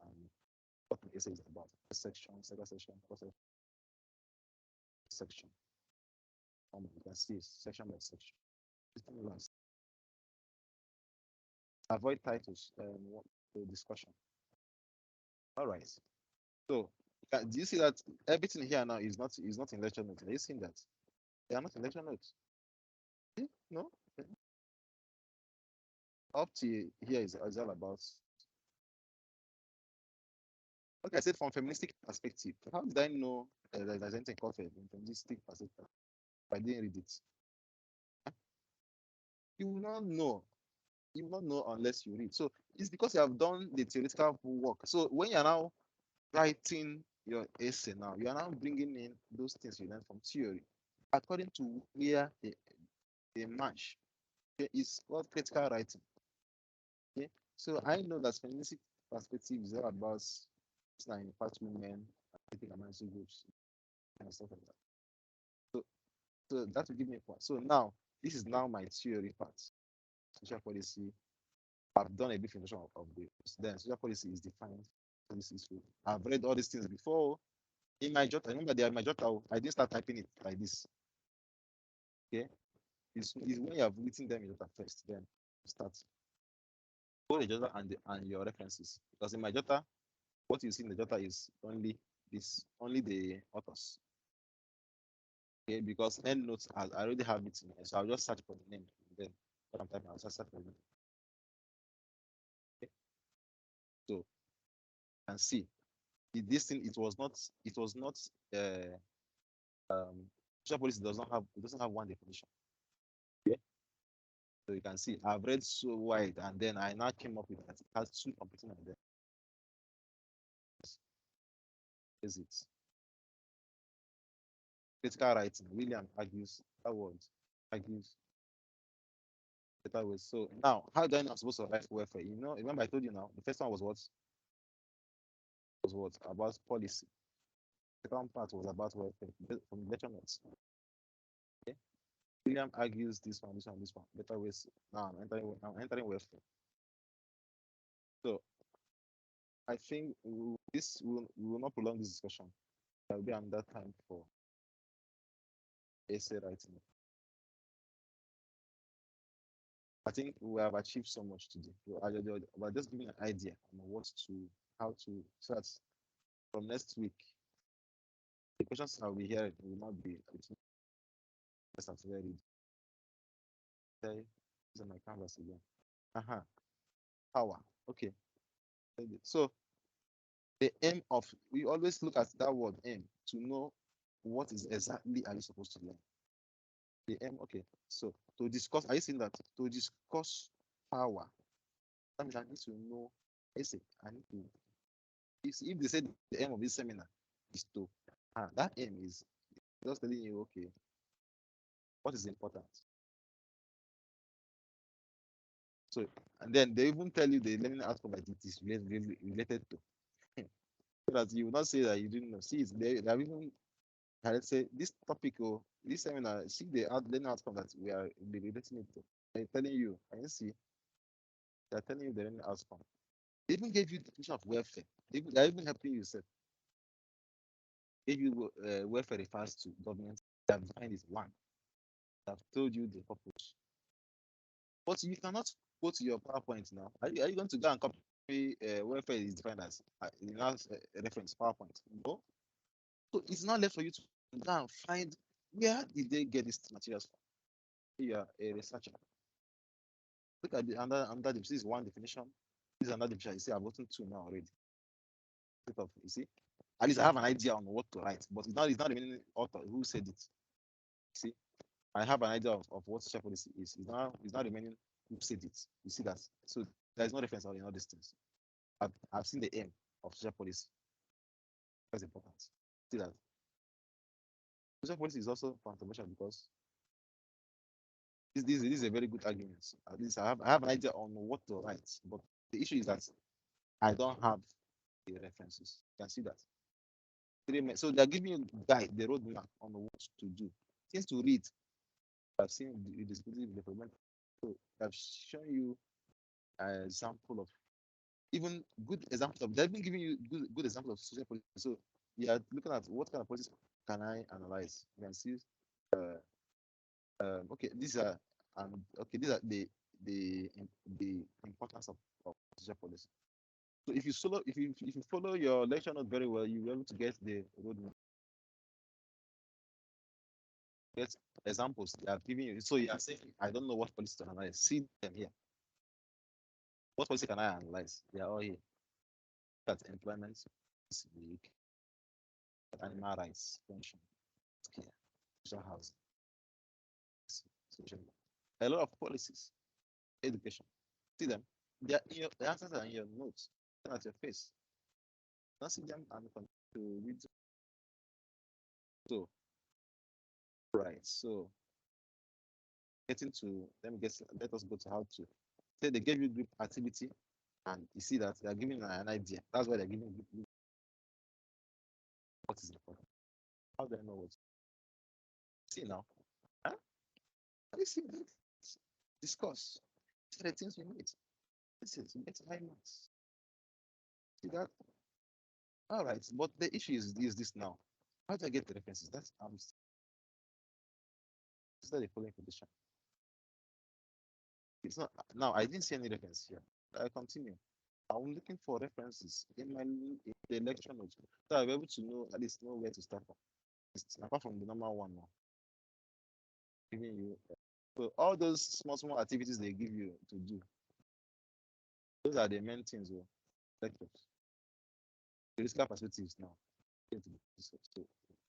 the essay is about. First section, second section, first section. You can see section by section. Last. Avoid titles. The discussion. All right. So do you see that everything here now is not in lecture notes? Are you seeing that? They are not in lecture notes. No. Up to here is all about. Like I said, from feministic perspective, how did I know there's anything called feministic perspective? I didn't read it. You will not know. You will not know unless you read. So it's because you have done the theoretical work. So when you're now writing your essay now, you are now bringing in those things you learned from theory according to where they match. Okay, it's called critical writing. Okay, so I know that feministic perspective is all about impact women, ethical minority groups, and stuff like that. So that will give me a point. So now this is now my theory part. Social policy. I've done a brief introduction of this. Then social policy is defined this is true. I've read all these things before. In my jota, remember they are in my jota. I didn't start typing it like this. Okay, it's when you have written them in jota first, then start. Go the jota and your references. Because in my jota, what you see in the jota is only the authors. Okay, because Endnote I already have it in here, so I'll just search for the name. And then what I'm typing, I'll just search for the name. Okay, so you can see this thing. It was not. Social policy doesn't have one definition. Okay, so you can see I've read so wide, and then I now came up with that. It has two competing ideas. Is it critical writing? William argues that word argues better ways. So now, how do I know I'm supposed to write welfare? You know, remember I told you now. The first one was what? About policy. The second part was about welfare from the lecture notes. Okay. William argues this one. Better ways. Now I'm entering welfare. So I think we will not prolong this discussion. There will be another time for essay writing. I think we have achieved so much today. We're just giving an idea on how to start from next week. The questions I'll be hearing will not be just as very. Okay, these are my canvas again. Power. Okay. So the aim of we always look at that word aim to know what is exactly are you supposed to learn. The aim. Okay. So to discuss, are you seeing that? To discuss power, that means I need to know. I need to. If they say the aim of this seminar is to, that aim is just telling you, okay, what is important. So, and then they even tell you the learning outcome that it is related to. So that you will not say that you didn't know. See, they have even, let's say, this topic or this seminar, see the learning outcome that we are relating it to. They're telling you, and you see, they're telling you the learning outcome. They even gave you the definition of welfare. They're even helping you, say, if you welfare refers to government, they have defined it one. I've told you the purpose. But you cannot go to your PowerPoint now. Are you going to go and copy welfare is defined as reference PowerPoint? No. So it's not left for you to go and find where did they get these materials from. You are a researcher. Look at the under this is one definition. This is another definition. You see, I've gotten two now already. You see, at least I have an idea on what to write, but it's not the meaning author who said it. See, I have an idea of what social policy is. It's not remaining who said it. You see that? So there's no reference in all these things. I've seen the aim of social policy. That's important. See that? Social policy is also controversial because this is a very good argument. At least I have an idea on what to write, but the issue is that I don't have the references. You can see that. So they're giving you guide, the roadmap on what to do. Things to read. I've seen the dispositive development. So I've shown you an example of even good examples of they've been giving you good examples of social policy. So you are looking at what kind of policies can I analyze. You can see okay, these are these are the importance of social policy. So if you follow your lecture note very well, you'll be able to get the roadmap. Get examples they have given you. So you are saying, I don't know what policy to analyze. See them here. What policy can I analyze? They are all here. That's employment, week, animal rights, pension, care, social housing, social, a lot of policies, education. See them. The answers are in your notes, at your face. Don't see them and to read. So, right. So, let us go to how to say they gave you group activity, and you see that they are giving an idea. That's why they're giving group what is important. How do I know what? See now. Huh? Have you seen that? Discuss. See the things we need. This is get high marks. See that? All right, but the issue is this now. How do I get the references? That's still the following condition. It's not now. I didn't see any reference here. I continue. I'm looking for references in the lecture notes, so I'll be able to know at least know where to start from. Apart from the normal one now, giving you. So all those small activities they give you to do, those are the main things. Lectures. The risk perspectives now. So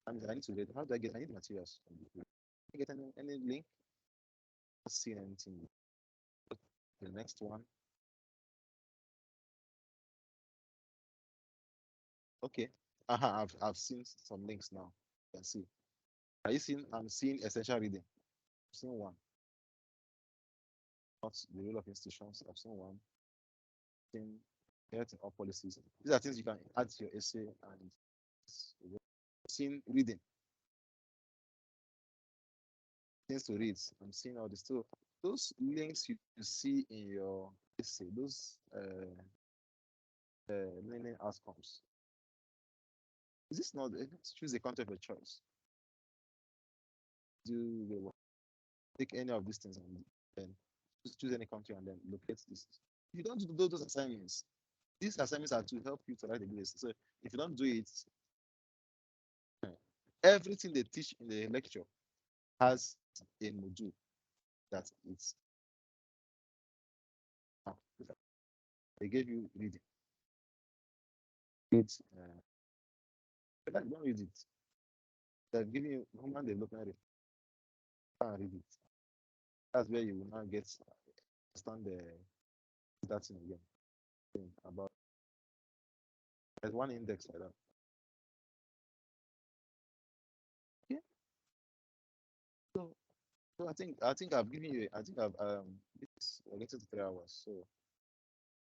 I need to read. How do I get? I need materials. Can I get any link? Not seeing anything. The next one. Okay. I've seen some links now. You can see. Are you seeing? I'm seeing essential reading. I've seen one. Not the role of institutions. I've seen one. Seen health and all policies. These are things you can add to your essay and seen reading. Things to read. I'm seeing all this. So those links you see in your essay, those learning outcomes. Is this not choose a content of your choice? Do the take any of these things and then choose any country and then locate this. If you don't do those assignments, these assignments are to help you to write the grades. So if you don't do it, everything they teach in the lecture has a module that it's they gave you reading. It's but don't read it. They're giving you human development and read it. That's where you will now get understand that thing again about. There's one index like that. Yeah. So I think I've given you. I think I've it's getting to 3 hours. So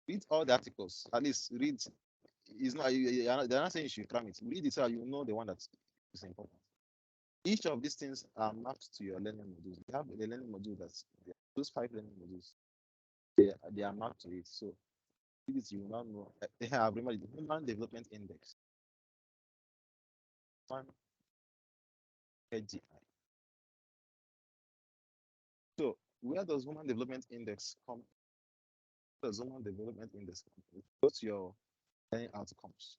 read all the articles. At least read. It's not. They're not saying you should cram it. Read it so you know the one that is important. Each of these things are mapped to your learning modules. You have the learning module that's those 5 learning modules. They are mapped to it. So read it. You will now know. They have remember the Human Development Index. One HDI. So where does Human Development Index come? Where does Human Development Index come? Go to your learning outcomes.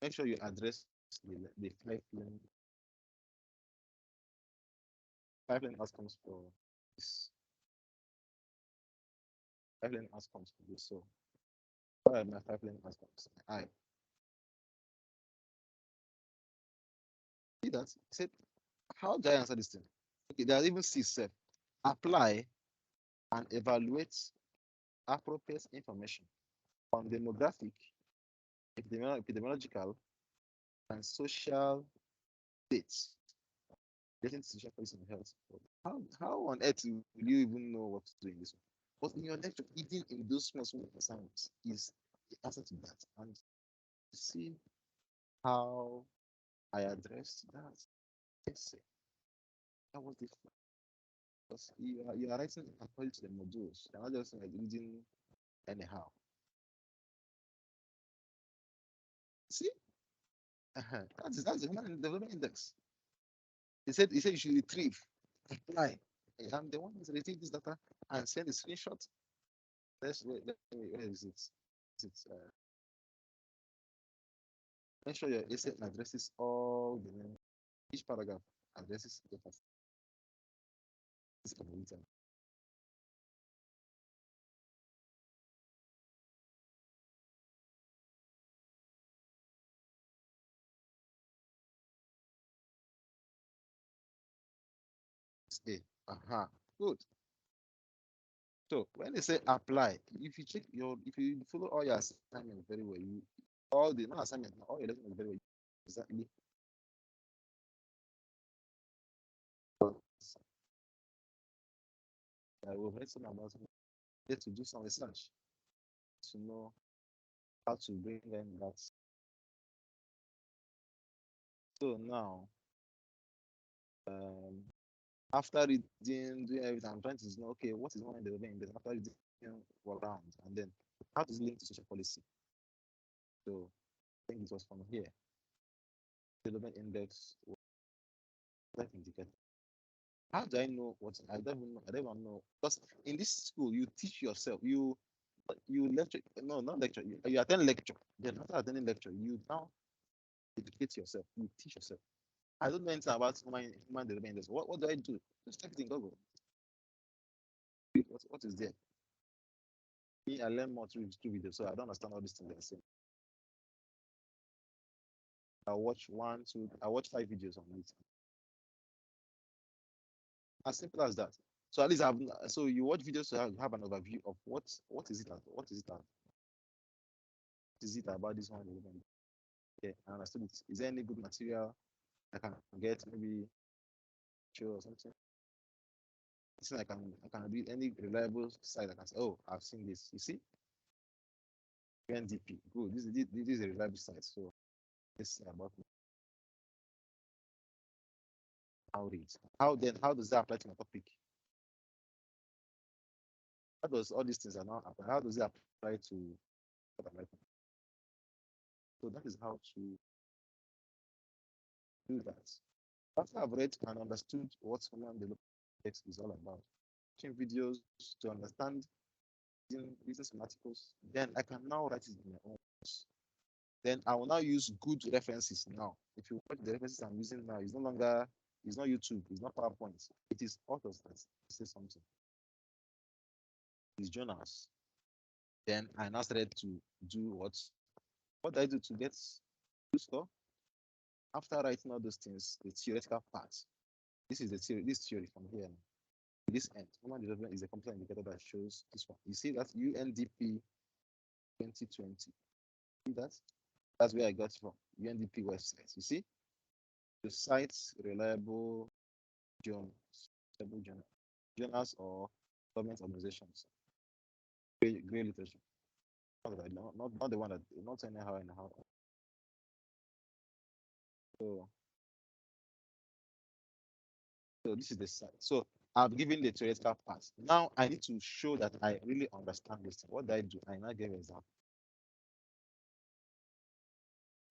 Make sure you address the 5 learning outcomes for this. 5 learning outcomes for this. So what are my 5 learning outcomes? I see that. Said, how do I answer this thing? Okay, there are even C set. Apply and evaluate appropriate information on demographic, epidemiological, and social dates relating to social policy and health. How on earth will you even know what to do in this one? But in your lecture, even in those small assignments is the answer to that. And see how I addressed that essay. That was the because you are writing according to the modules. You're not just like reading anyhow. See? That's the Human Development Index. He said you should retrieve, apply. I'm the one who's retrieve this data and send a screenshot. Where is it? Make sure your essay addresses all the name. Each paragraph addresses the computer. Good. So when they say apply, if you check if you follow all your assignments very well, all the not assignment, all your lessons very well, exactly. I will make some about it to do some research to know how to bring in that. So now, after reading, doing everything, I'm trying to know, okay, what is one in the event after reading around, and then how does it link to social policy? So I think it was from here. Development index, life indicator. How do I know what I don't even know? I don't even know because in this school you teach yourself. You lecture. No, not lecture. You attend lecture. Then after attending lecture, you now educate yourself. You teach yourself. I don't know anything about human development index. What do I do? Just type it in Google. What is there? Me, I learn more through videos, so I don't understand all these things they're saying. I watch 5 videos on it. As simple as that. So at least so you watch videos to have an overview of what is it about this one. Yeah, I understood it. Is there any good material I can get, maybe show or something? I can read any reliable site. I can say, oh, I've seen this. You see, UNDP. Good. This is a reliable site. So let's say about outreach. How does that apply to my topic? How does all these things are now apply? How does it apply to what I'm writing? So that is how to do that. After I've read and understood what human development is all about, watching videos to understand business articles, then I can now write it in my own words. Then I will now use good references now. If you watch the references I'm using now, it's not YouTube, it's not PowerPoint. It is authors that say something. It's journals. Then I now started to do what do I do to get good score? After writing all those things, the theoretical part. This is the theory. This theory from here. This end. Human development is a complete indicator that shows this one. You see that UNDP 2020. See that? That's where I got it from. UNDP website. You see? The sites reliable journals, journals or government organizations. Great literature. Not the one that not anyhow. So this is the site. So I've given the theoretical part. Now I need to show that I really understand this thing. What do I do? I now give an example.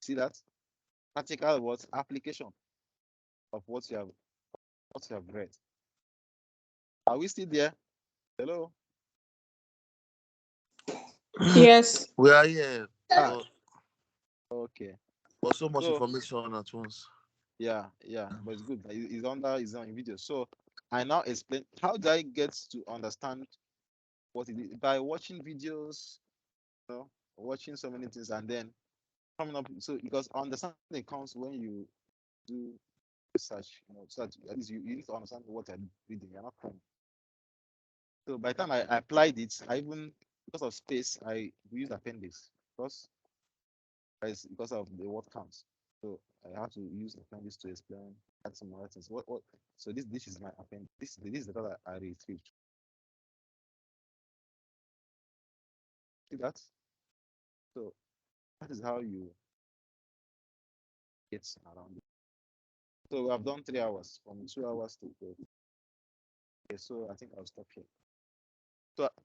See that? Practical what? Application of what you have read. Are we still there? Hello? Yes. We are here. Okay. But so much information at once. Yeah, but it's good. It's on video. So I now explain how do I get to understand what it is by watching videos, watching so many things and then coming up. So because understanding comes when you do research, so that at least you need to understand what you're reading. You're not from. So by the time I applied it, I even because of space, I used appendix because of the word counts. So I have to use appendix to explain some other things. What? So this is my appendix. This is the data I retrieved. See that? So that is how you get around it. So we have done 3 hours, from 2 hours to 4. Okay, so I think I'll stop here.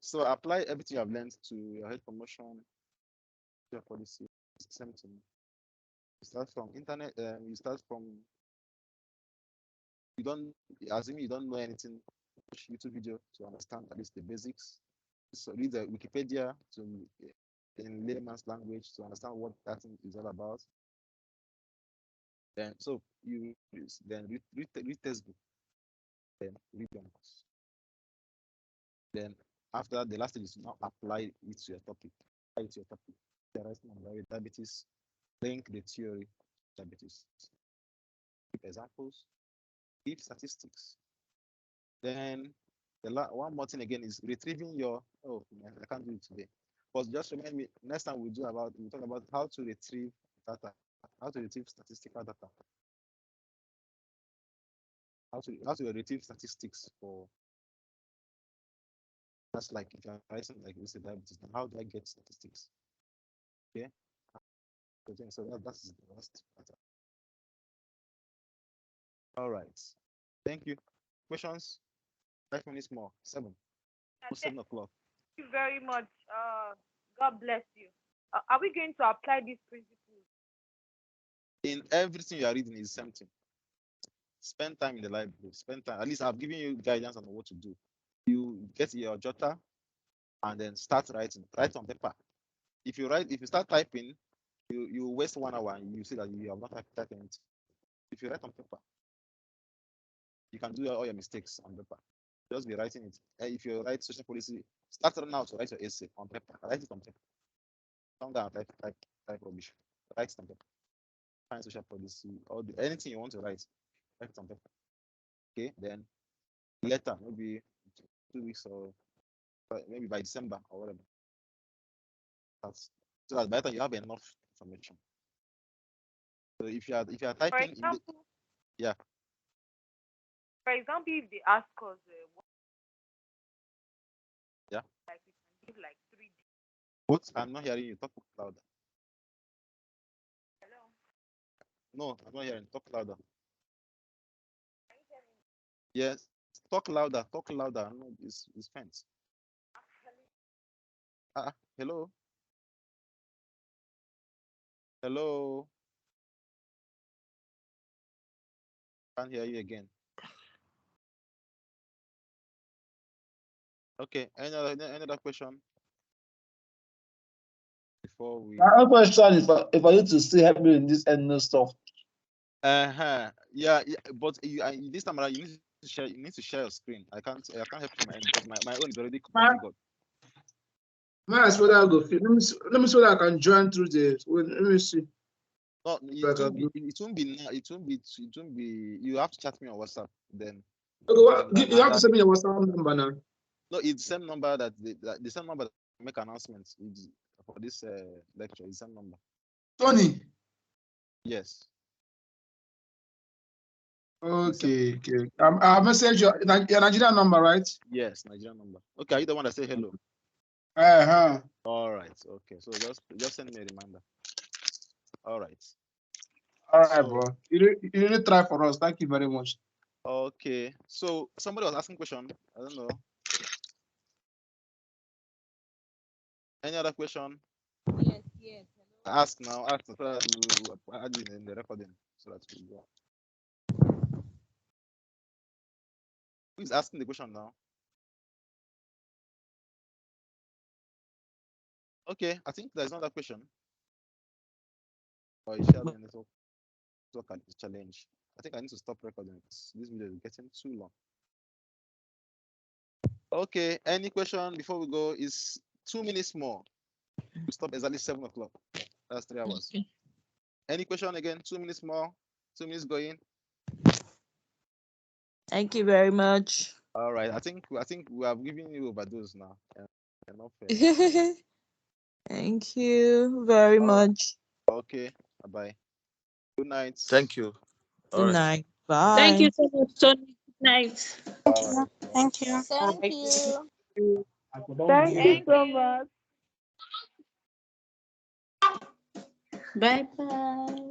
So apply everything I've learned to your health promotion, your policy, same thing. You start from internet, you start from you don't assuming you don't know anything, watch YouTube video to understand at least the basics. So read the Wikipedia in layman's language to understand what that thing is all about. Then so you then read textbook, then read your notes. Then after the last thing is to now apply it to your topic. Apply it to your topic. The rest on diabetes, link the theory to diabetes. Give examples, give statistics. Then one more thing again is retrieving your I can't do it today. But just remind me next time we talk about how to retrieve data, how to retrieve statistical data. How to retrieve statistics for that's like if you're writing like this diabetes, how do I get statistics? Okay. So that's the last part. All right. Thank you. Questions? 5 minutes more. 7. Yeah, 7 o'clock. Thank you very much, God bless you. Are we going to apply these principles? In everything you are reading is something. Spend time in the library. Spend time. At least I've given you guidance on what to do. You get your jotter and then start writing. Write on paper. If you start typing, you waste 1 hour and you see that you have not typed anything. If you write on paper, you can do all your mistakes on paper. Just be writing it. If you write social policy, start now to write your essay on paper. Write it on paper. Come down, type rubbish. Write it on paper. Find social policy or anything you want to write it on paper. Okay, then later, maybe 2 weeks or maybe by December or whatever. So that by the time you have enough information. So if you are typing, For example, yeah. For example, if they ask us, Yeah. Like we can give like 3 days. What? I'm not hearing you. Talk louder. Hello. No, I'm not hearing. Talk louder. Yes. Talk louder. Talk louder. No, it's faint. Hello. Hello. Can't hear you again. Okay. Any other question? Before we. My other question is for you to still help me in this Endnote stuff. Yeah. But this time around, you need to share your screen. I can't help you my end because my own is already configured. Might as well I go. Let me see whether I can join through the. Let me see. No, it won't be now. It won't be. You have to chat me on WhatsApp then. Okay, you have to send me your WhatsApp number now. No, it's the same number that the same number that make announcements for this lecture. It's the same number. Tony. Yes. Okay. I message your Nigerian number, right? Yes, Nigerian number. Okay, are you the one that say hello? All right. Okay, so just send me a reminder. All right. All right, bro. You really try for us. Thank you very much. Okay. So somebody was asking question. I don't know. Any other question? Yes. Ask now. Ask so that we add it in the recording so that we go. Who is asking the question now? Okay, I think there's another question. Or is sharing the network challenge? I think I need to stop recording. This video is getting too long. Okay, any question before we go? Is 2 minutes more. We stop exactly 7 o'clock. That's 3 hours. Okay. Any question again? 2 minutes more. 2 minutes going. Thank you very much. All right. I think we have given you overdose now. Enough. Thank you very much. Okay. Bye. Good night. Thank you. Good night. Bye. Thank you so much, Tony. Good night. Thank you. Thank you. Thank you so much. Bye bye.